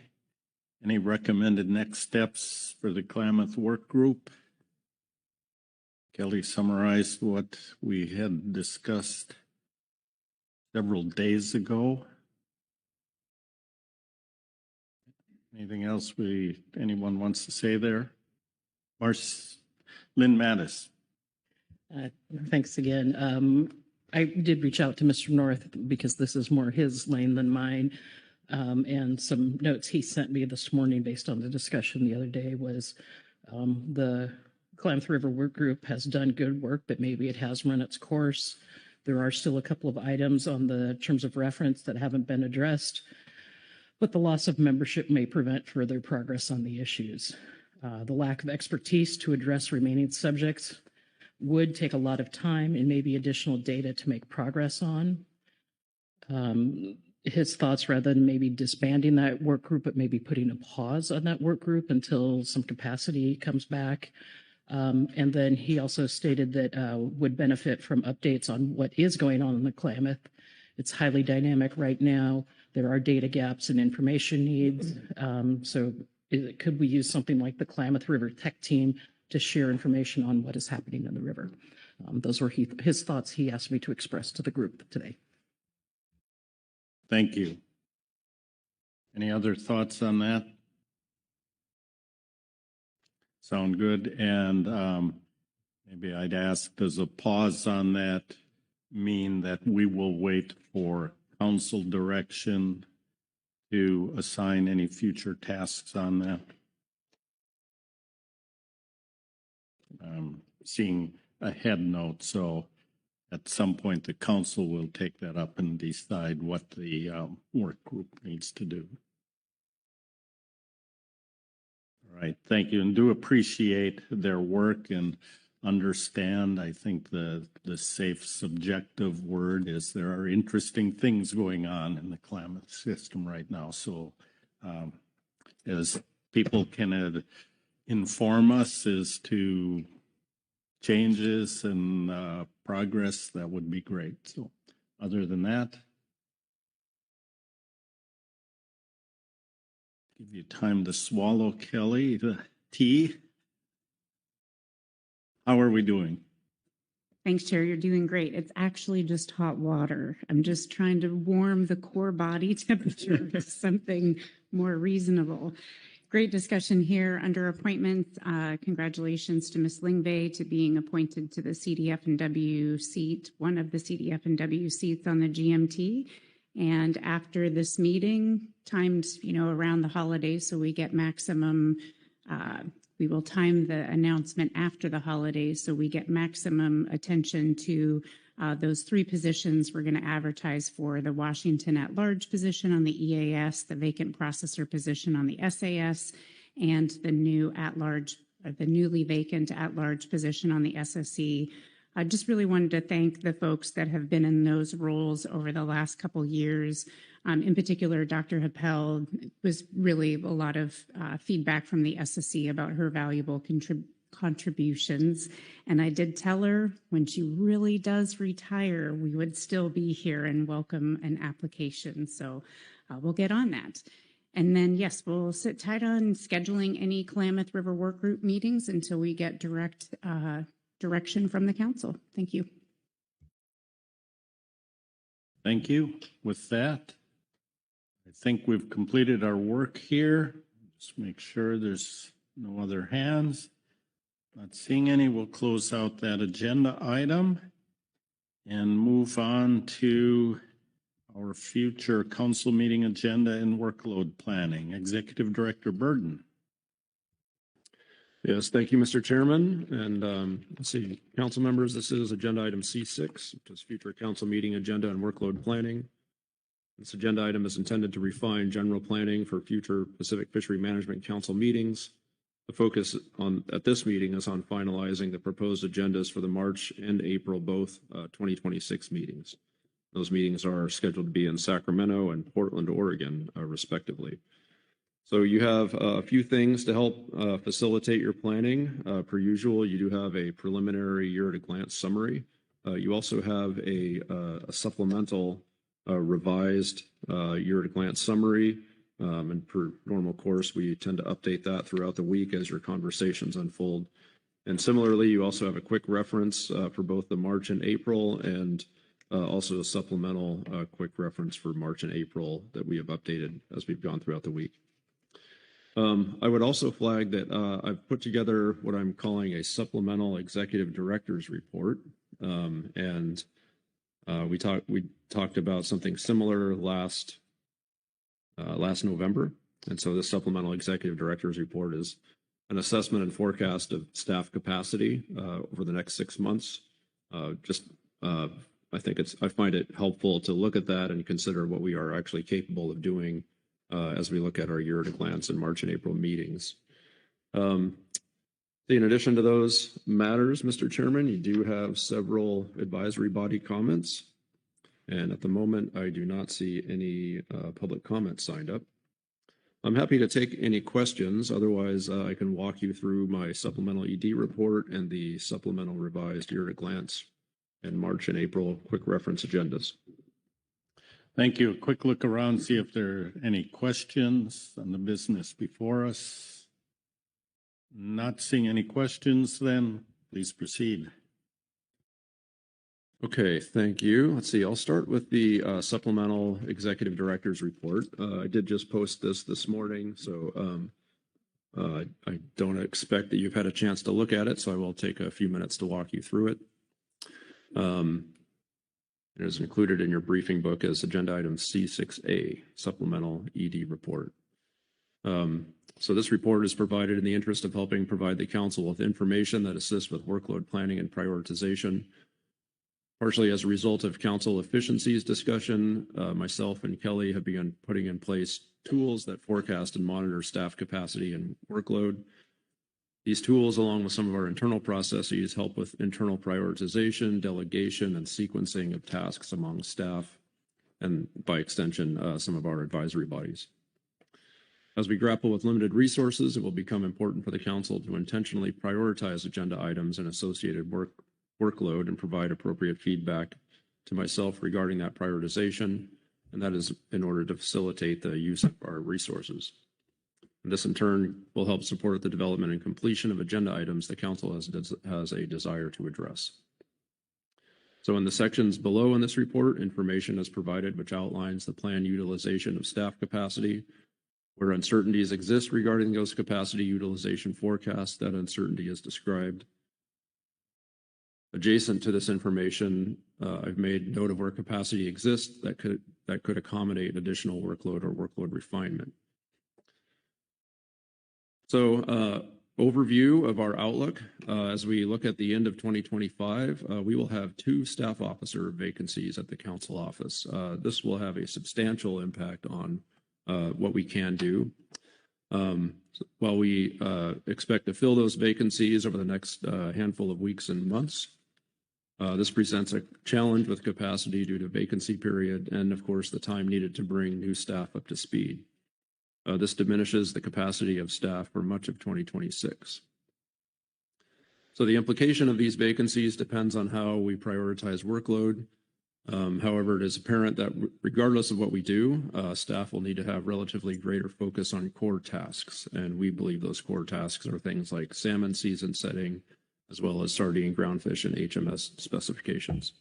Any recommended next steps for the Klamath Work Group? Kelly summarized what we had discussed several days ago. Anything else anyone wants to say there? Lynn Mattis. Thanks again. I did reach out to Mr. North because this is more his lane than mine. And some notes he sent me this morning based on the discussion the other day was the Klamath River Work Group has done good work, but maybe it has run its course. There are still a couple of items on the terms of reference that haven't been addressed, but the loss of membership may prevent further progress on the issues. The lack of expertise to address remaining subjects would take a lot of time and maybe additional data to make progress on. His thoughts, rather than maybe disbanding that work group, but maybe putting a pause on that work group until some capacity comes back. And then he also stated that would benefit from updates on what is going on in the Klamath. It's highly dynamic right now. There are data gaps and information needs. So could we use something like the Klamath River Tech Team to share information on what is happening in the river? Those were his thoughts he asked me to express to the group today. Thank you. Any other thoughts on that? Sound good. And maybe I'd ask, does a pause on that mean that we will wait for council direction to assign any future tasks on that? I'm seeing a head note, so at some point the council will take that up and decide what the work group needs to do. All right, thank you, and do appreciate their work and understand. I think the safe subjective word is there are interesting things going on in the Klamath system right now. So as people can inform us as to changes and progress, that would be great. So other than that, give you time to swallow, Kelly, the tea. How are we doing? Thanks, Chair. You're doing great. It's actually just hot water. I'm just trying to warm the core body temperature to something more reasonable. Great discussion here under appointments. Congratulations to Ms. Lingvay to being appointed to the CDF&W seat, one of the CDF&W seats on the GMT. And after this meeting, timed, around the holidays, so we get maximum, we will time the announcement after the holidays, so we get maximum attention to those three positions. We're going to advertise for the Washington at-large position on the EAS, the vacant processor position on the SAS, and the newly vacant at-large position on the SSE. I just really wanted to thank the folks that have been in those roles over the last couple years. In particular, Dr. Happel was really a lot of feedback from the SSE about her valuable contributions. And I did tell her when she really does retire, we would still be here and welcome an application. So we'll get on that. And then, yes, we'll sit tight on scheduling any Klamath River Work Group meetings until we get direction from the council. Thank you. Thank you. With that, I think we've completed our work here. Just make sure there's no other hands. Not seeing any, we'll close out that agenda item and move on to our future council meeting agenda and workload planning. Executive Director Burden. Yes, thank you, Mr. Chairman. And let's see, council members, this is agenda item C6, which is future council meeting agenda and workload planning. This agenda item is intended to refine general planning for future Pacific Fishery Management Council meetings. The focus at this meeting is on finalizing the proposed agendas for the March and April, both 2026 meetings. Those meetings are scheduled to be in Sacramento and Portland, Oregon, respectively. So you have a few things to help facilitate your planning. Per usual, you do have a preliminary year-at-a-glance summary. You also have a supplemental revised year-at-a-glance summary. And per normal course, we tend to update that throughout the week as your conversations unfold. And similarly, you also have a quick reference for both the March and April, and also a supplemental quick reference for March and April that we have updated as we've gone throughout the week. I would also flag that I've put together what I'm calling a supplemental executive director's report. And we talked about something similar last November. And so this supplemental executive director's report is an assessment and forecast of staff capacity over the next 6 months. I find it helpful to look at that and consider what we are actually capable of doing as we look at our year-at-a-glance in March and April meetings. In addition to those matters, Mr. Chairman, you do have several advisory body comments. And at the moment, I do not see any public comments signed up. I'm happy to take any questions. Otherwise, I can walk you through my supplemental ED report and the supplemental revised year-at-a-glance and March and April quick reference agendas. Thank you. A quick look around, see if there are any questions on the business before us. Not seeing any questions, then please proceed. Okay, thank you. Let's see, I'll start with the supplemental executive director's report. I did just post this morning, so I don't expect that you've had a chance to look at it, so I will take a few minutes to walk you through it. It is included in your briefing book as agenda item C6A, supplemental ED report. So this report is provided in the interest of helping provide the council with information that assists with workload planning and prioritization. Partially as a result of council efficiencies discussion, myself and Kelly have begun putting in place tools that forecast and monitor staff capacity and workload. These tools, along with some of our internal processes, help with internal prioritization, delegation, and sequencing of tasks among staff, and by extension, some of our advisory bodies. As we grapple with limited resources, it will become important for the council to intentionally prioritize agenda items and associated workload and provide appropriate feedback to myself regarding that prioritization, and that is in order to facilitate the use of our resources. And this in turn will help support the development and completion of agenda items the council has a desire to address. So in the sections below in this report, information is provided which outlines the planned utilization of staff capacity. Where uncertainties exist regarding those capacity utilization forecasts, that uncertainty is described. Adjacent to this information, I've made note of where capacity exists that could accommodate additional workload or workload refinement. So overview of our outlook. As we look at the end of 2025, we will have 2 staff officer vacancies at the council office. This will have a substantial impact on what we can do. While we expect to fill those vacancies over the next handful of weeks and months, this presents a challenge with capacity due to vacancy period and, of course, the time needed to bring new staff up to speed. This diminishes the capacity of staff for much of 2026. So the implication of these vacancies depends on how we prioritize workload. However, it is apparent that regardless of what we do, staff will need to have relatively greater focus on core tasks. And we believe those core tasks are things like salmon season setting, as well as sardine, groundfish, and HMS specifications.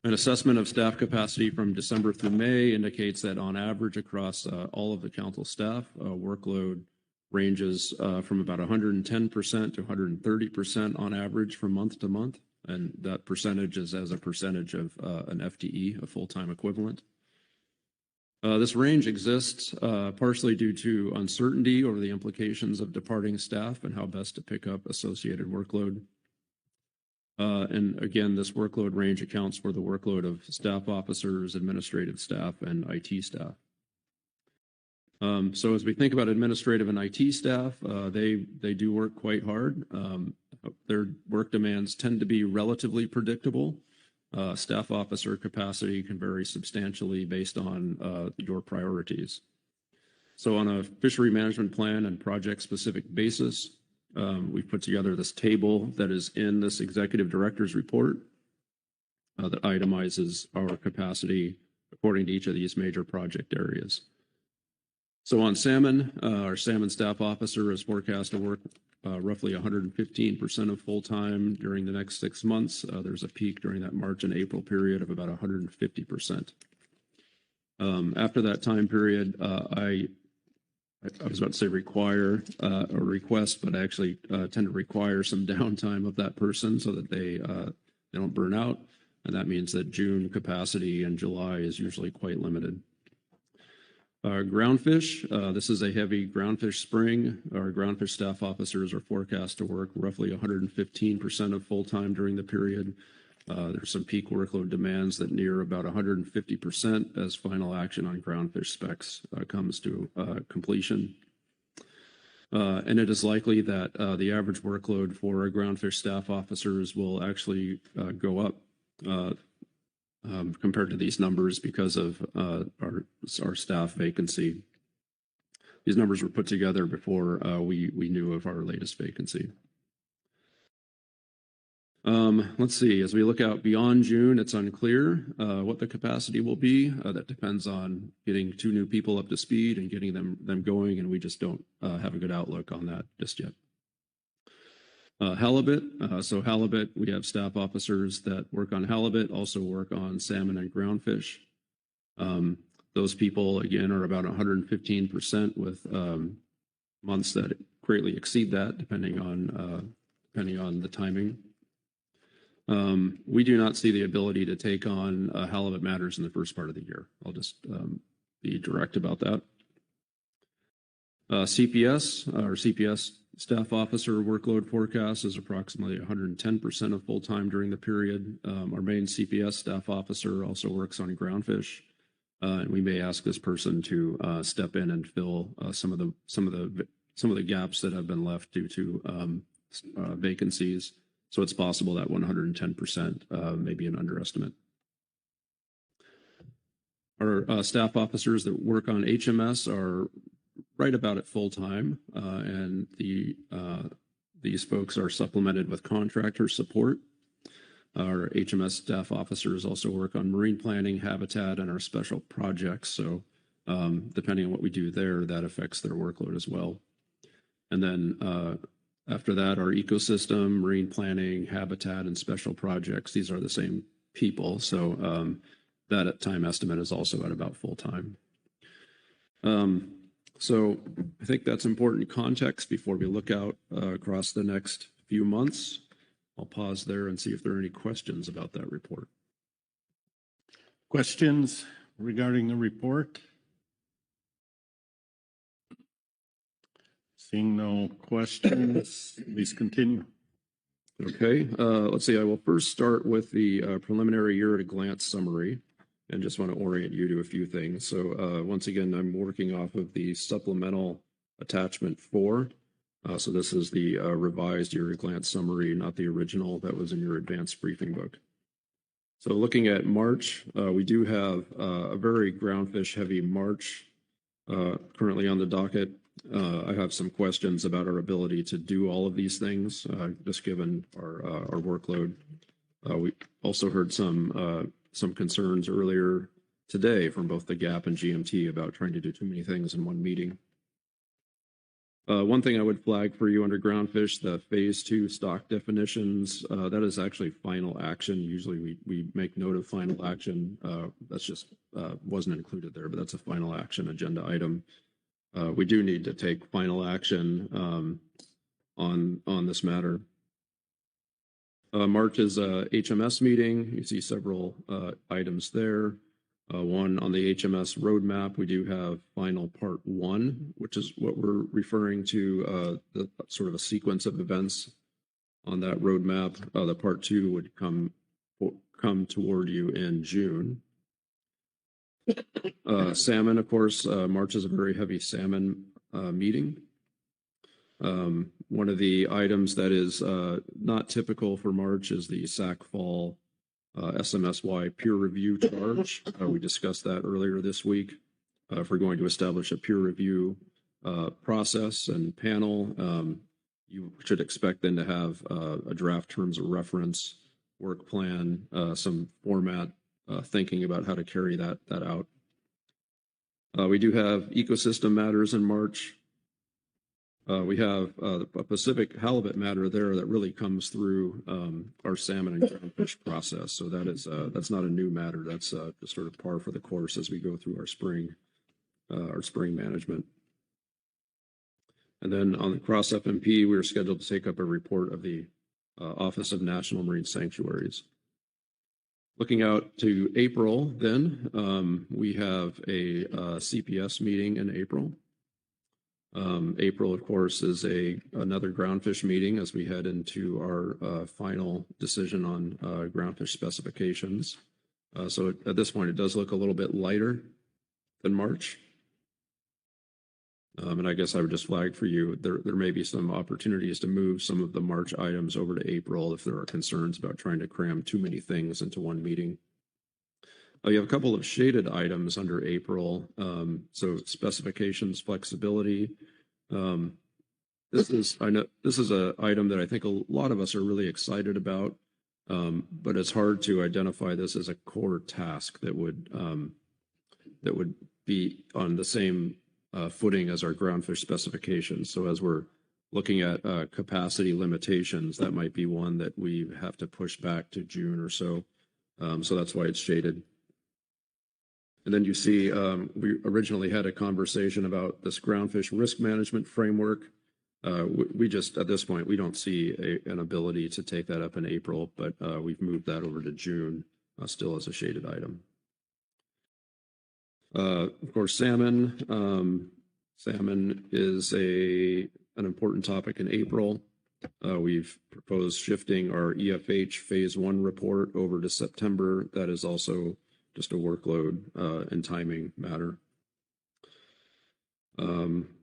An assessment of staff capacity from December through May indicates that on average across all of the council staff, workload ranges from about 110% to 130% on average from month to month. And that percentage is as a percentage of an FTE, a full-time equivalent. This range exists partially due to uncertainty over the implications of departing staff and how best to pick up associated workload. And again, this workload range accounts for the workload of staff officers, administrative staff, and IT staff. So as we think about administrative and IT staff, they do work quite hard. Their work demands tend to be relatively predictable. Staff officer capacity can vary substantially based on your priorities. So on a fishery management plan and project-specific basis, we've put together this table that is in this executive director's report that itemizes our capacity according to each of these major project areas. So on salmon, our salmon staff officer is forecast to work roughly 115% of full-time during the next 6 months. There's a peak during that March and April period of about 150%. After that time period, I was about to say require or request, but I actually tend to require some downtime of that person so that they don't burn out. And that means that June capacity and July is usually quite limited. Groundfish, this is a heavy groundfish spring. Our groundfish staff officers are forecast to work roughly 115% of full-time during the period. There's some peak workload demands that near about 150% as final action on groundfish specs comes to completion. And it is likely that the average workload for our groundfish staff officers will actually go up compared to these numbers because of our staff vacancy. These numbers were put together before we knew of our latest vacancy. Let's see, as we look out beyond June, it's unclear what the capacity will be. That depends on getting 2 new people up to speed and getting them going, and we just don't have a good outlook on that just yet. Halibut, so halibut, we have staff officers that work on halibut, also work on salmon and groundfish. Those people, again, are about 115% with months that greatly exceed that, depending on the timing. We do not see the ability to take on halibut matters in the first part of the year. I'll just be direct about that. CPS, our CPS staff officer workload forecast is approximately 110% of full-time during the period. Our main CPS staff officer also works on groundfish, and we may ask this person to step in and fill some of the gaps that have been left due to vacancies. So it's possible that 110% may be an underestimate. Our staff officers that work on HMS are right about at full time, and these folks are supplemented with contractor support. Our HMS staff officers also work on marine planning, habitat, and our special projects. So depending on what we do there, that affects their workload as well. And then after that, our ecosystem, marine planning, habitat, and special projects, these are the same people. So that time estimate is also at about full time. So I think that's important context before we look out across the next few months. I'll pause there and see if there are any questions about that report. Questions regarding the report? Seeing no questions, please continue. Okay, let's see. I will first start with the preliminary year-at-a-glance summary and just want to orient you to a few things. So once again, I'm working off of the supplemental attachment 4. So this is the revised year-at-a-glance summary, not the original that was in your advanced briefing book. So looking at March, we do have a very groundfish-heavy March currently on the docket. I have some questions about our ability to do all of these things, just given our workload. We also heard some concerns earlier today from both the GAP and GMT about trying to do too many things in one meeting. One thing I would flag for you under groundfish, the phase 2 stock definitions, that is actually final action. Usually we make note of final action. That's just wasn't included there, but that's a final action agenda item. We do need to take final action on this matter. March is a HMS meeting. You see several items there. One on the HMS roadmap, we do have final part 1, which is what we're referring to, the sort of a sequence of events on that roadmap. The part 2 would come toward you in June. Salmon, of course, March is a very heavy salmon meeting. One of the items that is not typical for March is the SAC Fall SMSY peer review charge. We discussed that earlier this week. If we're going to establish a peer review process and panel, you should expect then to have a draft terms of reference, work plan, some format, thinking about how to carry that out. We do have ecosystem matters in March. We have a Pacific halibut matter there that really comes through our salmon and groundfish process. So that's not a new matter. That's just sort of par for the course as we go through our spring management. And then on the cross FMP, we're scheduled to take up a report of the Office of National Marine Sanctuaries. Looking out to April, then we have a CPS meeting in April. April, of course, is another groundfish meeting as we head into our final decision on groundfish specifications. So at this point, it does look a little bit lighter than March. And I guess I would just flag for you, there may be some opportunities to move some of the March items over to April if there are concerns about trying to cram too many things into one meeting. You have a couple of shaded items under April. So specifications, flexibility. This is an item that I think a lot of us are really excited about, but it's hard to identify this as a core task that would be on the same footing as our groundfish specifications. So as we're looking at capacity limitations, that might be one that we have to push back to June or so. So that's why it's shaded. And then you see, we originally had a conversation about this groundfish risk management framework. We just, at this point, we don't see an ability to take that up in April, but we've moved that over to June, still as a shaded item. Of course, salmon. Salmon is an important topic in April. We've proposed shifting our EFH Phase 1 report over to September. That is also just a workload and timing matter.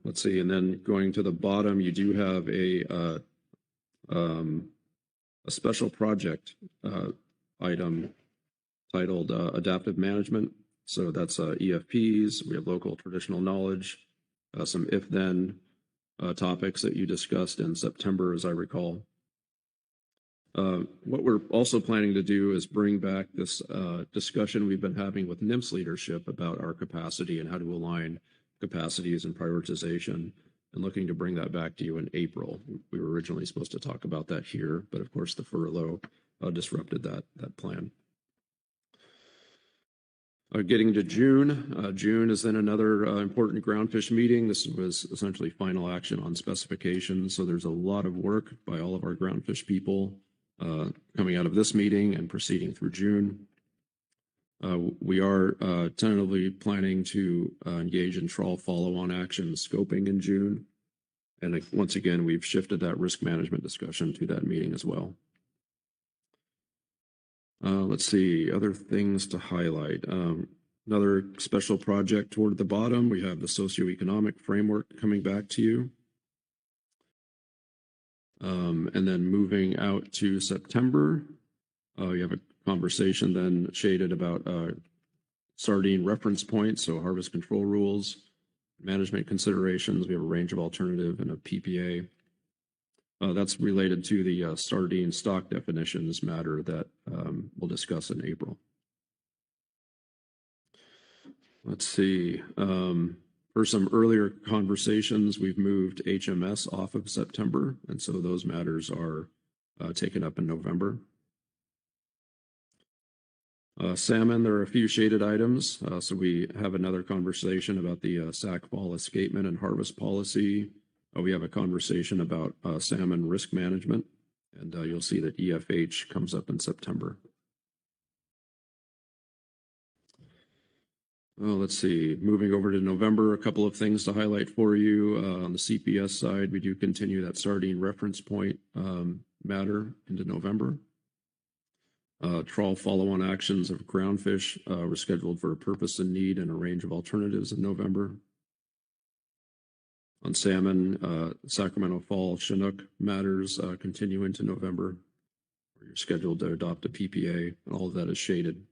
Let's see, and then going to the bottom, you do have a special project item titled Adaptive Management. So that's EFPs. We have local traditional knowledge, some if-then topics that you discussed in September, as I recall. What we're also planning to do is bring back this discussion we've been having with NIMS leadership about our capacity and how to align capacities and prioritization, and looking to bring that back to you in April. We were originally supposed to talk about that here, but of course the furlough disrupted that plan. Getting to June, June is then another important groundfish meeting. This was essentially final action on specifications, so there's a lot of work by all of our groundfish people coming out of this meeting and proceeding through June. We are tentatively planning to engage in trawl follow-on action scoping in June. And once again, we've shifted that risk management discussion to that meeting as well. Let's see, other things to highlight. Another special project toward the bottom, we have the socioeconomic framework coming back to you. And then moving out to September, you have a conversation then shaded about sardine reference points, so harvest control rules, management considerations. We have a range of alternative and a PPA. That's related to the sardine stock definitions matter that we'll discuss in April. Let's see. For some earlier conversations, we've moved HMS off of September, and so those matters are taken up in November. Salmon, there are a few shaded items. So we have another conversation about the SAC fall escapement and harvest policy. We have a conversation about salmon risk management, and you'll see that EFH comes up in September. Let's see, moving over to November, a couple of things to highlight for you. On the CPS side, we do continue that sardine reference point matter into November. Trawl follow-on actions of Groundfish were scheduled for a purpose and need and a range of alternatives in November. On salmon, Sacramento Fall Chinook matters continue into November, where you're scheduled to adopt a PPA, and all of that is shaded.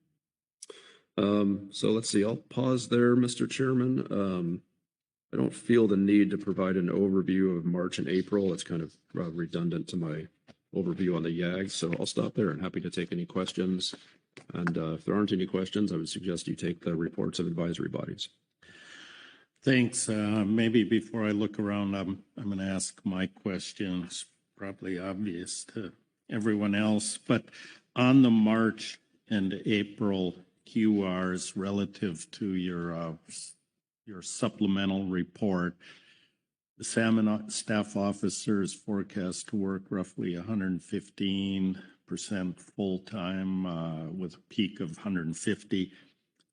So let's see, I'll pause there, Mr. Chairman. I don't feel the need to provide an overview of March and April. It's kind of redundant to my overview on the YAG, so I'll stop there and happy to take any questions. And if there aren't any questions, I would suggest you take the reports of advisory bodies. Thanks. Maybe before I look around, I'm going to ask my questions, probably obvious to everyone else, but on the March and April QRs relative to your supplemental report, the salmon staff officer is forecast to work roughly 115% full-time with a peak of 150.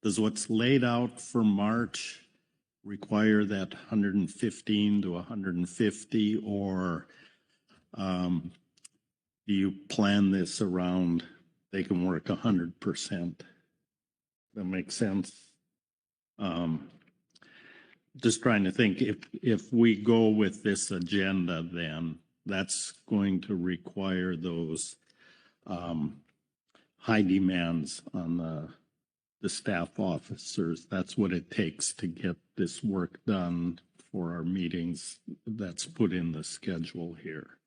Does what's laid out for March require that 115 to 150, or do you plan this around they can work 100%? That makes sense. Just trying to think, if we go with this agenda, then that's going to require those high demands on the staff officers. That's what it takes to get this work done for our meetings that's put in the schedule here.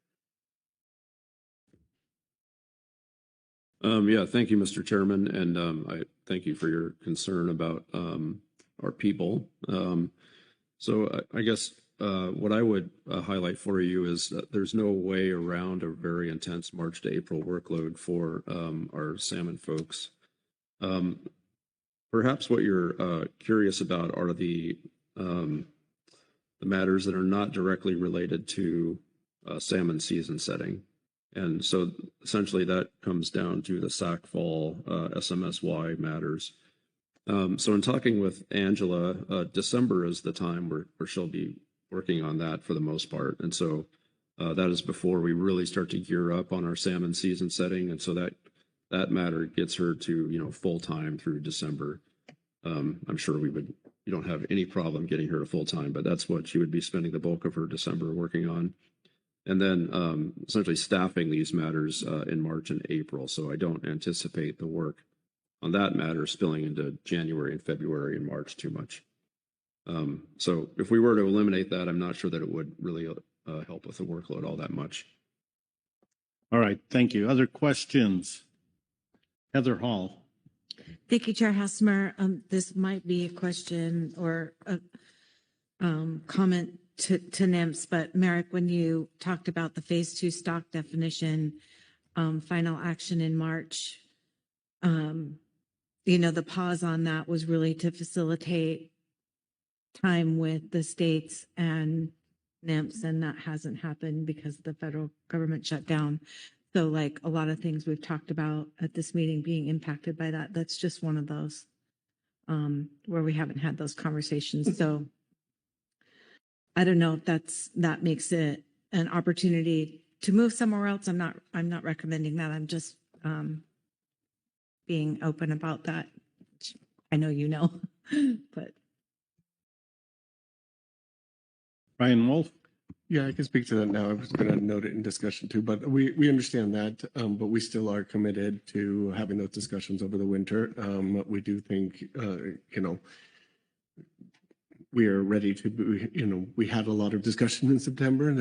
Yeah, thank you, Mr. Chairman, and I thank you for your concern about our people. So I guess what I would highlight for you is that there's no way around a very intense March to April workload for our salmon folks. Perhaps what you're curious about are the matters that are not directly related to salmon season setting. And so essentially that comes down to the SAC fall SMSY matters. So in talking with Angela, December is the time where she'll be working on that for the most part. And so that is before we really start to gear up on our salmon season setting. And so that matter gets her to, full time through December. I'm sure you don't have any problem getting her to full time, but that's what she would be spending the bulk of her December working on. And then essentially staffing these matters in March and April. So I don't anticipate the work on that matter spilling into January and February and March too much. So if we were to eliminate that, I'm not sure that it would really help with the workload all that much. All right, thank you. Other questions? Heather Hall. Thank you, Chair Hassemer. This might be a question or a comment to NIMS, but Merrick, when you talked about the phase 2 stock definition, final action in March, the pause on that was really to facilitate time with the states and NIMS, and that hasn't happened because the federal government shut down. So like a lot of things we've talked about at this meeting being impacted by that, that's just one of those where we haven't had those conversations. So I don't know if that makes it an opportunity to move somewhere else. I'm not recommending that. I'm just being open about that. I know you know, but. Ryan Wolf. Yeah, I can speak to that now. I was going to note it in discussion too, but we understand that, but we still are committed to having those discussions over the winter. We do think, we are ready to, we had a lot of discussion in September.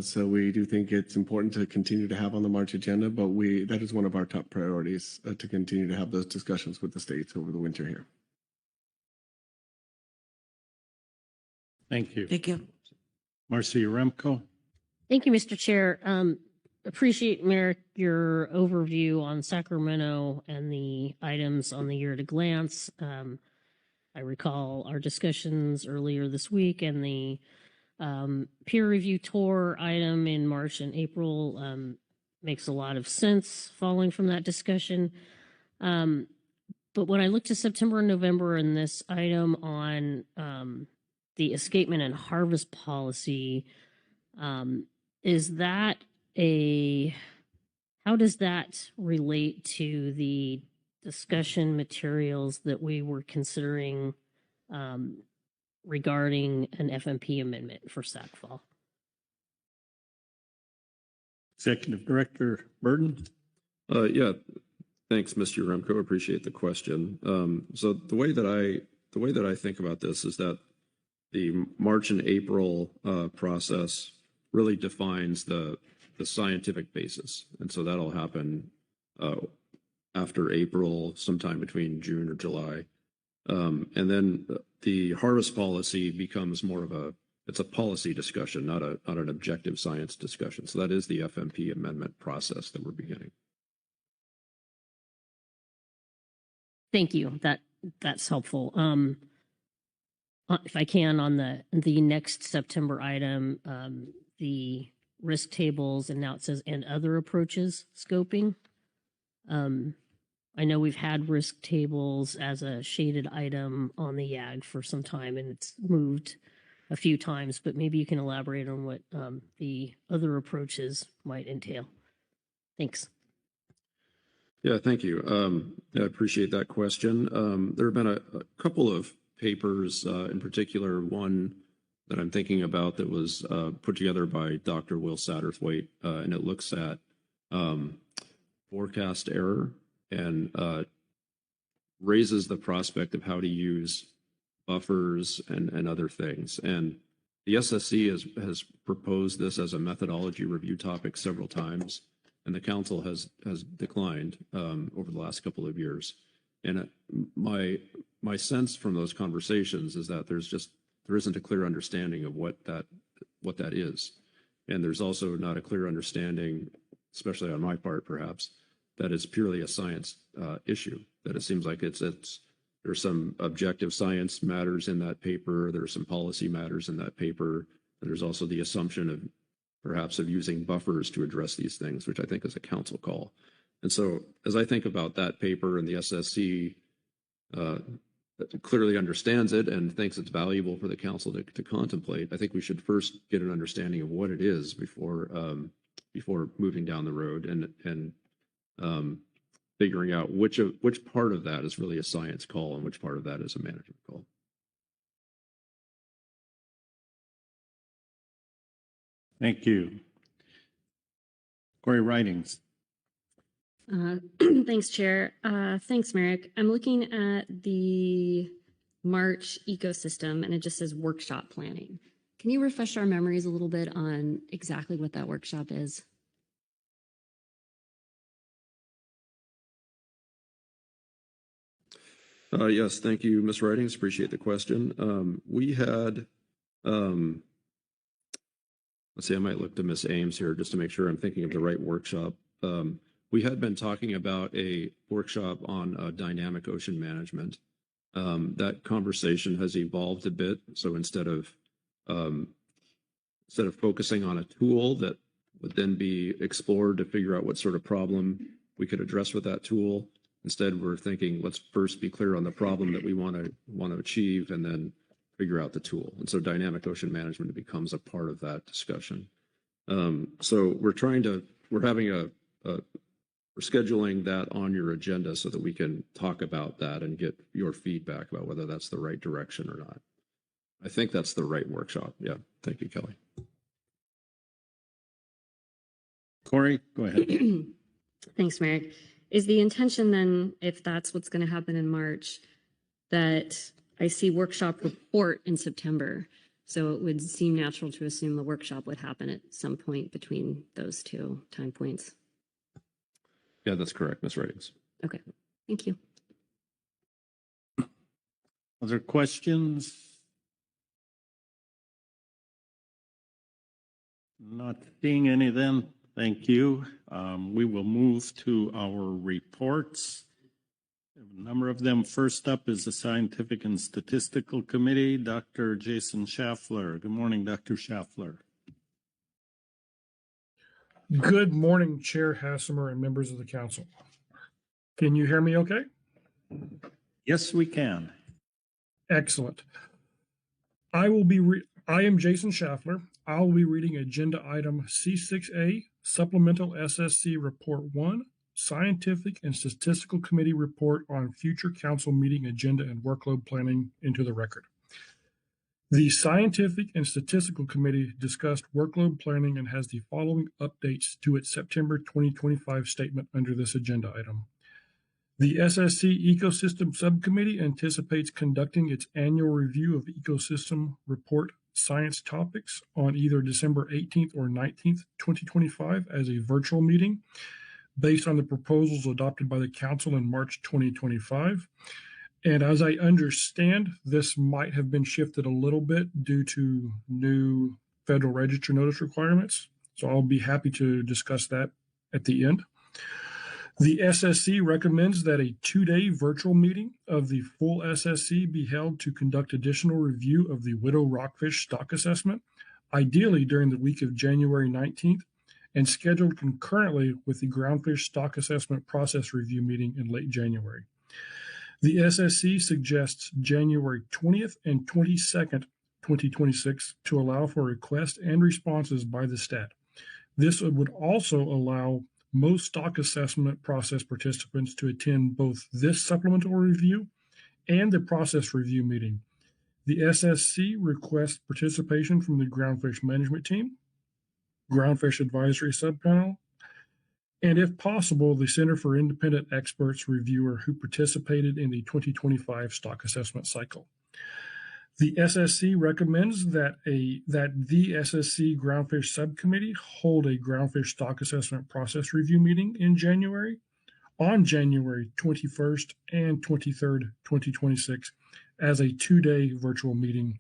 So we do think it's important to continue to have on the March agenda, but that is one of our top priorities to continue to have those discussions with the states over the winter here. Thank you. Thank you. Marcia Remco. Thank you, Mr. Chair. Appreciate, Merrick, your overview on Sacramento and the items on the year at a glance. I recall our discussions earlier this week and the peer review tour item in March and April makes a lot of sense following from that discussion. But when I looked to September and November and this item on the escapement and harvest policy, is that how does that relate to the discussion materials that we were considering regarding an FMP amendment for SACFAL? Executive Director Burden. Yeah, thanks, Mr. Remco. Appreciate the question. So the way that I think about this is that the March and April process really defines the scientific basis, and so that'll happen after April, sometime between June or July, and then the harvest policy becomes more of it's a policy discussion, not an objective science discussion. So that is the FMP amendment process that we're beginning. Thank you. That's helpful. If I can, on the next September item, the risk tables, and now it says and other approaches scoping. I know we've had risk tables as a shaded item on the YAG for some time, and it's moved a few times, but maybe you can elaborate on what the other approaches might entail. Thanks. Yeah, thank you. I appreciate that question. There have been a couple of papers, in particular, one that I'm thinking about that was put together by Dr. Will Satterthwaite, and it looks at forecast error and raises the prospect of how to use buffers and other things. And the SSC has proposed this as a methodology review topic several times, and the council has declined over the last couple of years. And my sense from those conversations is that there isn't a clear understanding of what that is, and there's also not a clear understanding, especially on my part, perhaps, that it's purely a science issue. That it seems like there's some objective science matters in that paper. There's some policy matters in that paper. And there's also the assumption of perhaps of using buffers to address these things, which I think is a council call. And so as I think about that paper, and the SSC clearly understands it and thinks it's valuable for the council to contemplate, I think we should first get an understanding of what it is before moving down the road and figuring out which part of that is really a science call and which part of that is a management call. Thank you. Corey Ridings. Thanks, Chair. Thanks, Merrick. I'm looking at the March ecosystem, and it just says workshop planning. Can you refresh our memories a little bit on exactly what that workshop is? Yes, thank you, Ms. Ridings. Appreciate the question. We had, let's see, I might look to Ms. Ames here just to make sure I'm thinking of the right workshop. We had been talking about a workshop on dynamic ocean management. That conversation has evolved a bit. So instead of focusing on a tool that would then be explored to figure out what sort of problem we could address with that tool, instead we're thinking, let's first be clear on the problem that we want to achieve, and then figure out the tool. And so dynamic ocean management becomes a part of that discussion. So we're scheduling that on your agenda so that we can talk about that and get your feedback about whether that's the right direction or not. I think that's the right workshop. Yeah. Thank you, Kelly. Corey, go ahead. Thanks, Merrick. Is the intention then, if that's what's going to happen in March, that I see workshop report in September? So it would seem natural to assume the workshop would happen at some point between those two time points. Yeah, that's correct, Ms. Ridings. Okay, thank you. Other questions? Not seeing any then. Thank you. We will move to our reports. A number of them. First up is the Scientific and Statistical Committee, Dr. Jason Schaffler. Good morning, Dr. Schaffler. Good morning, Chair Hassemer and members of the council. Can you hear me okay? Yes, we can. Excellent. I will be I am Jason Schaffler. I will be reading Agenda Item C6A, Supplemental SSC Report 1, Scientific and Statistical Committee Report on Future Council Meeting Agenda and Workload Planning into the record. The Scientific and Statistical Committee discussed workload planning and has the following updates to its September 2025 statement under this agenda item. The SSC Ecosystem Subcommittee anticipates conducting its annual review of ecosystem report science topics on either December 18th or 19th, 2025 as a virtual meeting based on the proposals adopted by the Council in March 2025. And as I understand, this might have been shifted a little bit due to new Federal Register notice requirements. So I'll be happy to discuss that at the end. The SSC recommends that a 2-day virtual meeting of the full SSC be held to conduct additional review of the widow rockfish stock assessment, ideally during the week of January 19th, and scheduled concurrently with the groundfish stock assessment process review meeting in late January. The SSC suggests January 20th and 22nd, 2026 to allow for requests and responses by the stat. This would also allow most stock assessment process participants to attend both this supplemental review and the process review meeting. The SSC requests participation from the Groundfish Management Team, Groundfish Advisory Subpanel, and if possible, the Center for Independent Experts reviewer who participated in the 2025 stock assessment cycle. The SSC recommends that the SSC Groundfish Subcommittee hold a groundfish stock assessment process review meeting in January, on January 21st and 23rd, 2026, as a 2-day virtual meeting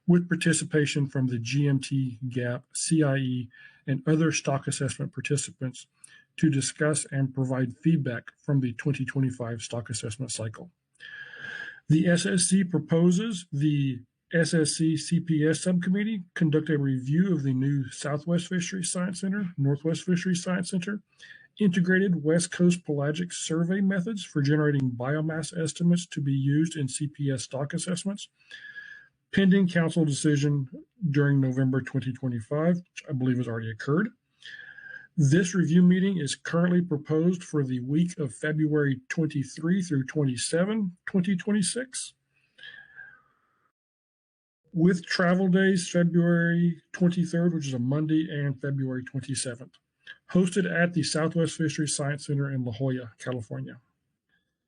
with participation from the GMT, GAP, CIE, and other stock assessment participants to discuss and provide feedback from the 2025 stock assessment cycle. The SSC proposes the SSC CPS Subcommittee conduct a review of the new Southwest Fishery Science Center, Northwest Fishery Science Center, integrated West Coast pelagic survey methods for generating biomass estimates to be used in CPS stock assessments, pending council decision during November 2025, which I believe has already occurred. This review meeting is currently proposed for the week of February 23 through 27, 2026, with travel days February 23rd, which is a Monday, and February 27th, hosted at the Southwest Fishery Science Center in La Jolla, California.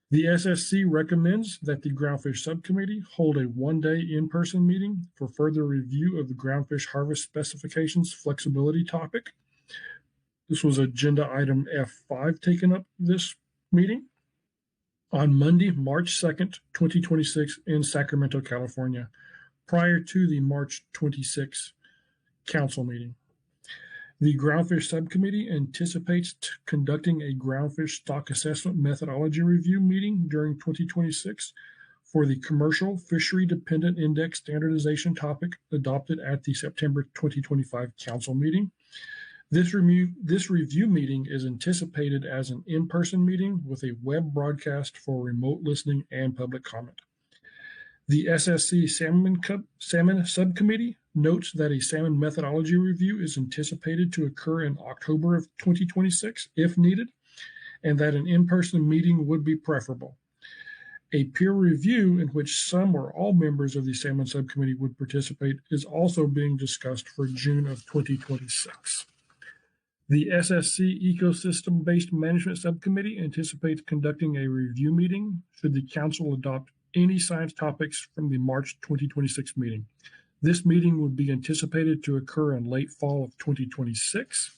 The SSC recommends that the Groundfish Subcommittee hold a 1-day in-person meeting for further review of the groundfish harvest specifications flexibility topic. This was agenda item F5 taken up this meeting on Monday, March 2nd, 2026 in Sacramento, California, prior to the March 26th council meeting. The Groundfish Subcommittee anticipates conducting a groundfish stock assessment methodology review meeting during 2026 for the commercial fishery dependent index standardization topic adopted at the September 2025 council meeting. This review meeting is anticipated as an in-person meeting with a web broadcast for remote listening and public comment. The SSC Salmon Subcommittee notes that a salmon methodology review is anticipated to occur in October of 2026 if needed, and that an in-person meeting would be preferable. A peer review in which some or all members of the Salmon Subcommittee would participate is also being discussed for June of 2026. The SSC Ecosystem-Based Management Subcommittee anticipates conducting a review meeting should the council adopt any science topics from the March 2026 meeting. This meeting would be anticipated to occur in late fall of 2026.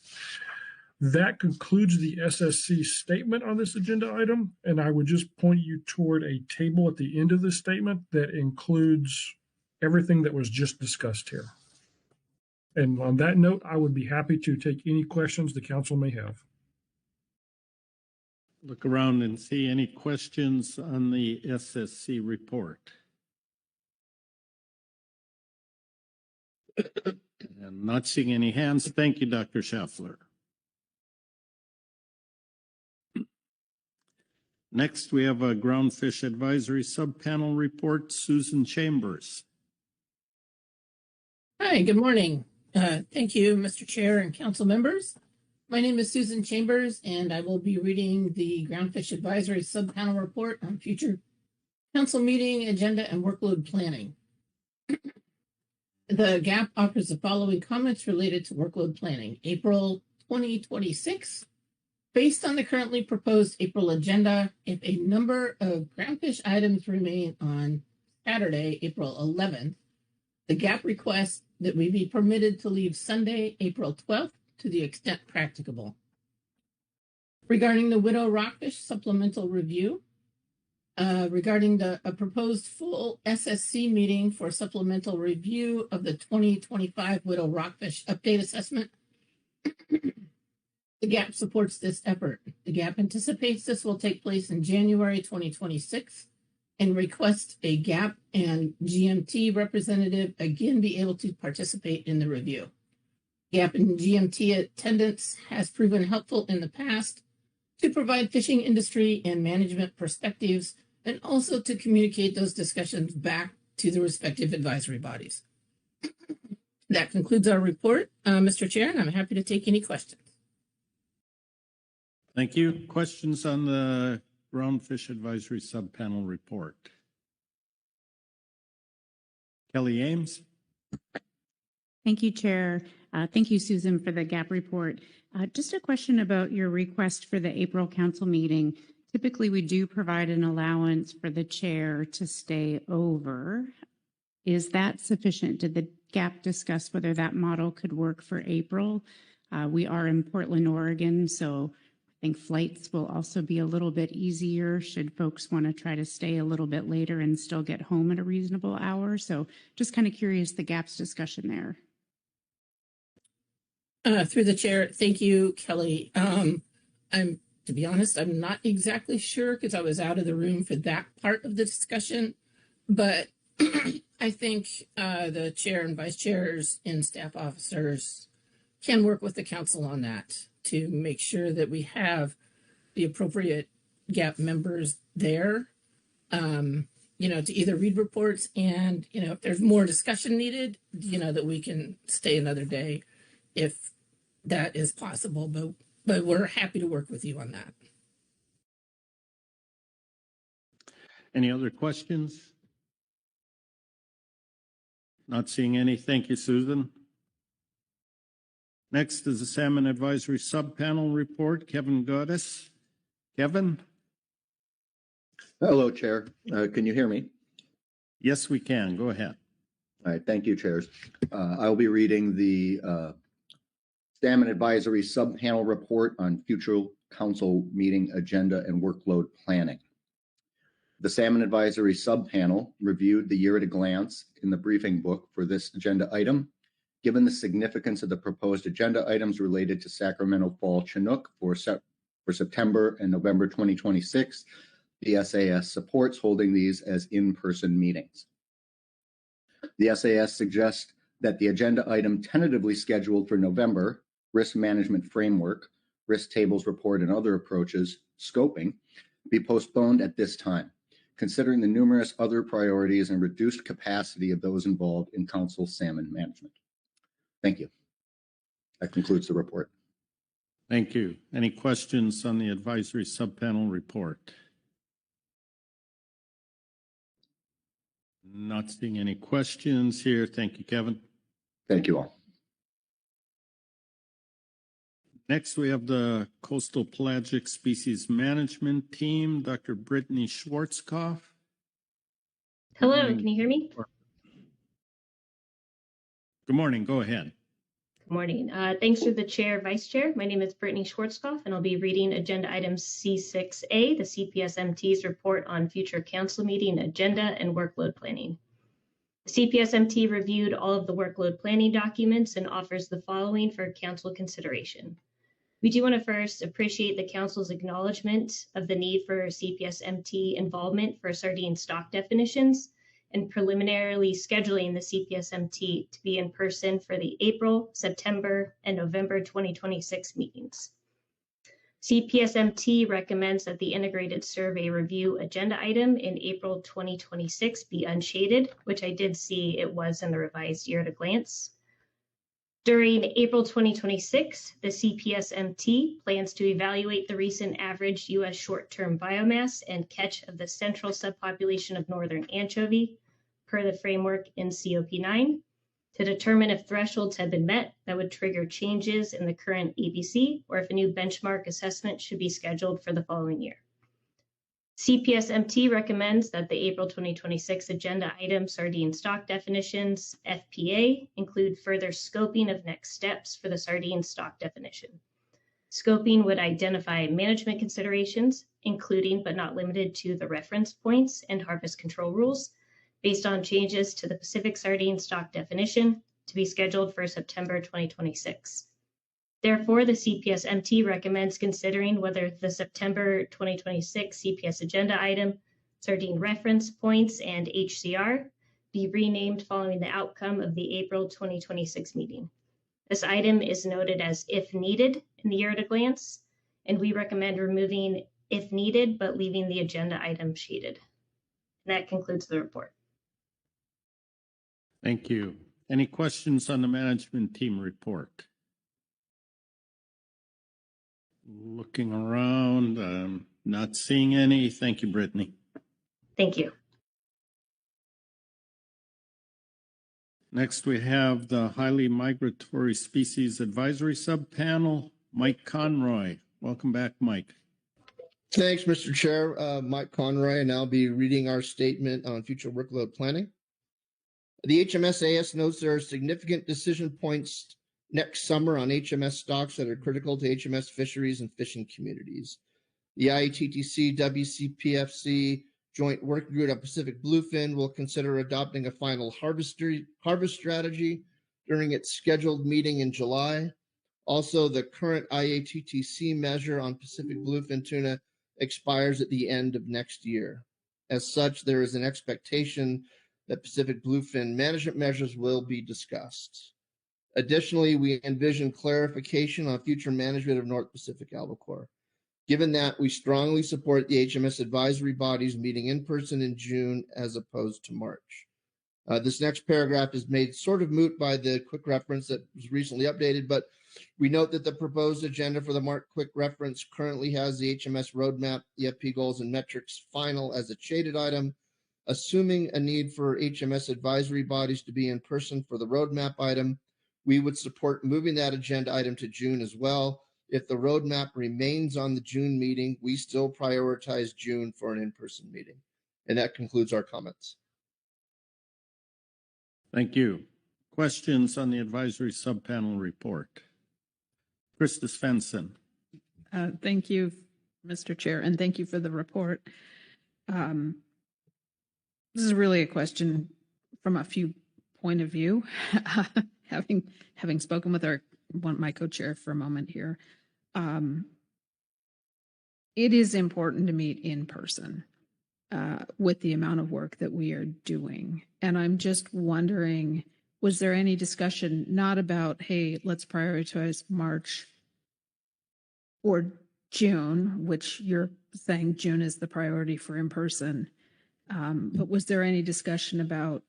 That concludes the SSC statement on this agenda item, and I would just point you toward a table at the end of the statement that includes everything that was just discussed here. And on that note, I would be happy to take any questions the council may have. Look around and see any questions on the SSC report. And not seeing any hands. Thank you, Dr. Schaffler. Next, we have a Groundfish Advisory Subpanel report, Susan Chambers. Hi, good morning. Thank you, Mr. Chair and council members. My name is Susan Chambers, and I will be reading the Groundfish Advisory Subpanel Report on future council meeting agenda and workload planning. The GAP offers the following comments related to workload planning. April 2026, based on the currently proposed April agenda, if a number of groundfish items remain on Saturday, April 11th, the GAP requests that we be permitted to leave Sunday, April 12th, to the extent practicable. Regarding the widow rockfish supplemental review, regarding a proposed full SSC meeting for supplemental review of the 2025 widow rockfish update assessment, the GAP supports this effort. The GAP anticipates this will take place in January 2026 and requests a GAP and GMT representative again be able to participate in the review. GAP and GMT attendance has proven helpful in the past to provide fishing industry and management perspectives and also to communicate those discussions back to the respective advisory bodies. That concludes our report, Mr. Chair, and I'm happy to take any questions. Thank you. Questions on the Groundfish Advisory Subpanel report? Kelly Ames. Thank you, Chair. Thank you, Susan, for the GAP report. Just a question about your request for the April council meeting. Typically, we do provide an allowance for the chair to stay over. Is that sufficient? Did the GAP discuss whether that model could work for April? We are in Portland, Oregon, so I think flights will also be a little bit easier should folks want to try to stay a little bit later and still get home at a reasonable hour. So just kind of curious the GAP's discussion there. Through the chair, thank you, Kelly. To be honest, I'm not exactly sure because I was out of the room for that part of the discussion, but I think the chair and vice chairs and staff officers can work with the council on that to make sure that we have the appropriate GAP members there, to either read reports and, if there's more discussion needed, that we can stay another day if that is possible, but we're happy to work with you on that. Any other questions? Not seeing any. Thank you, Susan. Next is the Salmon Advisory Subpanel report. Kevin Goddess. Kevin? Hello, Chair. Can you hear me? Yes, we can. Go ahead. All right. Thank you, Chairs. I will be reading the Salmon Advisory Subpanel report on future council meeting agenda and workload planning. The Salmon Advisory Subpanel reviewed the year at a glance in the briefing book for this agenda item. Given the significance of the proposed agenda items related to Sacramento Fall Chinook for September and November 2026, the SAS supports holding these as in-person meetings. The SAS suggests that the agenda item tentatively scheduled for November, risk management framework, risk tables report and other approaches, scoping, be postponed at this time, considering the numerous other priorities and reduced capacity of those involved in council salmon management. Thank you. That concludes the report. Thank you. Any questions on the advisory subpanel report? Not seeing any questions here. Thank you, Kevin. Thank you all. Next, we have the Coastal Pelagic Species Management Team, Dr. Brittany Schwarzkopf. Hello, can you hear me? Good morning, go ahead. Good morning. Thanks to the chair, vice chair. My name is Brittany Schwarzkopf, and I'll be reading agenda item C6A, the CPSMT's report on future council meeting agenda and workload planning. The CPSMT reviewed all of the workload planning documents and offers the following for council consideration. We do want to first appreciate the council's acknowledgement of the need for CPSMT involvement for sardine stock definitions and preliminarily scheduling the CPSMT to be in person for the April, September, and November 2026 meetings. CPSMT recommends that the integrated survey review agenda item in April 2026 be unshaded, which I did see it was in the revised year at a glance. During April 2026, the CPSMT plans to evaluate the recent average U.S. short-term biomass and catch of the central subpopulation of northern anchovy per the framework in COP9 to determine if thresholds have been met that would trigger changes in the current ABC or if a new benchmark assessment should be scheduled for the following year. CPSMT recommends that the April 2026 agenda item sardine stock definitions, FPA, include further scoping of next steps for the sardine stock definition. Scoping would identify management considerations, including but not limited to the reference points and harvest control rules, based on changes to the Pacific sardine stock definition to be scheduled for September 2026. Therefore, the CPSMT recommends considering whether the September 2026 CPS agenda item, sardine reference points, and HCR be renamed following the outcome of the April 2026 meeting. This item is noted as if needed in the year at a glance, and we recommend removing if needed, but leaving the agenda item shaded. And that concludes the report. Thank you. Any questions on the management team report? Looking around, not seeing any. Thank you, Brittany. Thank you. Next, we have the Highly Migratory Species Advisory Subpanel, Mike Conroy. Welcome back, Mike. Thanks, Mr. Chair. Mike Conroy, and I'll be reading our statement on future workload planning. The HMSAS notes there are significant decision points next summer on HMS stocks that are critical to HMS fisheries and fishing communities. The IATTC WCPFC Joint Working Group on Pacific Bluefin will consider adopting a final harvest strategy during its scheduled meeting in July. Also, the current IATTC measure on Pacific Bluefin tuna expires at the end of next year. As such, there is an expectation that Pacific Bluefin management measures will be discussed. Additionally, we envision clarification on future management of North Pacific albacore. Given that, we strongly support the HMS advisory bodies meeting in person in June as opposed to March. This next paragraph is made sort of moot by the quick reference that was recently updated, but we note that the proposed agenda for the Mark quick reference currently has the HMS roadmap, EFP goals and metrics final as a shaded item. Assuming a need for HMS advisory bodies to be in person for the roadmap item, we would support moving that agenda item to June as well. If the roadmap remains on the June meeting, we still prioritize June for an in-person meeting. And that concludes our comments. Thank you. Questions on the advisory subpanel report? Krista Svensson. Thank you, Mr. Chair, and thank you for the report. This is really a question from a few point of view. Having spoken with my co-chair for a moment here, it is important to meet in person with the amount of work that we are doing. And I'm just wondering, was there any discussion not about, hey, let's prioritize March or June, which you're saying June is the priority for in person, but was there any discussion about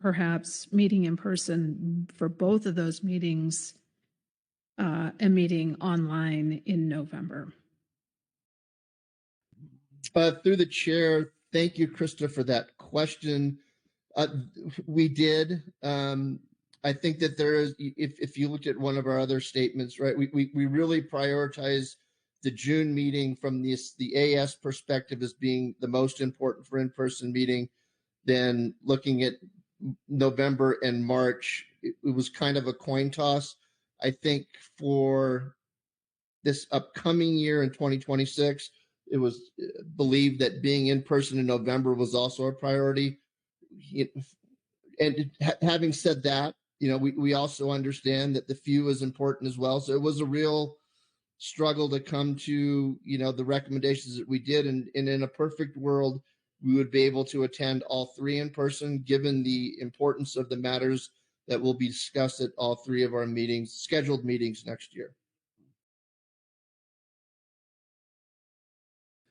perhaps meeting in person for both of those meetings and meeting online in November? Through the chair, thank you, Krista, for that question. We did. I think that there is, if you looked at one of our other statements, right, we really prioritize the June meeting from the AS perspective as being the most important for in-person meeting. Then looking at November and March, it was kind of a coin toss. I think for this upcoming year in 2026, it was believed that being in person in November was also a priority. And having said that, we also understand that the few is important as well. So it was a real struggle to come to, the recommendations that we did. And in a perfect world, we would be able to attend all three in person, given the importance of the matters that will be discussed at all three of our scheduled meetings next year.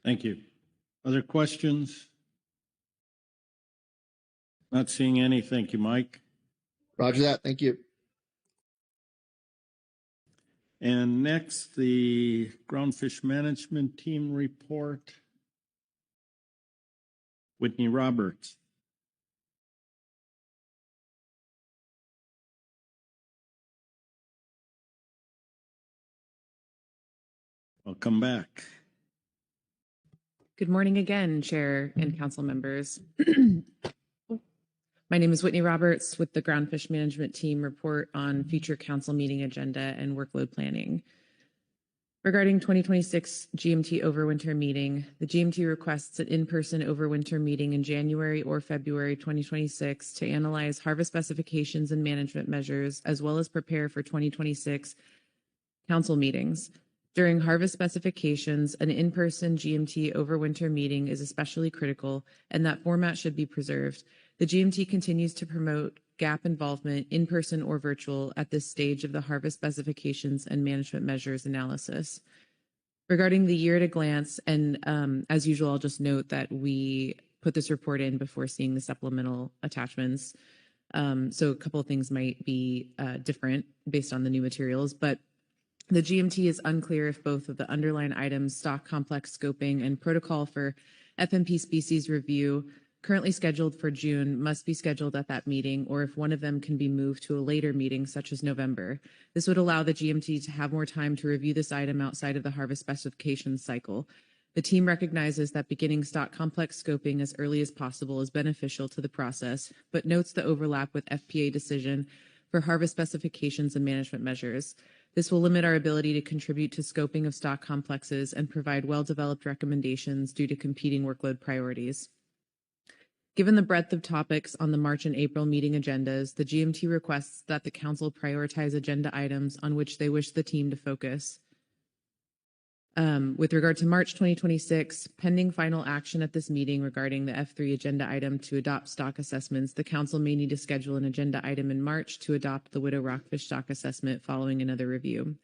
Thank you. Other questions? Not seeing any. Thank you, Mike. Roger that. Thank you. And next, the Groundfish Management Team report. Whitney Roberts. Welcome back. Good morning again, Chair and Council members. My name is Whitney Roberts with the Groundfish Management Team report on future council meeting agenda and workload planning. Regarding 2026 GMT overwinter meeting, the GMT requests an in-person overwinter meeting in January or February 2026 to analyze harvest specifications and management measures, as well as prepare for 2026 council meetings. During harvest specifications, an in-person GMT overwinter meeting is especially critical, and that format should be preserved. The GMT continues to promote GAP involvement, in-person or virtual, at this stage of the harvest specifications and management measures analysis. Regarding the year at a glance, and as usual, I'll just note that we put this report in before seeing the supplemental attachments. So a couple of things might be different based on the new materials, but the GMT is unclear if both of the underlying items, stock complex scoping and protocol for FMP species review, currently scheduled for June, must be scheduled at that meeting, or if one of them can be moved to a later meeting, such as November. This would allow the GMT to have more time to review this item outside of the harvest specifications cycle. The team recognizes that beginning stock complex scoping as early as possible is beneficial to the process, but notes the overlap with FPA decision for harvest specifications and management measures. This will limit our ability to contribute to scoping of stock complexes and provide well-developed recommendations due to competing workload priorities. Given the breadth of topics on the March and April meeting agendas, the GMT requests that the Council prioritize agenda items on which they wish the team to focus. With regard to March 2026, pending final action at this meeting regarding the F3 agenda item to adopt stock assessments, the Council may need to schedule an agenda item in March to adopt the Widow Rockfish stock assessment following another review.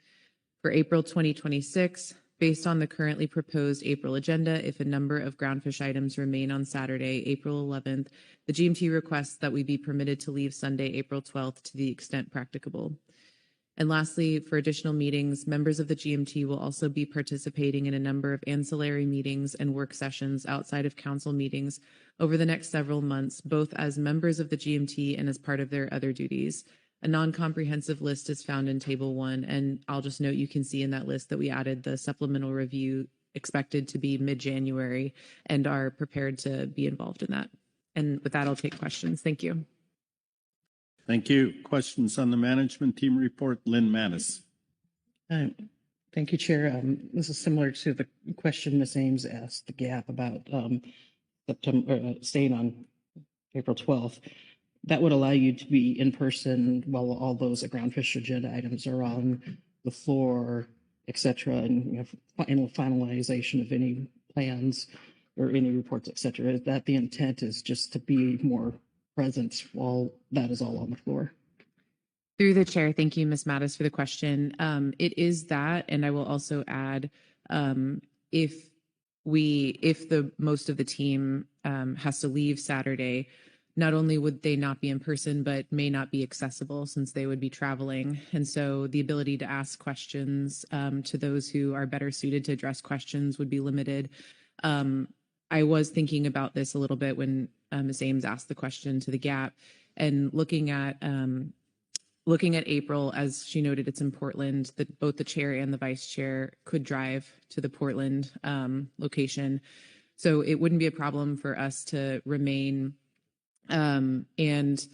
For April 2026, based on the currently proposed April agenda, if a number of groundfish items remain on Saturday, April 11th, the GMT requests that we be permitted to leave Sunday, April 12th to the extent practicable. And lastly, for additional meetings, members of the GMT will also be participating in a number of ancillary meetings and work sessions outside of council meetings over the next several months, both as members of the GMT and as part of their other duties. A non-comprehensive list is found in Table 1, and I'll just note you can see in that list that we added the supplemental review expected to be mid-January and are prepared to be involved in that. And with that, I'll take questions. Thank you. Thank you. Questions on the management team report? Lynn Mattis. Thank you, Chair. This is similar to the question Ms. Ames asked the GAP about September, staying on April 12th. That would allow you to be in person while all those groundfish agenda items are on the floor, et cetera, and finalization of any plans or any reports, et cetera. Is that the intent, is just to be more present while that is all on the floor? Through the chair, thank you, Ms. Mattis, for the question. It is that, and I will also add, if the most of the team has to leave Saturday, not only would they not be in person, but may not be accessible since they would be traveling. And so the ability to ask questions to those who are better suited to address questions would be limited. I was thinking about this a little bit when Ms. Ames asked the question to the GAP, and looking at April, as she noted, it's in Portland, that both the chair and the vice chair could drive to the Portland location. So it wouldn't be a problem for us to remain. And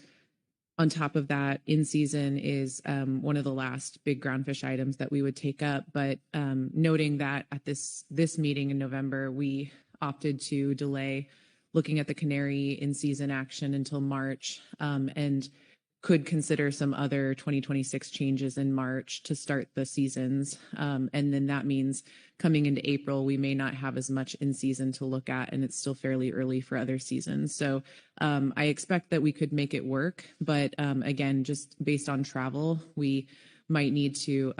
on top of that, in season is one of the last big groundfish items that we would take up. But noting that at this meeting in November, we opted to delay looking at the canary in season action until March, and could consider some other 2026 changes in March to start the seasons. And then that means coming into April, we may not have as much in season to look at, and it's still fairly early for other seasons. So I expect that we could make it work, but again, just based on travel, we might need to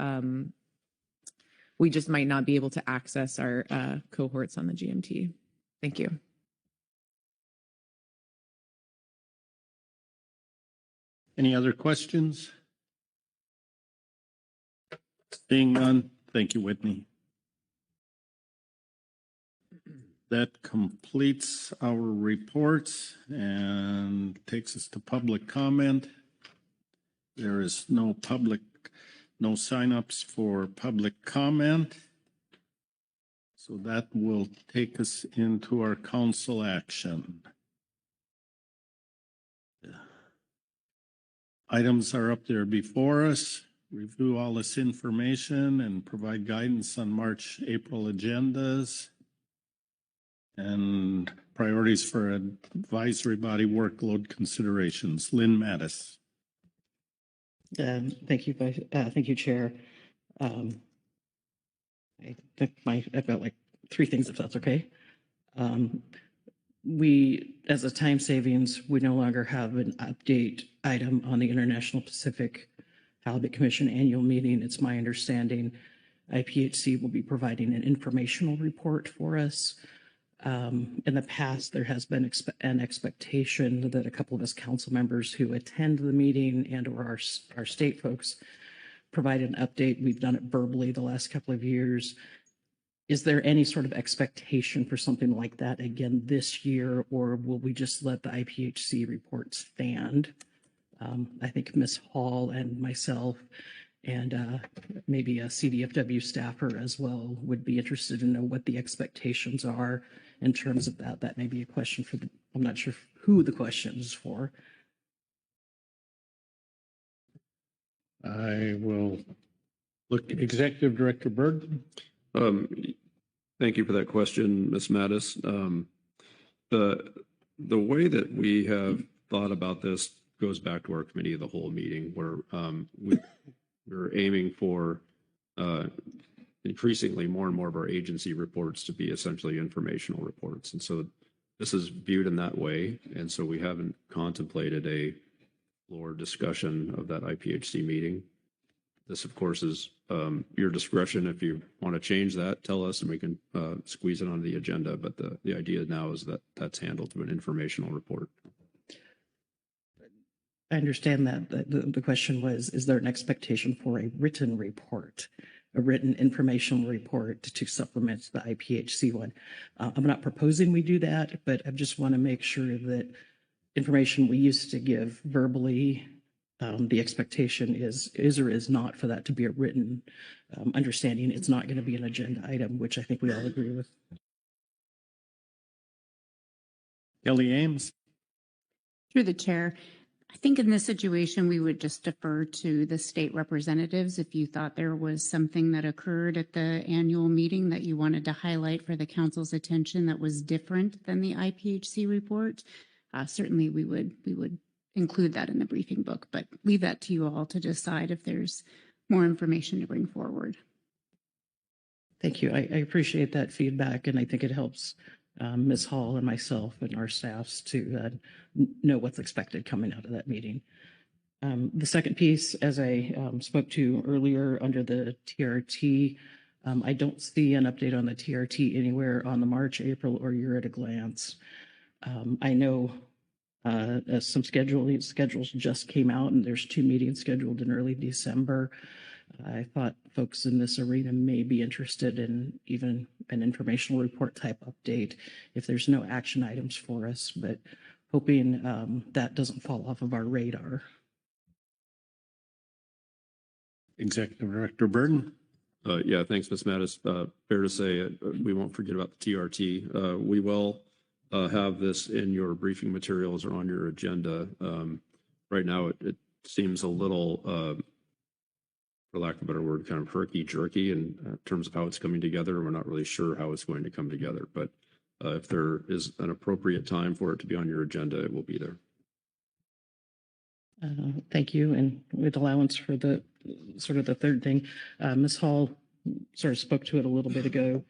We just might not be able to access our cohorts on the GMT. Thank you. Any other questions? Seeing none, thank you, Whitney. That completes our reports and takes us to public comment. There is no signups for public comment. So that will take us into our council action. Items are up there before us. Review all this information and provide guidance on March, April agendas and priorities for advisory body workload considerations. Lynn Mattis. Thank you, Chair. I think I've got like 3 things, if that's okay. We, as a time savings, we no longer have an update item on the International Pacific Halibut Commission annual meeting. It's my understanding IPHC will be providing an informational report for us. In the past, there has been an expectation that a couple of us council members who attend the meeting and or our state folks provide an update. We've done it verbally the last couple of years. Is there any sort of expectation for something like that again this year, or will we just let the IPHC report stand? I think Ms. Hall and myself and maybe a CDFW staffer as well would be interested to know what the expectations are in terms of that. That may be a question for I'm not sure who the question is for. I will look at Executive Director Byrd. Thank you for that question, Ms. Mattis. The way that we have thought about this goes back to our committee of the whole meeting, where we're aiming for increasingly more and more of our agency reports to be essentially informational reports. And so this is viewed in that way. And so we haven't contemplated a floor discussion of that IPHC meeting. This, of course, is your discretion. If you want to change that, tell us and we can squeeze it onto the agenda. But the idea now is that that's handled through an informational report. I understand that. The question was, is there an expectation for a written report, a written informational report to supplement the IPHC one? I'm not proposing we do that, but I just want to make sure that information we used to give verbally, the expectation is or is not for that to be a written understanding. It's not going to be an agenda item, which I think we all agree with. Kelly Ames. Through the chair, I think in this situation, we would just defer to the state representatives. If you thought there was something that occurred at the annual meeting that you wanted to highlight for the council's attention that was different than the IPHC report, certainly we would include that in the briefing book, but leave that to you all to decide if there's more information to bring forward. Thank you. I appreciate that feedback, and I think it helps Ms. Hall and myself and our staffs to know what's expected coming out of that meeting. The second piece, as I spoke to earlier under the TRT, I don't see an update on the TRT anywhere on the March, April, or year at a glance. I know some schedules just came out, and there's 2 meetings scheduled in early December. I thought folks in this arena may be interested in even an informational report type update if there's no action items for us, but hoping that doesn't fall off of our radar. Executive Director Burden. Yeah, thanks, Ms. Mattis. Fair to say we won't forget about the TRT. We will have this in your briefing materials or on your agenda. Right now, it seems a little, for lack of a better word, kind of herky-jerky in terms of how it's coming together. We're not really sure how it's going to come together, but if there is an appropriate time for it to be on your agenda, it will be there. Thank you. And with allowance for the sort of the third thing, Ms. Hall sort of spoke to it a little bit ago.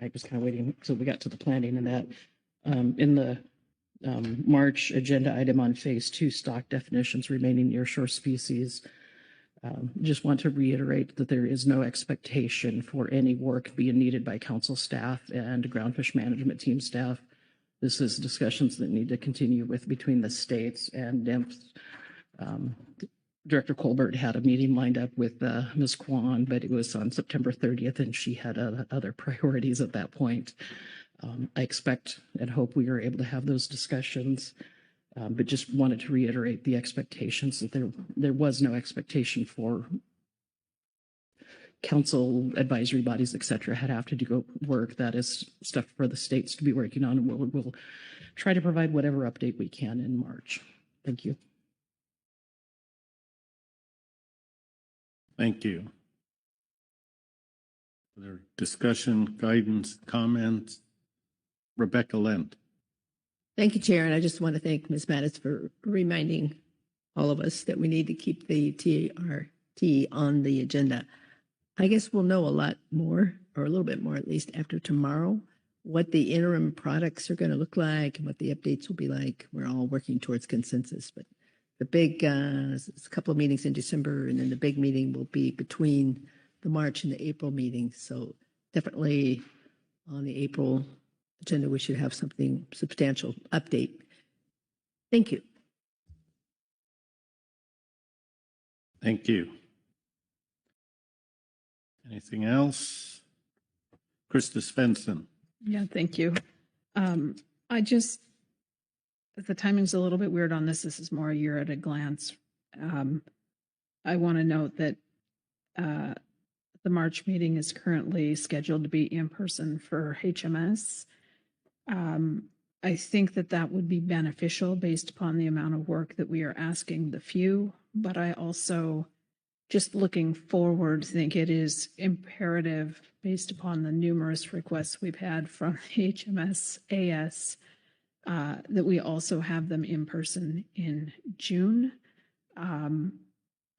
I was kind of waiting until we got to the planning and that. In the March agenda item on phase 2, stock definitions remaining nearshore species, Just want to reiterate that there is no expectation for any work being needed by council staff and Groundfish management team staff. This is discussions that need to continue with between the states and NIMS. Director Colbert had a meeting lined up with Ms. Kwan, but it was on September 30th, and she had other priorities at that point. I expect and hope we are able to have those discussions, but just wanted to reiterate the expectations that there was no expectation for council advisory bodies, et cetera, have to do work. That is stuff for the states to be working on, and we'll try to provide whatever update we can in March. Thank you. Thank you. Other discussion, guidance, comments? Rebecca Lent. Thank you, Chair. And I just want to thank Ms. Mattis for reminding all of us that we need to keep the TRT on the agenda. I guess we'll know a lot more, or a little bit more at least, after tomorrow, what the interim products are going to look like and what the updates will be like. We're all working towards consensus, but the big couple of meetings in December, and then the big meeting will be between the March and the April meeting. So definitely on the April agenda, we should have something substantial update. Thank you. Thank you. Anything else? Krista Svensson. Yeah, thank you. The timing's a little bit weird on this. This is more a year at a glance. I want to note that the March meeting is currently scheduled to be in person for HMS. I think that would be beneficial based upon the amount of work that we are asking the few, but I also, just looking forward, think it is imperative based upon the numerous requests we've had from HMS AS that we also have them in person in June.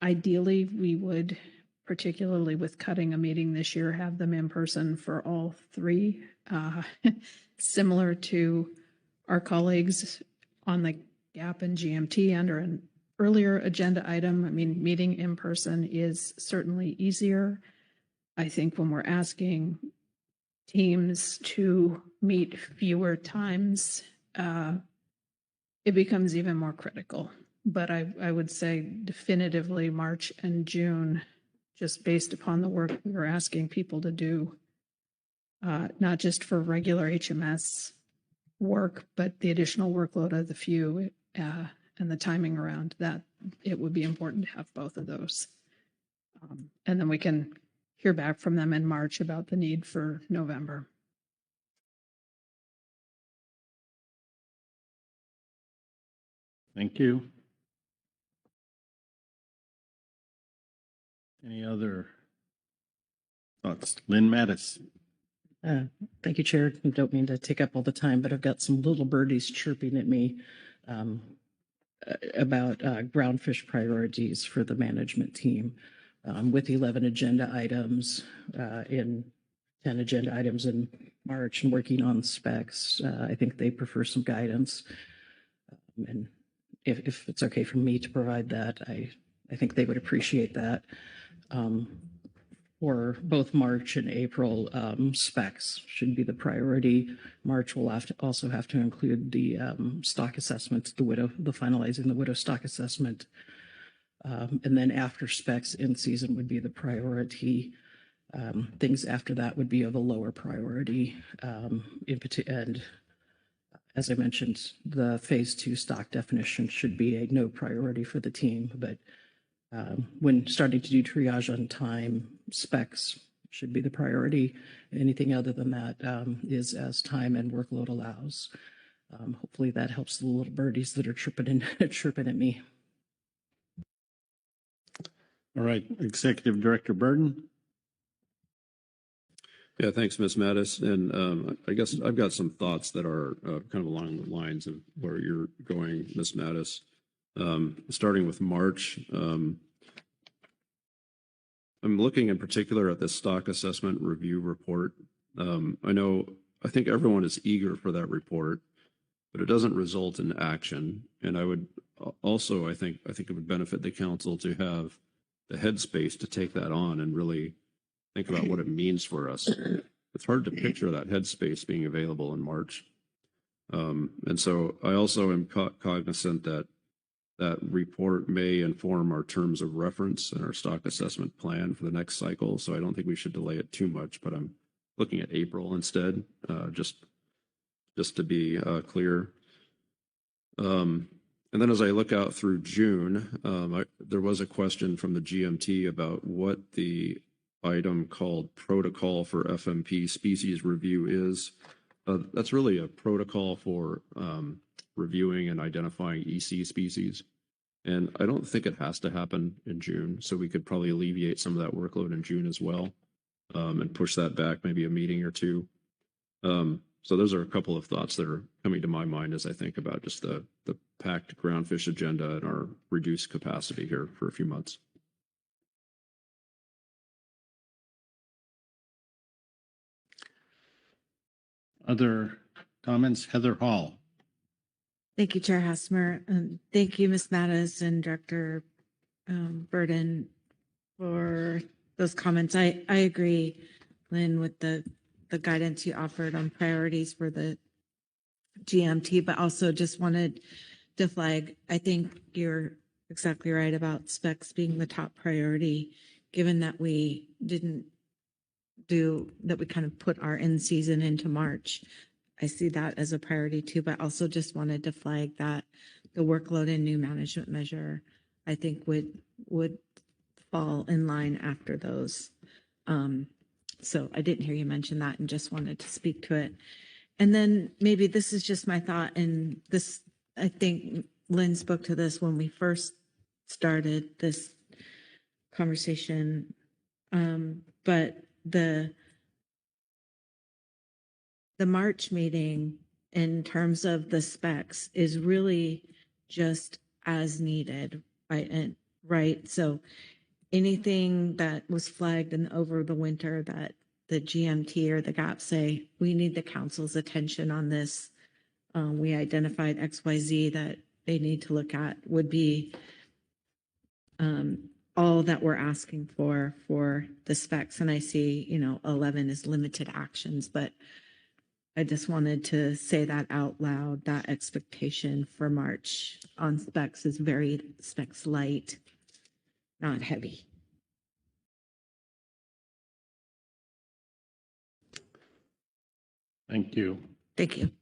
Ideally, we would, particularly with cutting a meeting this year, have them in person for all three, similar to our colleagues on the GAP and GMT under an earlier agenda item. I mean, meeting in person is certainly easier. I think when we're asking teams to meet fewer times, it becomes even more critical. But I would say definitively March and June, just based upon the work we were asking people to do, not just for regular HMS work, but the additional workload of the few and the timing around that, it would be important to have both of those. And then we can hear back from them in March about the need for November. Thank you. Any other thoughts? Lynn Mattis. Thank you, Chair. I don't mean to take up all the time, but I've got some little birdies chirping at me about groundfish priorities for the management team with 11 agenda items in 10 agenda items in March and working on specs. I think they prefer some guidance. And if it's okay for me to provide that, I think they would appreciate that. For both March and April, specs should be the priority. March will also have to include the stock assessment, the finalizing the widow stock assessment. And then after specs, in season would be the priority. Things after that would be of a lower priority. And as I mentioned, the phase 2 stock definition should be a no priority for the team, but when starting to do triage on time, specs should be the priority. Anything other than that is as time and workload allows. Hopefully that helps the little birdies that are chirping at me. All right, Executive Director Burden. Yeah, thanks, Ms. Mattis. And I guess I've got some thoughts that are kind of along the lines of where you're going, Ms. Mattis. Starting with March, I'm looking in particular at this stock assessment review report. I think everyone is eager for that report, but it doesn't result in action. And I would also, I think it would benefit the council to have headspace to take that on and really think about what it means for us. It's hard to picture that headspace being available in March. And so I also am cognizant that that report may inform our terms of reference and our stock assessment plan for the next cycle. So I don't think we should delay it too much, but I'm looking at April instead, just to be clear. And then as I look out through June, there was a question from the GMT about what the item called protocol for FMP species review is. That's really a protocol for reviewing and identifying EC species. And I don't think it has to happen in June, so we could probably alleviate some of that workload in June as well, and push that back maybe a meeting or two. So those are a couple of thoughts that are coming to my mind as I think about just the packed groundfish agenda and our reduced capacity here for a few months. Other comments? Heather Hall. Thank you, Chair Hasmer. And thank you, Ms. Mattis and Director Burden, for those comments. I agree, Lynn, with the guidance you offered on priorities for the GMT, but also just wanted to flag, I think you're exactly right about specs being the top priority, given that we didn't that we kind of put our end season into March. I see that as a priority too, but also just wanted to flag that the workload and new management measure, I think would fall in line after those. So I didn't hear you mention that and just wanted to speak to it. And then maybe this is just my thought, and this, I think Lynn spoke to this when we first started this conversation, but the March meeting in terms of the specs is really just as needed, right? So anything that was flagged over the winter that the GMT or the GAP say, we need the council's attention on this. We identified XYZ that they need to look at would be all that we're asking for the specs. And I see, 11 is limited actions, but I just wanted to say that out loud. That expectation for March on specs is very specs light, not heavy. Thank you. Thank you.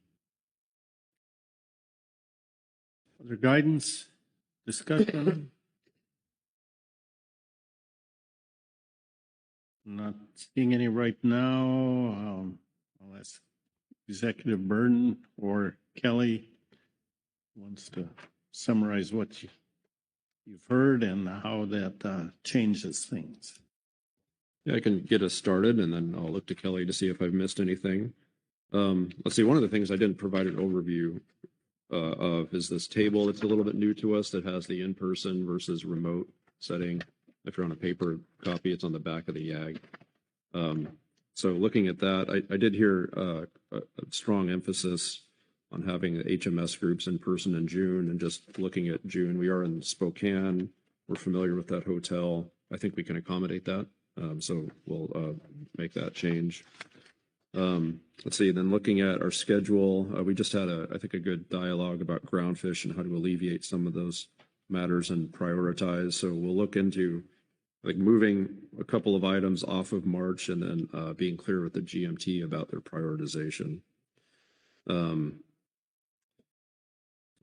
Other guidance, discussion? Not seeing any right now. I'll ask Executive Burden or Kelly wants to summarize what you've heard and how that changes things. Yeah, I can get us started, and then I'll look to Kelly to see if I've missed anything. Let's see, one of the things I didn't provide an overview of is this table. It's a little bit new to us that has the in-person versus remote setting. If you're on a paper copy, it's on the back of the YAG. So looking at that, I did hear a strong emphasis on having the HMS groups in person in June, and just looking at June, we are in Spokane. We're familiar with that hotel. I think we can accommodate that. So we'll make that change. Let's see, then looking at our schedule, we just had I think a good dialogue about groundfish and how to alleviate some of those matters and prioritize. So we'll look into like moving a couple of items off of March and then being clear with the GMT about their prioritization.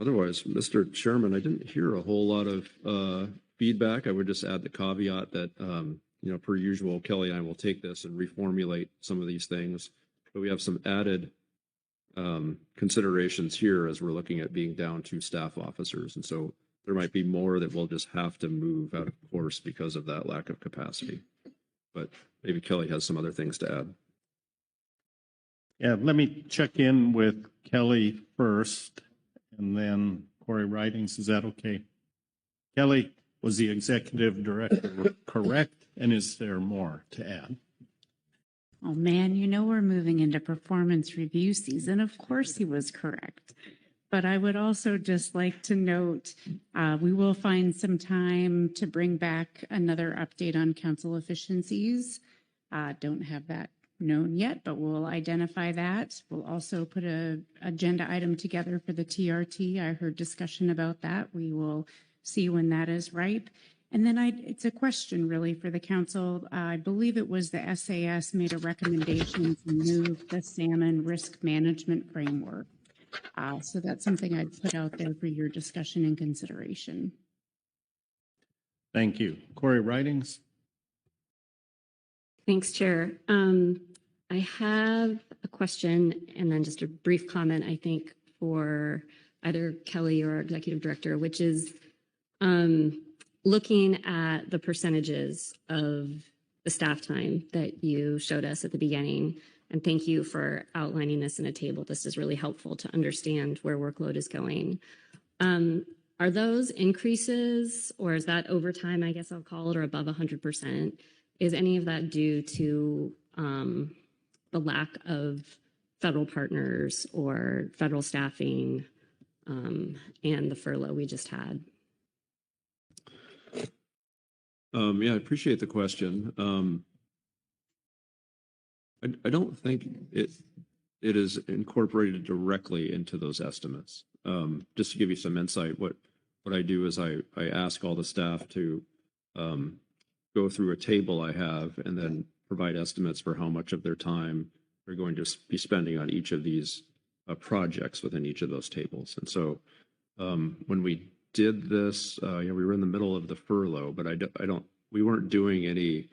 Otherwise, Mr. Chairman, I didn't hear a whole lot of feedback. I would just add the caveat that, per usual, Kelly and I will take this and reformulate some of these things, but we have some added considerations here as we're looking at being down 2 staff officers. And so there might be more that we'll just have to move out of course because of that lack of capacity. But maybe Kelly has some other things to add. Yeah, let me check in with Kelly first, and then Corey Ridings. Is that okay? Kelly, was the executive director correct? And is there more to add? Oh man, we're moving into performance review season. Of course he was correct. But I would also just like to note, we will find some time to bring back another update on council efficiencies. Don't have that known yet, but we'll identify that. We'll also put a agenda item together for the TRT. I heard discussion about that. We will see when that is ripe. And then it's a question really for the council. I believe it was the SAS made a recommendation to move the salmon risk management framework. So that's something I'd put out there for your discussion and consideration. Thank you. Corey Ridings. Thanks, Chair. I have a question and then just a brief comment, I think, for either Kelly or our executive director, which is looking at the percentages of the staff time that you showed us at the beginning. And thank you for outlining this in a table. This is really helpful to understand where workload is going. Are those increases, or is that overtime, I guess I'll call it, or above 100%? Is any of that due to the lack of federal partners or federal staffing and the furlough we just had? Yeah, I appreciate the question. I don't think it is incorporated directly into those estimates. Just to give you some insight, what I do is I ask all the staff to go through a table I have and then provide estimates for how much of their time they're going to be spending on each of these projects within each of those tables. And so when we did this, we were in the middle of the furlough, but we weren't doing any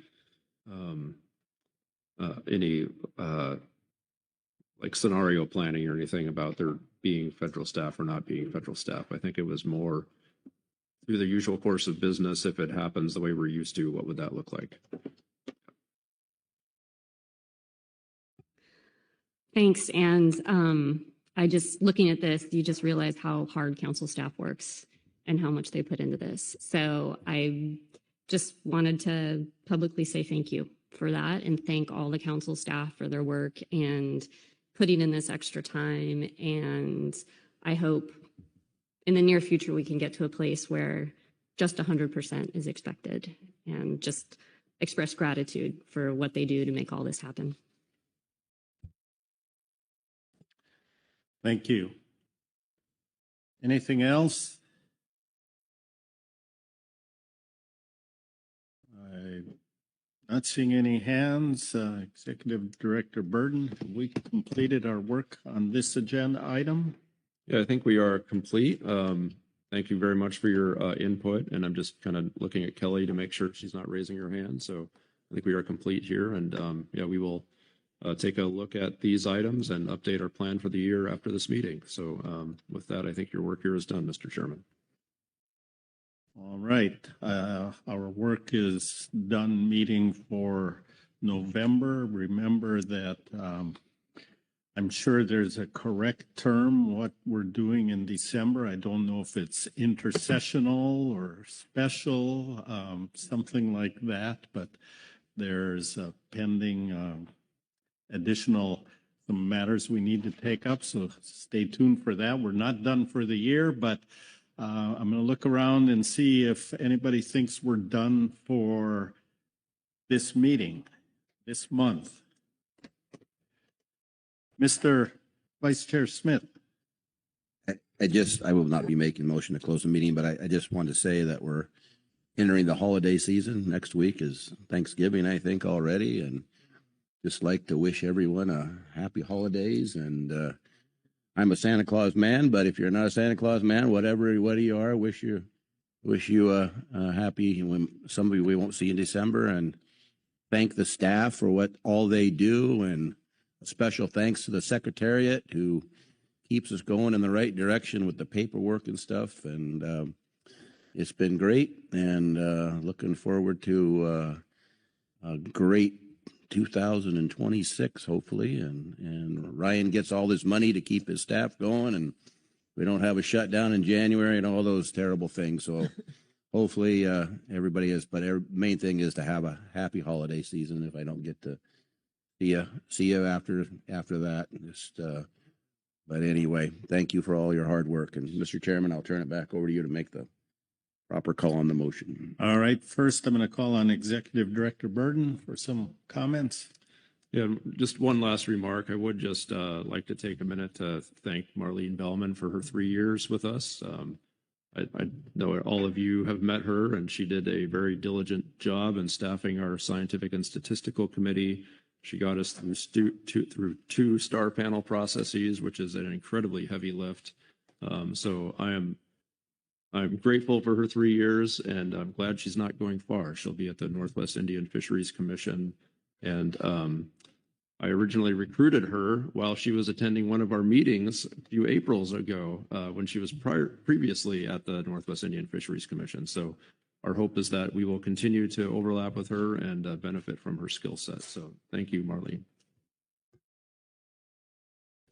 like scenario planning or anything about there being federal staff or not being federal staff. I think it was more through the usual course of business. If it happens the way we're used to, what would that look like? Thanks. And I just, looking at this, you just realize how hard council staff works and how much they put into this. So I just wanted to publicly say thank you for that and thank all the council staff for their work and putting in this extra time. And I hope in the near future we can get to a place where just 100% is expected, and just express gratitude for what they do to make all this happen. Thank you. Anything else? I'm not seeing any hands. Executive Director Burden, have we completed our work on this agenda item? Yeah, I think we are complete. Thank you very much for your input. And I'm just kind of looking at Kelly to make sure she's not raising her hand. So I think we are complete here. And yeah, we will take a look at these items and update our plan for the year after this meeting. So with that, I think your work here is done, Mr. Chairman. All right. Our work is done meeting for November. Remember that I'm sure there's a correct term, what we're doing in December. I don't know if it's intercessional or special, something like that, but there's a pending additional some matters we need to take up. So stay tuned for that. We're not done for the year, but I'm going to look around and see if anybody thinks we're done for this meeting, this month. Mr. Vice Chair Smith. I will not be making a motion to close the meeting, but I just want to say that we're entering the holiday season. Next week is Thanksgiving, I think, already, and just like to wish everyone a happy holidays. And I'm a Santa Claus man, but if you're not a Santa Claus man, whatever you are, wish you a happy, when some of you we won't see in December, and thank the staff for what all they do, and a special thanks to the Secretariat who keeps us going in the right direction with the paperwork and stuff. And it's been great, and looking forward to a great 2026, hopefully. And Ryan gets all this money to keep his staff going, and we don't have a shutdown in January and all those terrible things. So hopefully everybody is, but main thing is to have a happy holiday season. If I don't get to see you after that, just But anyway, thank you for all your hard work. And Mr. Chairman, I'll turn it back over to you to make the proper call on the motion. All right, first I'm going to call on Executive Director Burden for some comments. Yeah, just one last remark. I would just like to take a minute to thank Marlene Bellman for her 3 years with us. I know all of you have met her, and she did a very diligent job in staffing our scientific and statistical committee. She got us through two star panel processes, which is an incredibly heavy lift. So I'm grateful for her 3 years, and I'm glad she's not going far. She'll be at the Northwest Indian Fisheries Commission, and I originally recruited her while she was attending one of our meetings a few Aprils ago when she was previously at the Northwest Indian Fisheries Commission. So our hope is that we will continue to overlap with her and benefit from her skill set. So thank you, Marlene.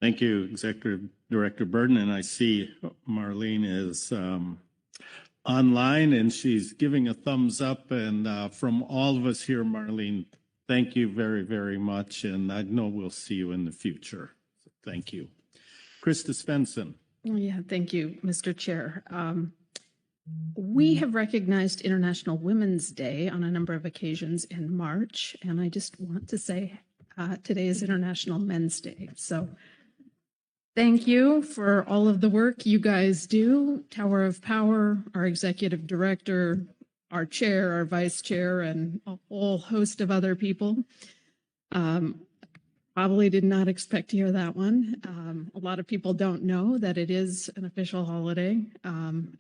Thank you, Executive Director Burden. And I see Marlene is online and she's giving a thumbs up. And from all of us here, Marlene, thank you very, very much. And I know we'll see you in the future. So thank you. Krista Svensson. Yeah, thank you, Mr. Chair. We have recognized International Women's Day on a number of occasions in March, and I just want to say today is International Men's Day. So thank you for all of the work you guys do. Tower of Power, our executive director, our chair, our vice chair, and a whole host of other people. Probably did not expect to hear that one. A lot of people don't know that it is an official holiday,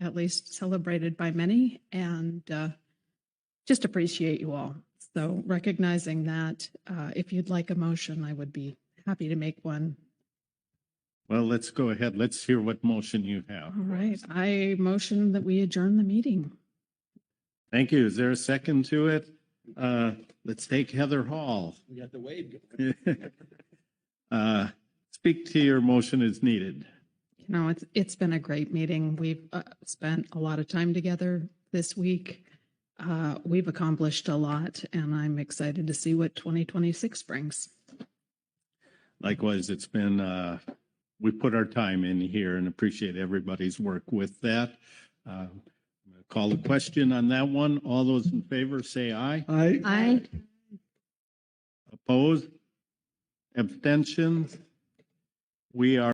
at least celebrated by many, and just appreciate you all. So recognizing that, if you'd like a motion, I would be happy to make one. Well, let's go ahead. Let's hear what motion you have. All right, I motion that we adjourn the meeting. Thank you. Is there a second to it? Let's take Heather Hall. We got the wave. Speak to your motion as needed. You know, it's been a great meeting. We've spent a lot of time together this week. We've accomplished a lot, and I'm excited to see what 2026 brings. Likewise, it's been, we put our time in here and appreciate everybody's work with that. I'm going to call the question on that one. All those in favor say aye. Aye. Aye. Opposed? Abstentions? We are